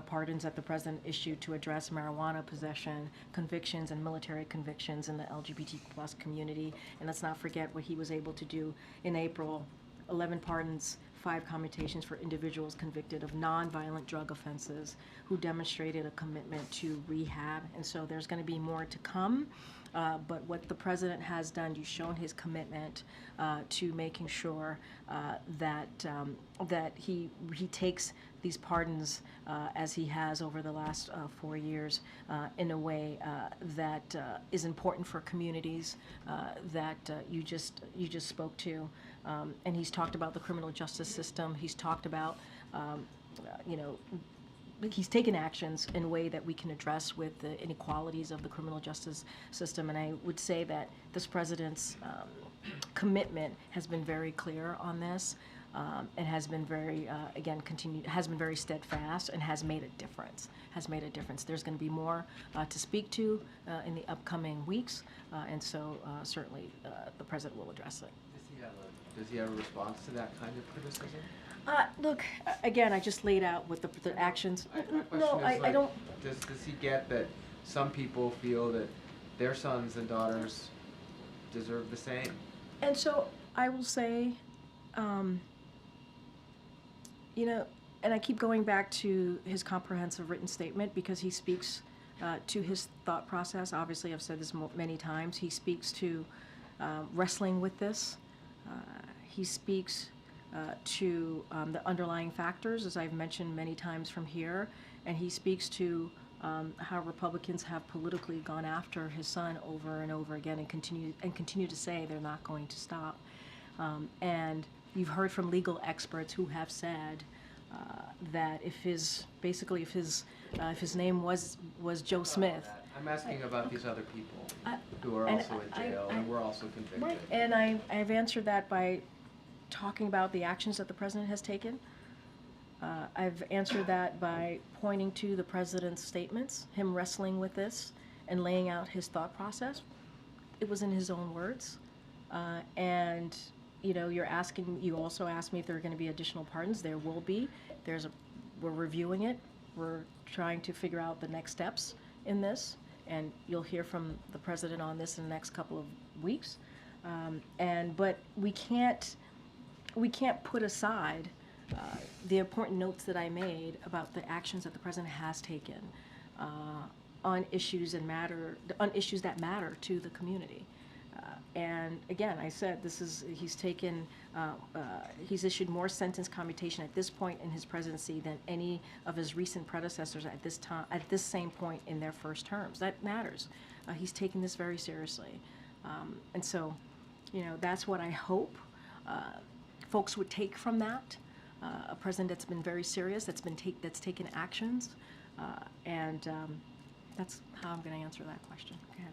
pardons that the president issued to address marijuana possession convictions and military convictions in the LGBT plus community. And let's not forget what he was able to do in April. 11 pardons, 5 commutations for individuals convicted of nonviolent drug offenses who demonstrated a commitment to rehab. And so there's going to be more to come. But what the president has done, you've shown his commitment to making sure that he takes these pardons as he has over the last 4 years in a way that is important for communities that you just spoke to. And he's talked about the criminal justice system. He's talked about he's taken actions in a way that we can address with the inequalities of the criminal justice system. And I would say that this president's commitment has been very clear on this, and has been very, has been very steadfast and has made a difference. There's going to be more to speak to in the upcoming weeks, and so certainly the president will address it. Does he have a response to that kind of criticism? Look, again, I just laid out what the actions. No, I don't. Does he get that some people feel that their sons and daughters deserve the same? And so I will say, you know, and I keep going back to his comprehensive written statement because he speaks to his thought process. Obviously, I've said this many times. He speaks to wrestling with this. He speaks to the underlying factors, as I've mentioned many times from here, and he speaks to how Republicans have politically gone after his son over and over again and continue to say they're not going to stop. And you've heard from legal experts who have said that if his name was Joe Smith. I'm asking about these other people who are also in jail and were also convicted. Right, and I've answered that by talking about the actions that the president has taken. I've answered that by pointing to the president's statements, him wrestling with this and laying out his thought process. It was in his own words. And you know, you also asked me if there are going to be additional pardons. There will be. We're reviewing it. We're trying to figure out the next steps in this, and you'll hear from the president on this in the next couple of weeks. But we can't put aside the important notes that I made about the actions that the president has taken on issues that matter to the community. And again, I said he's issued more sentence commutation at this point in his presidency than any of his recent predecessors at this same point in their first terms. That matters. He's taken this very seriously, and so, you know, that's what I hope folks would take from that. A president that's been very serious, that's taken actions, and that's how I'm going to answer that question. Go ahead.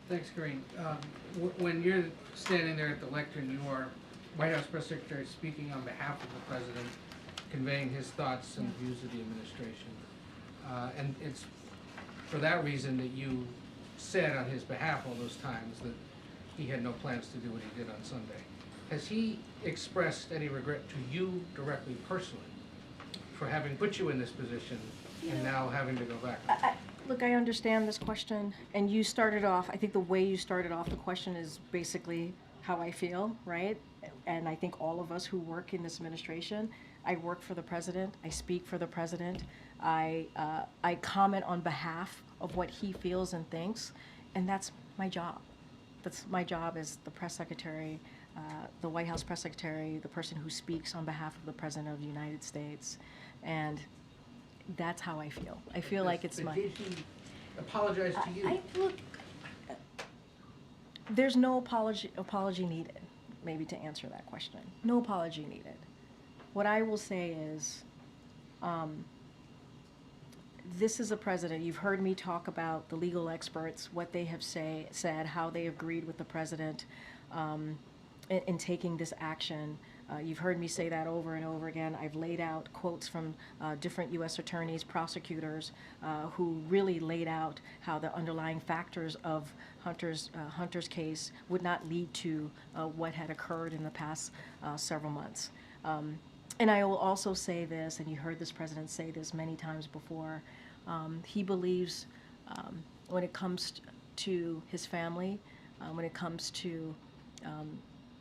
Thanks, Karine. When you're standing there at the lectern, you are White House Press Secretary speaking on behalf of the President, conveying his thoughts and views of the administration. And it's for that reason that you said on his behalf all those times that he had no plans to do what he did on Sunday. Has he expressed any regret to you directly, personally, for having put you in this position and now having to go back? Look, I understand this question, and you started off, I think the way you started off the question is basically how I feel, right? And I think all of us who work in this administration, I work for the president, I speak for the president, I comment on behalf of what he feels and thinks, and that's my job. That's my job as the press secretary, the White House press secretary, the person who speaks on behalf of the President of the United States, and that's how I feel. I feel like it's my... Did he apologize to you? Look, there's no apology needed, maybe, to answer that question. No apology needed. What I will say is, this is a president. You've heard me talk about the legal experts, what they have said, how they agreed with the president in taking this action. You've heard me say that over and over again. I've laid out quotes from different U.S. attorneys, prosecutors, who really laid out how the underlying factors of Hunter's case would not lead to what had occurred in the past several months. And I will also say this, and you heard this president say this many times before, he believes when it comes to his family, when it comes to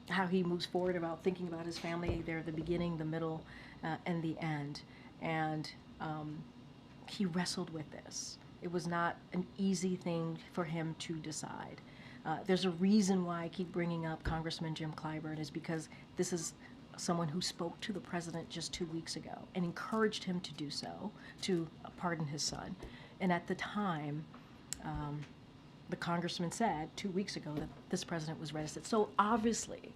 how he moves forward about thinking about his family, they're the beginning, the middle, and the end. And he wrestled with this. It was not an easy thing for him to decide. There's a reason why I keep bringing up Congressman Jim Clyburn, is because this is someone who spoke to the president just 2 weeks ago and encouraged him to do so, to pardon his son. And at the time, the congressman said 2 weeks ago that this president was reticent. So obviously,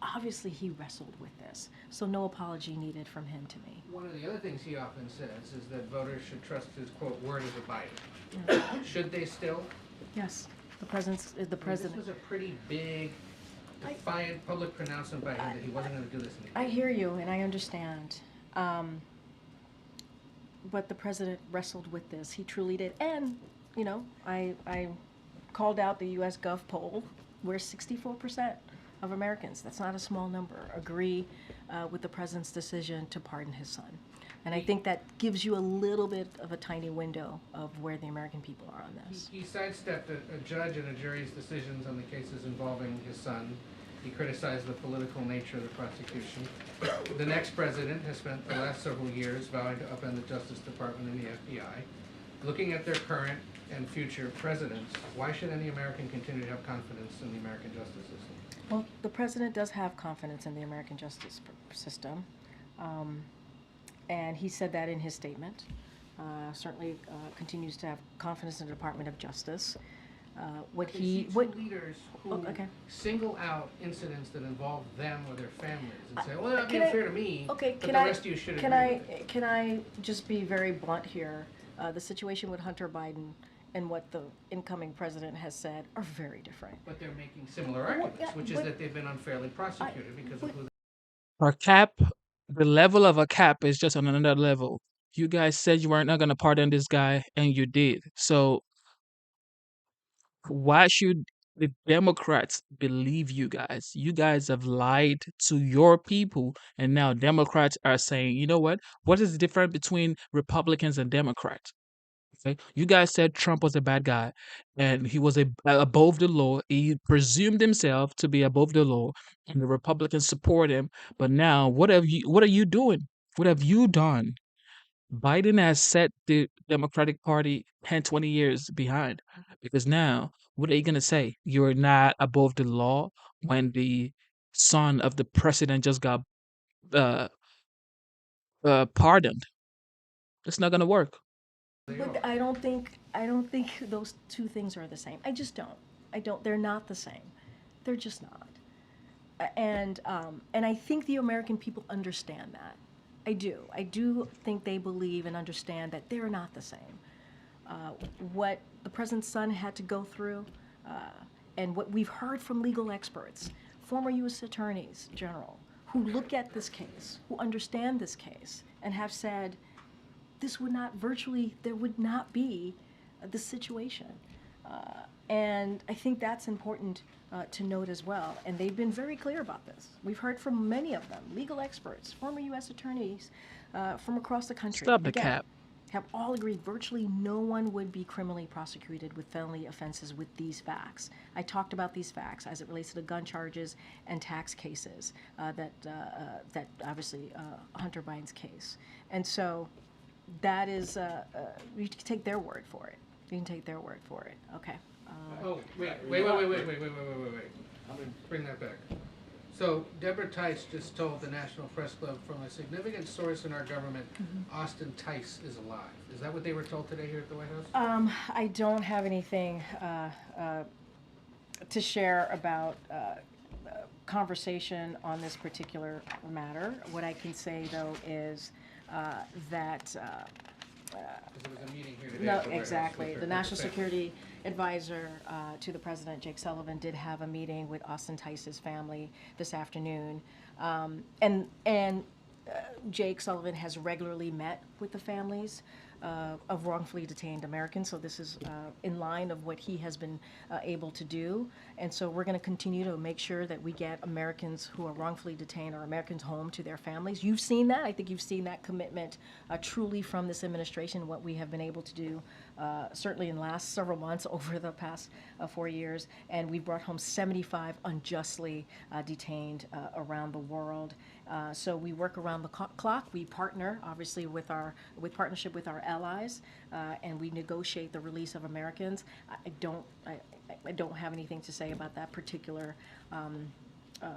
obviously he wrestled with this. So no apology needed from him to me. One of the other things he often says is that voters should trust his, quote, word as a Biden. Should they still? Yes, the president. This was a pretty big, defiant public pronouncement by him that he wasn't going to do this anymore. I hear you and I understand. But the president wrestled with this. He truly did. And, you know, I called out the US Gov poll where 64% of Americans, that's not a small number, agree with the president's decision to pardon his son. And I think that gives you a little bit of a tiny window of where the American people are on this. He sidestepped a judge and a jury's decisions on the cases involving his son. He criticized the political nature of the prosecution. The next president has spent the last several years vowing to upend the Justice Department and the FBI. Looking at their current and future presidents, why should any American continue to have confidence in the American justice system? Well, the president does have confidence in the American justice system. And he said that in his statement. Certainly continues to have confidence in the Department of Justice. Leaders who single out incidents that involve them or their families and say, well, that'd be unfair to me, but the rest of you should agree with it. Can I just be very blunt here? The situation with Hunter Biden and what the incoming president has said are very different. But they're making similar arguments, which is that they've been unfairly prosecuted because of who they Our cap, the level of a cap is just on another level. You guys said you weren't not going to pardon this guy, and you did. So why should the Democrats believe you guys? You guys have lied to your people, and now Democrats are saying, you know what? What is the difference between Republicans and Democrats? Okay, you guys said Trump was a bad guy, and he was above the law. He presumed himself to be above the law, and the Republicans support him. But now, what are you doing? What have you done? Biden has set the Democratic Party 10, 20 years behind, because now, what are you going to say? You're not above the law when the son of the president just got pardoned. It's not going to work. But I don't think those two things are the same. I just don't. They're not the same. They're just not. And I think the American people understand that. I do. I do think they believe and understand that they're not the same. What the president's son had to go through, and what we've heard from legal experts, former U.S. attorneys general, who look at this case, who understand this case, and have said, there would not be this situation. And I think that's important to note as well. And they've been very clear about this. We've heard from many of them, legal experts, former U.S. attorneys from across the country. Stop the cap. Have all agreed virtually no one would be criminally prosecuted with felony offenses with these facts. I talked about these facts as it relates to the gun charges and tax cases that obviously Hunter Biden's case. And so that is, you can take their word for it. You can take their word for it. Okay. wait. Bring that back. So Deborah Tice just told the National Press Club from a significant source in our government, Austin Tice is alive. Is that what they were told today here at the White House? I don't have anything to share about conversation on this particular matter. What I can say, though, is that There was a meeting here today no, at the White House exactly. with The her National family. Security Advisor to the President, Jake Sullivan, did have a meeting with Austin Tice's family this afternoon, and Jake Sullivan has regularly met with the families of wrongfully detained Americans. So this is in line of what he has been able to do. And so we're going to continue to make sure that we get Americans who are wrongfully detained or Americans home to their families. You've seen that. I think you've seen that commitment truly from this administration, what we have been able to do certainly in the last several months over the past 4 years. And we brought home 75 unjustly detained around the world. So we work around the clock. We partner, obviously, with partnership with our allies, and we negotiate the release of Americans. I don't have anything to say about that particular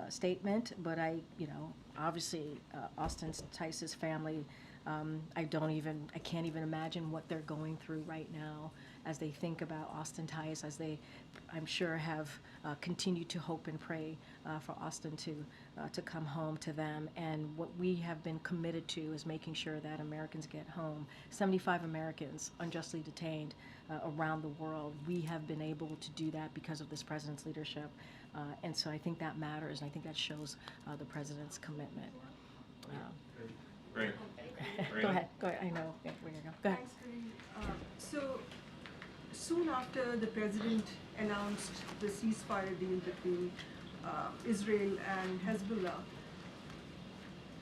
statement, but obviously, Austin Tice's family. I can't even imagine what they're going through right now, as they think about Austin Tice, as they, I'm sure, have continued to hope and pray for Austin to come home to them. And what we have been committed to is making sure that Americans get home. 75 Americans unjustly detained around the world. We have been able to do that because of this president's leadership. And so I think that matters, and I think that shows the president's commitment. Great. Go ahead. I know where you're going. Go ahead. Thanks, Corinne. So soon after the president announced the ceasefire deal between Israel and Hezbollah,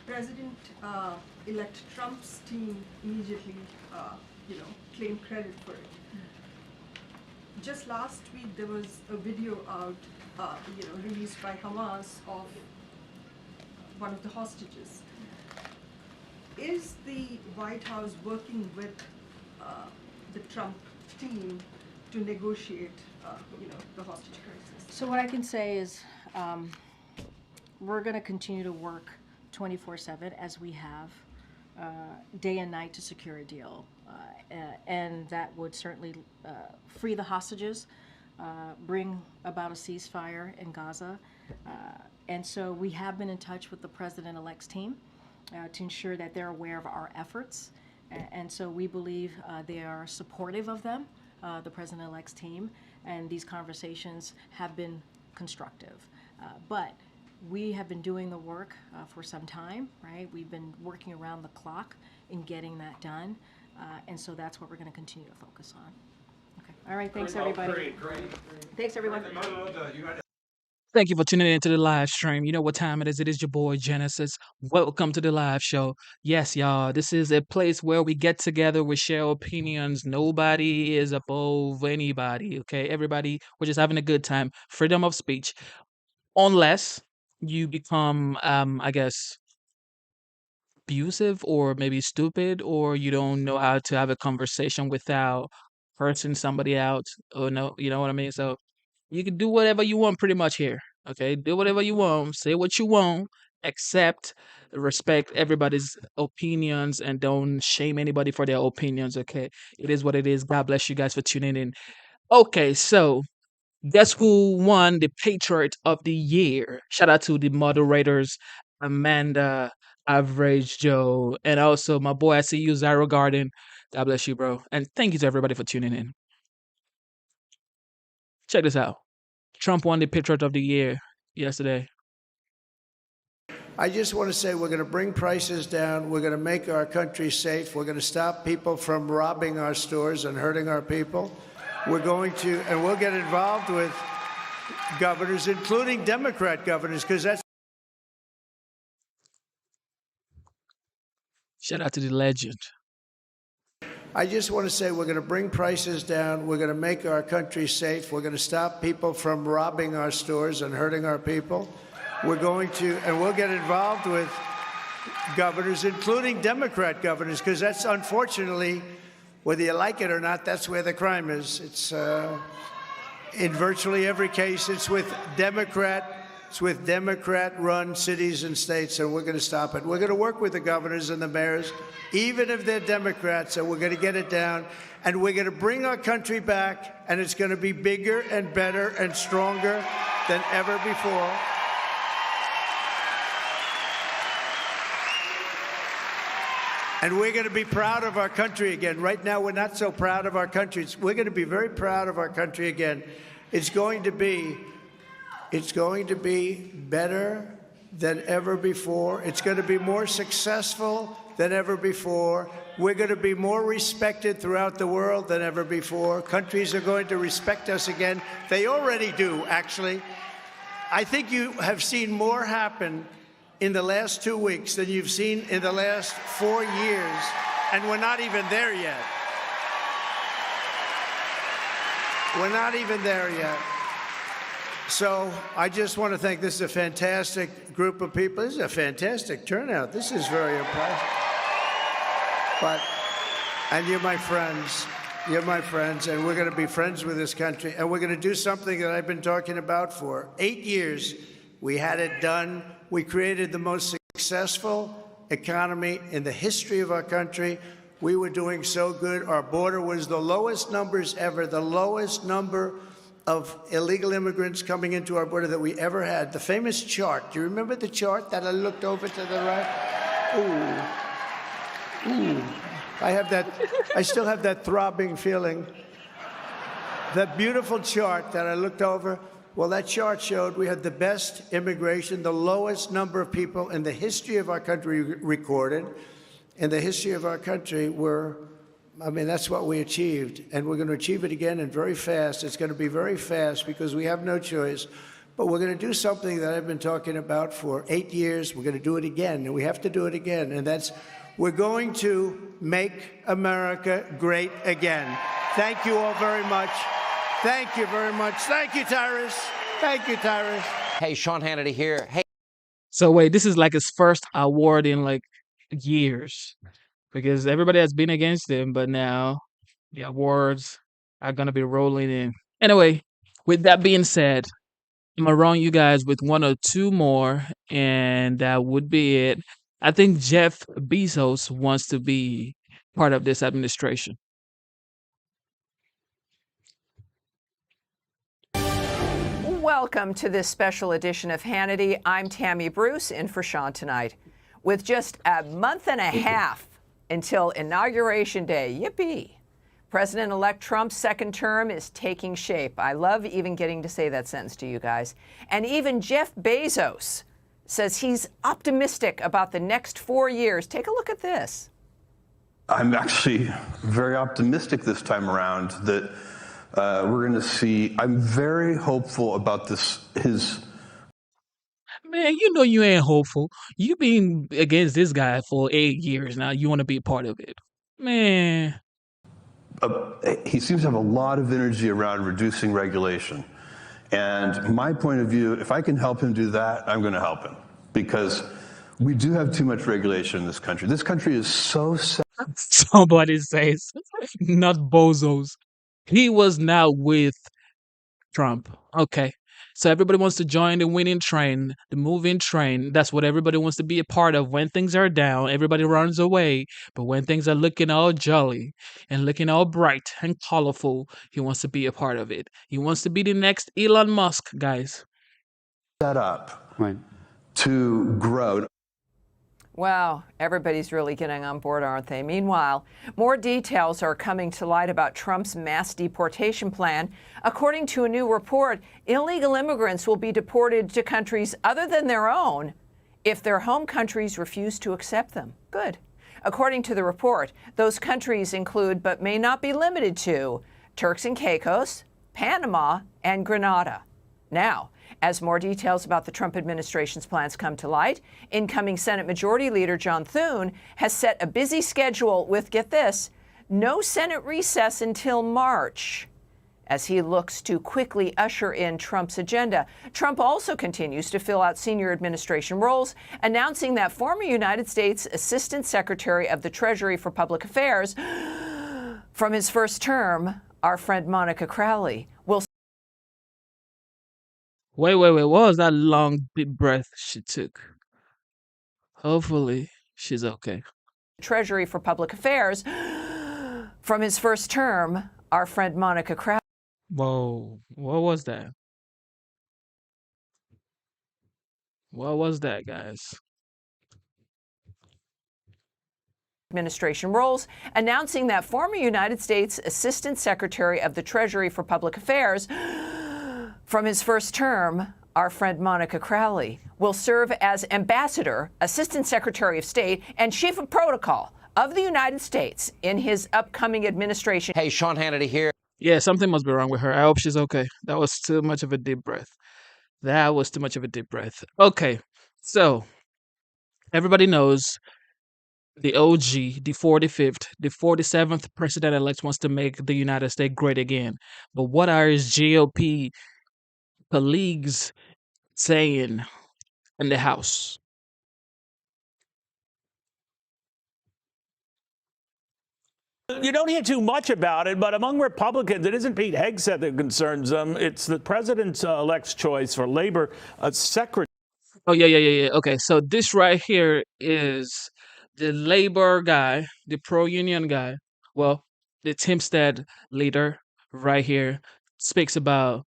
President-elect Trump's team immediately, claimed credit for it. Just last week, there was a video out, released by Hamas of one of the hostages. Is the White House working with the Trump team to negotiate, the hostage crisis? So what I can say is we're going to continue to work 24/7 as we have, day and night, to secure a deal. And that would certainly free the hostages, bring about a ceasefire in Gaza. And so we have been in touch with the president-elect's team to ensure that they're aware of our efforts. And so we believe they are supportive of them, the president-elect's team, and these conversations have been constructive. But we have been doing the work for some time, right? We've been working around the clock in getting that done. And so that's what we're going to continue to focus on. Okay. All right. Thanks, everybody. Thanks, everyone. Thank you for tuning in to the live stream. You know what time it is. It is your boy Genesis. Welcome to the live show. Yes, y'all, this is a place where we get together, we share opinions. Nobody is above anybody, okay? Everybody, we're just having a good time. Freedom of speech. Unless you become, I guess, abusive or maybe stupid, or you don't know how to have a conversation without cursing somebody out, or no, you know what I mean? So you can do whatever you want pretty much here. Okay, do whatever you want, say what you want, accept, respect everybody's opinions, and don't shame anybody for their opinions. Okay, it is what it is. God bless you guys for tuning in. Okay, so guess who won the Patriot of the Year? Shout out to the moderators, Amanda, Average Joe, and also my boy, I see you, Zyro Garden. God bless you, bro. And thank you to everybody for tuning in. Check this out. Trump won the Patriot of the Year yesterday. I just want to say we're going to bring prices down. We're going to make our country safe. We're going to stop people from robbing our stores and hurting our people. We're going to, and we'll get involved with governors, including Democrat governors, because that's. Shout out to the legend. I just want to say we're going to bring prices down. We're going to make our country safe. We're going to stop people from robbing our stores and hurting our people. We're going to, and we'll get involved with governors, including Democrat governors, because that's unfortunately, whether you like it or not, that's where the crime is. It's in virtually every case, it's with Democrat-run cities and states, and we're going to stop it. We're going to work with the governors and the mayors, even if they're Democrats, and we're going to get it down, and we're going to bring our country back, and it's going to be bigger and better and stronger than ever before. And we're going to be proud of our country again. Right now, we're not so proud of our country. We're going to be very proud of our country again. It's going to be better than ever before. It's going to be more successful than ever before. We're going to be more respected throughout the world than ever before. Countries are going to respect us again. They already do, actually. I think you have seen more happen in the last 2 weeks than you've seen in the last 4 years, and we're not even there yet. We're not even there yet. So I just want to thank, this is a fantastic group of people. This is a fantastic turnout. This is very impressive. And you're my friends. You're my friends, and we're going to be friends with this country. And we're going to do something that I've been talking about for 8 years. We had it done. We created the most successful economy in the history of our country. We were doing so good. Our border was the lowest numbers ever, the lowest number of illegal immigrants coming into our border that we ever had. The famous chart. Do you remember the chart that I looked over to the right? Ooh. I still have that throbbing feeling. That beautiful chart that I looked over, well, that chart showed we had the best immigration, the lowest number of people in the history of our country recorded. In the history of our country, that's what we achieved. And we're going to achieve it again and very fast. It's going to be very fast because we have no choice. But we're going to do something that I've been talking about for 8 years. We're going to do it again, and we have to do it again. And that's, we're going to make America great again. Thank you all very much. Thank you very much. Thank you, Tyrus. Thank you, Tyrus. Hey, Sean Hannity here. Hey. So wait, this is like his first award in like years, because everybody has been against him, but now the awards are gonna be rolling in. Anyway, with that being said, I'm gonna run you guys with one or two more, and that would be it. I think Jeff Bezos wants to be part of this administration. Welcome to this special edition of Hannity. I'm Tammy Bruce, in for Sean tonight. With just a month and a half until Inauguration Day, yippee, President-elect Trump's second term is taking shape. I love even getting to say that sentence to you guys. And even Jeff Bezos says he's optimistic about the next 4 years. Take a look at this. I'm actually very optimistic this time around that we're going to see. I'm very hopeful about this. Man, you know you ain't hopeful. You've been against this guy for 8 years now. You want to be a part of it. Man. He seems to have a lot of energy around reducing regulation. And my point of view, if I can help him do that, I'm going to help him. Because we do have too much regulation in this country. This country is so sad. Somebody says, not bozos. He was now with Trump. Okay. So everybody wants to join the winning train, the moving train. That's what everybody wants to be a part of. When things are down, everybody runs away. But when things are looking all jolly and looking all bright and colorful, he wants to be a part of it. He wants to be the next Elon Musk, guys. Set up to grow. Wow, everybody's really getting on board, aren't they? Meanwhile, more details are coming to light about Trump's mass deportation plan. According to a new report, illegal immigrants will be deported to countries other than their own if their home countries refuse to accept them. Good. According to the report, those countries include, but may not be limited to, Turks and Caicos, Panama, and Grenada. Now, as more details about the Trump administration's plans come to light, incoming Senate Majority Leader John Thune has set a busy schedule with, get this, no Senate recess until March, as he looks to quickly usher in Trump's agenda. Trump also continues to fill out senior administration roles, announcing that former United States Assistant Secretary of the Treasury for Public Affairs from his first term, our friend Monica Crowley, will Wait. What was that long deep breath she took? Hopefully, she's okay. Treasury for Public Affairs from his first term, our friend Monica Crowley. Whoa, what was that? What was that, guys? Administration roles, announcing that former United States Assistant Secretary of the Treasury for Public Affairs from his first term, our friend Monica Crowley, will serve as Ambassador, Assistant Secretary of State, and Chief of Protocol of the United States in his upcoming administration. Hey, Sean Hannity here. Yeah, something must be wrong with her. I hope she's okay. That was too much of a deep breath. That was too much of a deep breath. Okay, so everybody knows the OG, the 45th, the 47th president-elect wants to make the United States great again. But what are his GOP colleagues saying in the House? You don't hear too much about it, but among Republicans, it isn't Pete Hegseth that concerns them. It's the president-elect's choice for labor secretary. Oh, yeah. Okay, so this right here is the labor guy, the pro-union guy, well, the Teamstead leader right here speaks about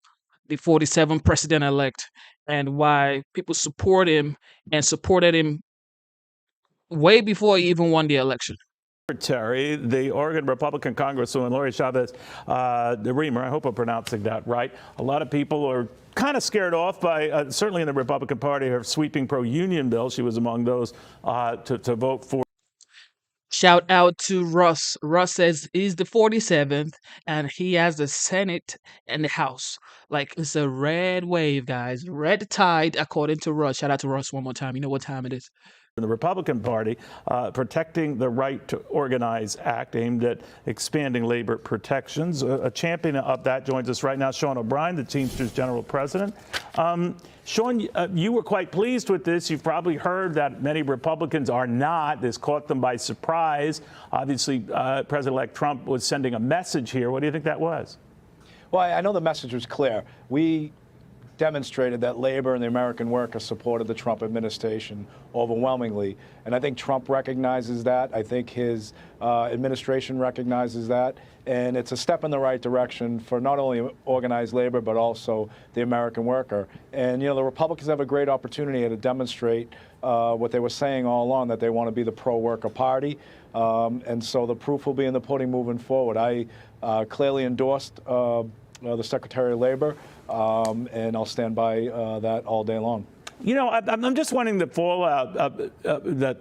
the 47th president-elect and why people support him and supported him way before he even won the election. Secretary, the Oregon Republican Congresswoman Lori Chavez de Reamer, I hope I'm pronouncing that right. A lot of people are kind of scared off by, certainly in the Republican Party, her sweeping pro-union bill. She was among those to vote for. Shout out to Russ. Russ says he's the 47th and he has the Senate and the House. Like, it's a red wave, guys. Red tide, according to Russ. Shout out to Russ one more time. You know what time it is. In the Republican Party, Protecting the Right to Organize Act aimed at expanding labor protections. A champion of that joins us right now, Sean O'Brien, the Teamsters General President. Sean, you were quite pleased with this. You've probably heard that many Republicans are not. This caught them by surprise. Obviously, President-elect Trump was sending a message here. What do you think that was? Well, I know the message was clear. We demonstrated that labor and the American worker supported the Trump administration overwhelmingly. And I think Trump recognizes that. I think his administration recognizes that. And it's a step in the right direction for not only organized labor, but also the American worker. And, you know, the Republicans have a great opportunity to demonstrate what they were saying all along, that they want to be the pro-worker party. And so the proof will be in the pudding moving forward. I clearly endorsed the Secretary of Labor, and I'll stand by that all day long. You know, I'm just wondering the fallout that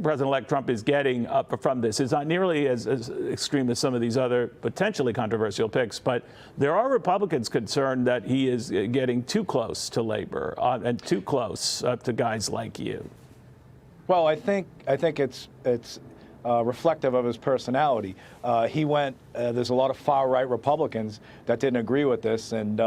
President-elect Trump is getting from this is not nearly as extreme as some of these other potentially controversial picks, but there are Republicans concerned that he is getting too close to labor and too close to guys like you. Well, I think it's reflective of his personality. There's a lot of far-right Republicans that didn't agree with this, and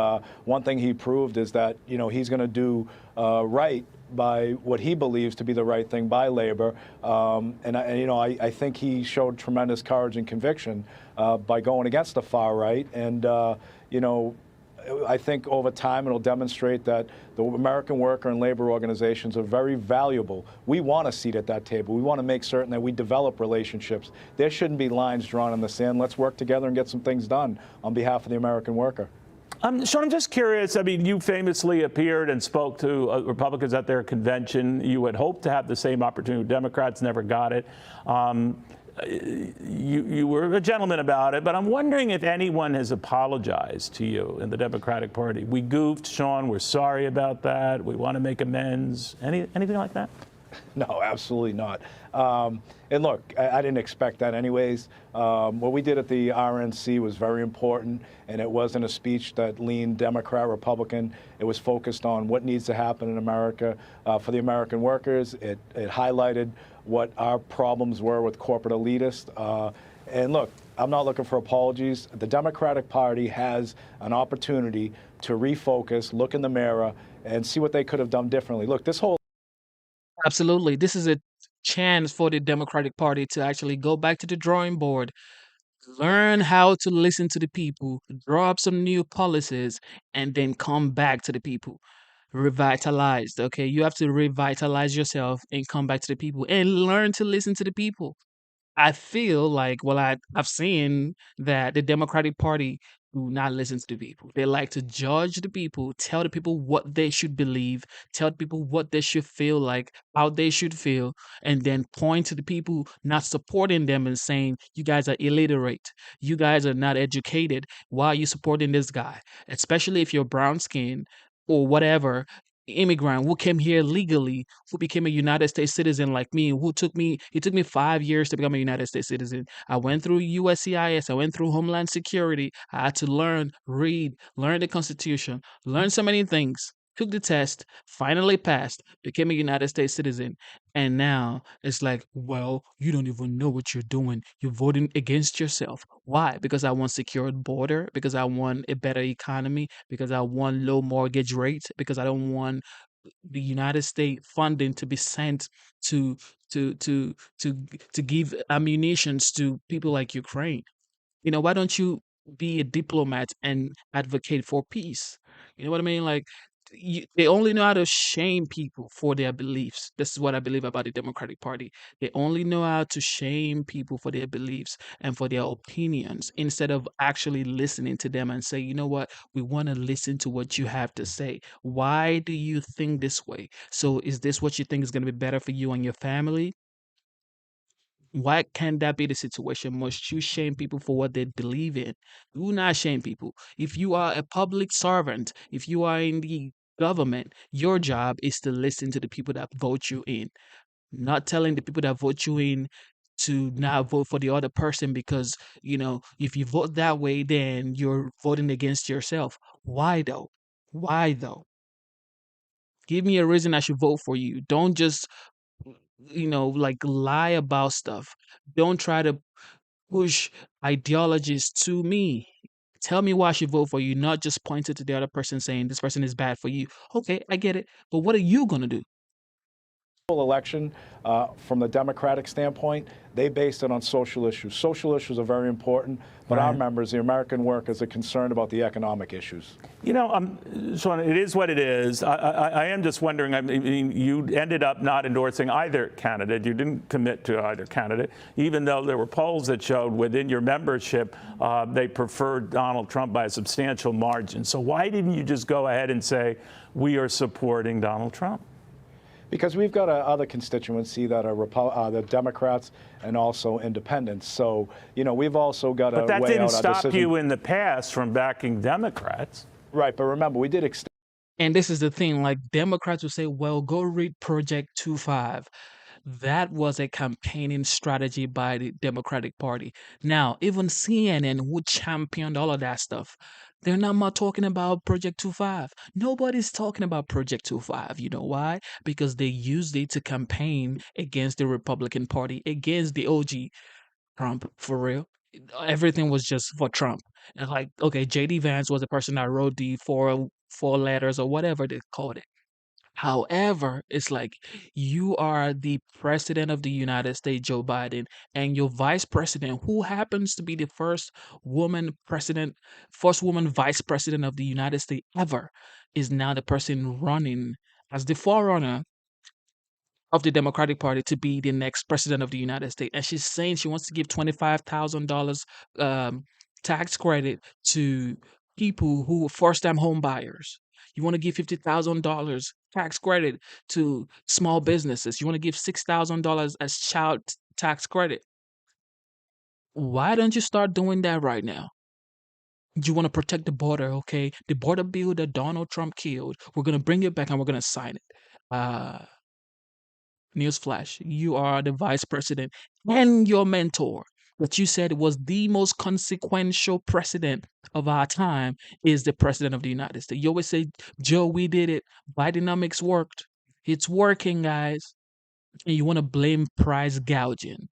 one thing he proved is that, you know, he's going to do right by what he believes to be the right thing by labor. I think he showed tremendous courage and conviction by going against the far right, and I think over time it'll demonstrate that the American worker and labor organizations are very valuable. We want a seat at that table. We want to make certain that we develop relationships. There shouldn't be lines drawn in the sand. Let's work together and get some things done on behalf of the American worker. Sean, I'm just curious. I mean, you famously appeared and spoke to Republicans at their convention. You had hoped to have the same opportunity. Democrats never got it. You were a gentleman about it, but I'm wondering if anyone has apologized to you in the Democratic Party. We goofed, Sean. We're sorry about that. We want to make amends. Anything like that? No, absolutely not. And look, I didn't expect that anyways. What we did at the RNC was very important, and it wasn't a speech that leaned Democrat, Republican. It was focused on what needs to happen in America for the American workers. It highlighted what our problems were with corporate elitists. And look, I'm not looking for apologies. The Democratic Party has an opportunity to refocus, look in the mirror, and see what they could have done differently. Look, this whole Absolutely. This is a chance for the Democratic Party to actually go back to the drawing board, learn how to listen to the people, draw up some new policies, and then come back to the people. Revitalized. Okay. You have to revitalize yourself and come back to the people and learn to listen to the people. I feel like, well, I've seen that the Democratic Party do not listen to the people. They like to judge the people, tell the people what they should believe, tell the people what they should feel like, how they should feel, and then point to the people not supporting them and saying, you guys are illiterate. You guys are not educated. Why are you supporting this guy? Especially if you're brown skin or whatever, immigrant who came here legally, who became a United States citizen like me, it took me 5 years to become a United States citizen. I went through USCIS, I went through Homeland Security. I had to learn, read, learn the Constitution, learn so many things, took the test, finally passed, became a United States citizen. And now it's like, well, you don't even know what you're doing. You're voting against yourself. Why? Because I want secured border, because I want a better economy, because I want low mortgage rates, because I don't want the United States funding to be sent to give ammunitions to people like Ukraine. You know, why don't you be a diplomat and advocate for peace? You know what I mean? Like, they only know how to shame people for their beliefs. This is what I believe about the Democratic Party. They only know how to shame people for their beliefs and for their opinions instead of actually listening to them and say, you know what, we want to listen to what you have to say. Why do you think this way? So is this what you think is going to be better for you and your family? Why can't that be the situation? Must you shame people for what they believe in? Do not shame people. If you are a public servant, if you are in the government, your job is to listen to the people that vote you in, not telling the people that vote you in to not vote for the other person because, if you vote that way, then you're voting against yourself. Why though? Why though? Give me a reason I should vote for you. Don't just like lie about stuff. Don't try to push ideologies to me. Tell me why I should vote for you, not just point it to the other person saying this person is bad for you. Okay, I get it. But what are you going to do? Election, from the Democratic standpoint, they based it on social issues. Social issues are very important, but our members, the American workers, are concerned about the economic issues. Sean, it is what it is. I am just wondering, I mean, you ended up not endorsing either candidate. You didn't commit to either candidate, even though there were polls that showed within your membership they preferred Donald Trump by a substantial margin. So why didn't you just go ahead and say, we are supporting Donald Trump? Because we've got other constituency that are the Democrats and also independents. So, we've also got to weigh out our decision. But that didn't stop you in the past from backing Democrats. Right, but remember, we did extend. And this is the thing, like Democrats will say, well, go read Project 25. That was a campaigning strategy by the Democratic Party. Now, even CNN, who championed all of that stuff, they're not more talking about Project 25. Nobody's talking about Project 25. You know why? Because they used it to campaign against the Republican Party, against the OG Trump, for real. Everything was just for Trump. And like, okay, J.D. Vance was the person that wrote the four letters or whatever they called it. However, it's like you are the president of the United States, Joe Biden, and your vice president, who happens to be the first woman vice president of the United States ever, is now the person running as the forerunner of the Democratic Party to be the next president of the United States. And she's saying she wants to give $25,000 tax credit to people who are first-time home buyers. You want to give $50,000 tax credit to small businesses. You want to give $6,000 as child tax credit. Why don't you start doing that right now? You want to protect the border, okay? The border bill that Donald Trump killed, we're going to bring it back and we're going to sign it. Newsflash, you are the vice president and your mentor that you said was the most consequential president of our time is the president of the United States. You always say, Joe, we did it. Bidenomics worked. It's working, guys. And you want to blame price gouging.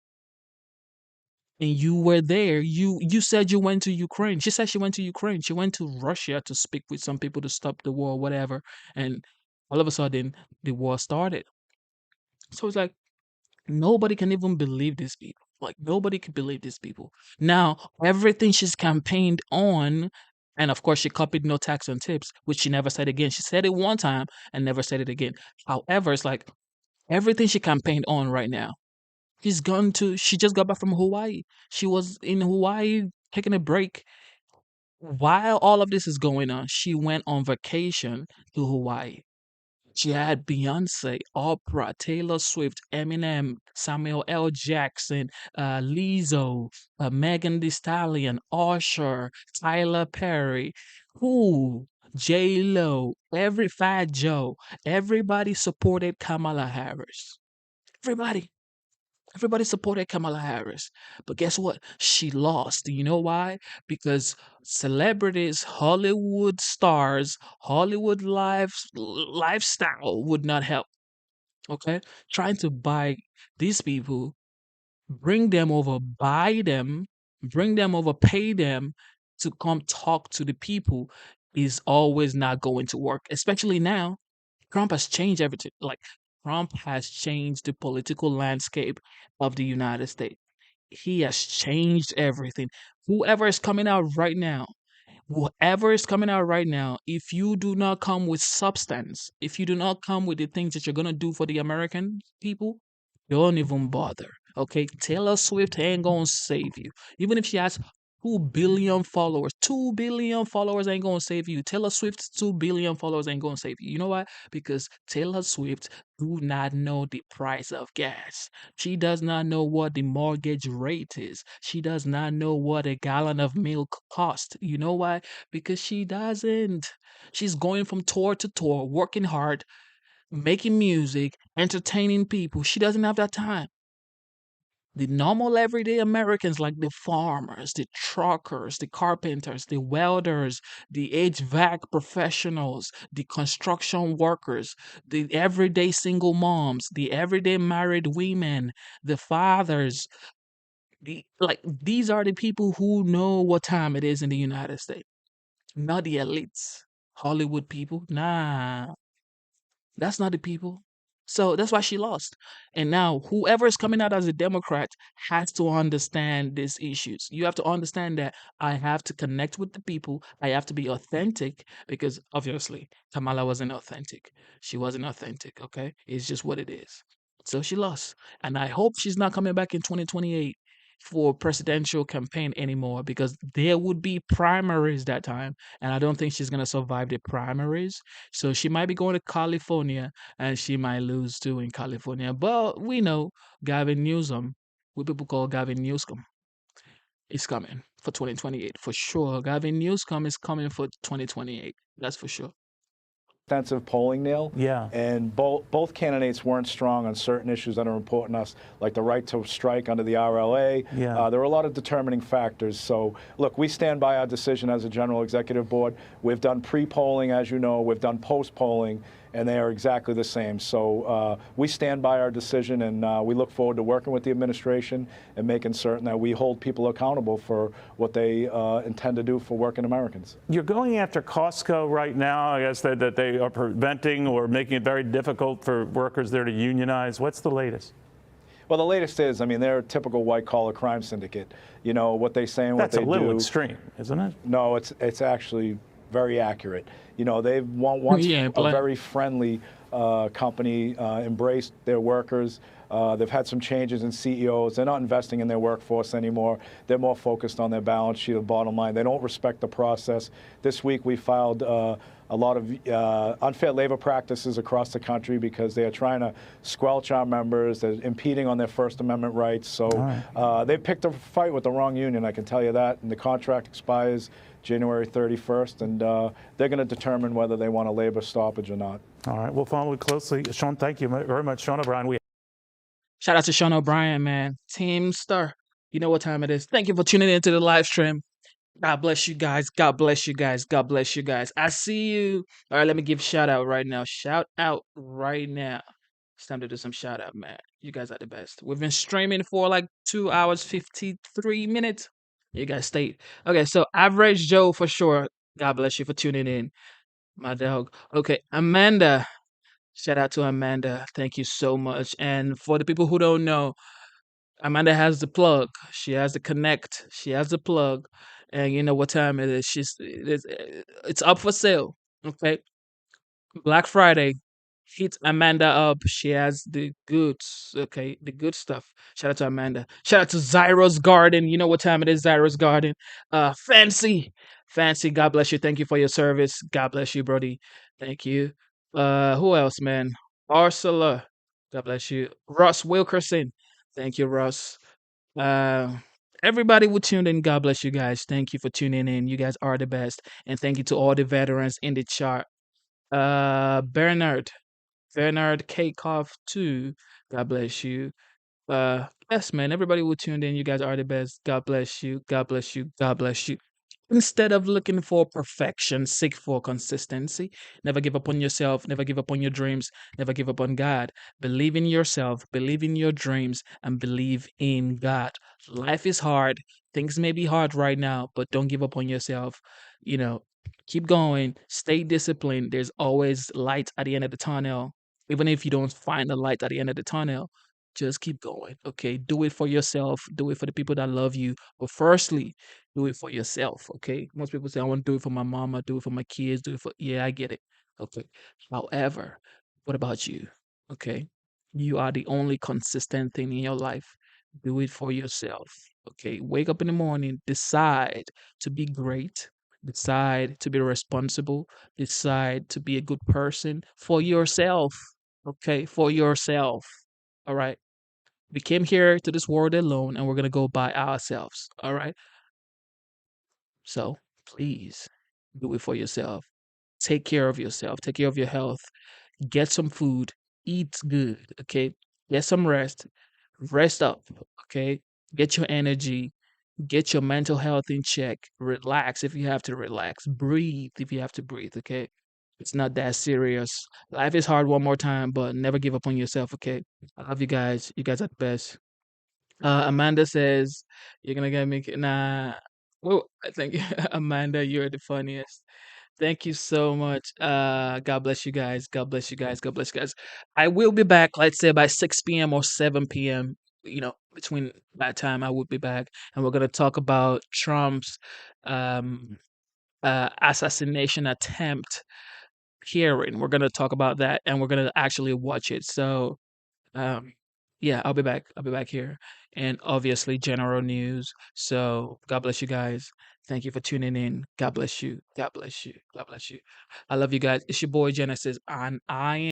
And you were there. You said you went to Ukraine. She said she went to Ukraine. She went to Russia to speak with some people to stop the war, whatever. And all of a sudden, the war started. So it's like, nobody can even believe these people. Like, nobody can believe these people. Now, everything she's campaigned on, and of course, she copied no tax on tips, which she never said again. She said it one time and never said it again. However, it's like, everything she campaigned on right now, she just got back from Hawaii. She was in Hawaii taking a break. While all of this is going on, she went on vacation to Hawaii. She had Beyonce, Oprah, Taylor Swift, Eminem, Samuel L. Jackson, Lizzo, Megan Thee Stallion, Usher, Tyler Perry, J-Lo, Fat Joe. Everybody supported Kamala Harris. Everybody supported Kamala Harris. But guess what? She lost. You know why? Because celebrities, Hollywood stars, Hollywood lifestyle would not help. Okay? Trying to buy these people, bring them over, buy them, bring them over, pay them to come talk to the people is always not going to work. Especially now, Trump has changed everything. Like, Trump has changed the political landscape of the United States. He has changed everything. Whoever is coming out right now Whatever is coming out right now, if you do not come with substance, if you do not come with the things that you're gonna do for the American people, don't even bother. Okay, Taylor Swift ain't gonna save you. Even if she has 2 billion followers, 2 billion followers ain't gonna save you. Taylor Swift's 2 billion followers ain't gonna save you. You know why? Because Taylor Swift do not know the price of gas. She does not know what the mortgage rate is. She does not know what a gallon of milk costs. You know why? Because she doesn't. She's going from tour to tour, working hard, making music, entertaining people. She doesn't have that time. The normal everyday Americans, like the farmers, the truckers, the carpenters, the welders, the HVAC professionals, the construction workers, the everyday single moms, the everyday married women, the fathers, these are the people who know what time it is in the United States, not the elites, Hollywood people. Nah, that's not the people. So that's why she lost. And now whoever is coming out as a Democrat has to understand these issues. You have to understand that I have to connect with the people. I have to be authentic because obviously Kamala wasn't authentic. She wasn't authentic, okay? It's just what it is. So she lost. And I hope she's not coming back in 2028 for presidential campaign anymore because there would be primaries that time and I don't think she's going to survive the primaries. So she might be going to California and she might lose too in California. But we know Gavin Newsom, what people call Gavin Newsom, is coming for 2028 for sure. Gavin Newsom is coming for 2028. That's for sure. Extensive polling, Neil. Yeah. And both candidates weren't strong on certain issues that are important to us, like the right to strike under the RLA. Yeah. There were a lot of determining factors. So, look, we stand by our decision as a General Executive Board. We've done pre-polling, as you know. We've done post-polling, and they are exactly the same. So we stand by our decision, and we look forward to working with the administration and making certain that we hold people accountable for what they intend to do for working Americans. You're going after Costco right now. I guess that they are preventing or making it very difficult for workers there to unionize. What's the latest? Well, the latest is, I mean, they're a typical white-collar crime syndicate. You know, what they say and what they do. That's a little extreme, isn't it? No, it's actually very accurate. You know, they've once a very friendly company embraced their workers. They've had some changes in CEOs. They're not investing in their workforce anymore. They're more focused on their balance sheet, the bottom line. They don't respect the process. This week we filed a lot of unfair labor practices across the country because they are trying to squelch our members. They're impeding on their First Amendment rights. So they picked a fight with the wrong union, I can tell you that. And the contract expires January 31st, and they're going to determine whether they want a labor stoppage or not. All right, we'll follow it closely. Sean, thank you very much. Sean O'Brien. Shout out to Sean O'Brien, man. Team Star. You know what time it is. Thank you for tuning into the live stream. God bless you guys. God bless you guys. God bless you guys. I see you. All right, let me give shout out right now. Shout out right now. It's time to do some shout out, man. You guys are the best. We've been streaming for like 2 hours, 53 minutes. You guys stayed. Okay, so Average Joe for sure. God bless you for tuning in. My dog. Okay, Amanda. Shout out to Amanda. Thank you so much. And for the people who don't know, Amanda has the plug. She has the connect. She has the plug. And you know what time it is. It's up for sale. Okay. Black Friday. Hit Amanda up. She has the goods. Okay. The good stuff. Shout out to Amanda. Shout out to Zyros Garden. You know what time it is, Zyros Garden. Fancy. Fancy. God bless you. Thank you for your service. God bless you, Brody. Thank you. Who else, man? Ursula. God bless you. Ross Wilkerson. Thank you, Ross. Everybody who tuned in, God bless you guys. Thank you for tuning in. You guys are the best. And thank you to all the veterans in the chat. Bernard Kakoff too. God bless you. Yes, man. Everybody who tuned in, you guys are the best. God bless you. God bless you. God bless you. Instead of looking for perfection, seek for consistency. Never give up on yourself. Never give up on your dreams. Never give up on God. Believe in yourself. Believe in your dreams and believe in God. Life is hard. Things may be hard right now, but don't give up on yourself. You know, keep going. Stay disciplined. There's always light at the end of the tunnel. Even if you don't find the light at the end of the tunnel, just keep going. Okay, do it for yourself. Do it for the people that love you. But firstly, do it for yourself. Okay, most people say I want to do it for my mama, do it for my kids, do it for. Yeah, I get it. Okay, however, what about you? Okay, you are the only consistent thing in your life. Do it for yourself. Okay, wake up in the morning, decide to be great, decide to be responsible, decide to be a good person for yourself. Okay, for yourself. All right. We came here to this world alone and we're going to go by ourselves. All right. So please do it for yourself. Take care of yourself, take care of your health, get some food, eat good. Okay. Get some rest, rest up. Okay. Get your energy, get your mental health in check, relax if you have to relax, breathe if you have to breathe. Okay. It's not that serious. Life is hard one more time, but never give up on yourself. Okay. I love you guys. You guys are the best. Amanda says you're gonna get me. Nah. Well, I think Amanda, you're the funniest. Thank you so much. God bless you guys. God bless you guys. God bless you guys. I will be back, let's say by 6 p.m. or 7 p.m. Between that time, I will be back, and we're gonna talk about Trump's um, assassination attempt hearing. We're gonna talk about that, and we're gonna actually watch it. So, um, yeah, I'll be back. I'll be back here, and obviously general news. So, God bless you guys. Thank you for tuning in. God bless you. God bless you. God bless you. I love you guys. It's your boy Genesis, and I am.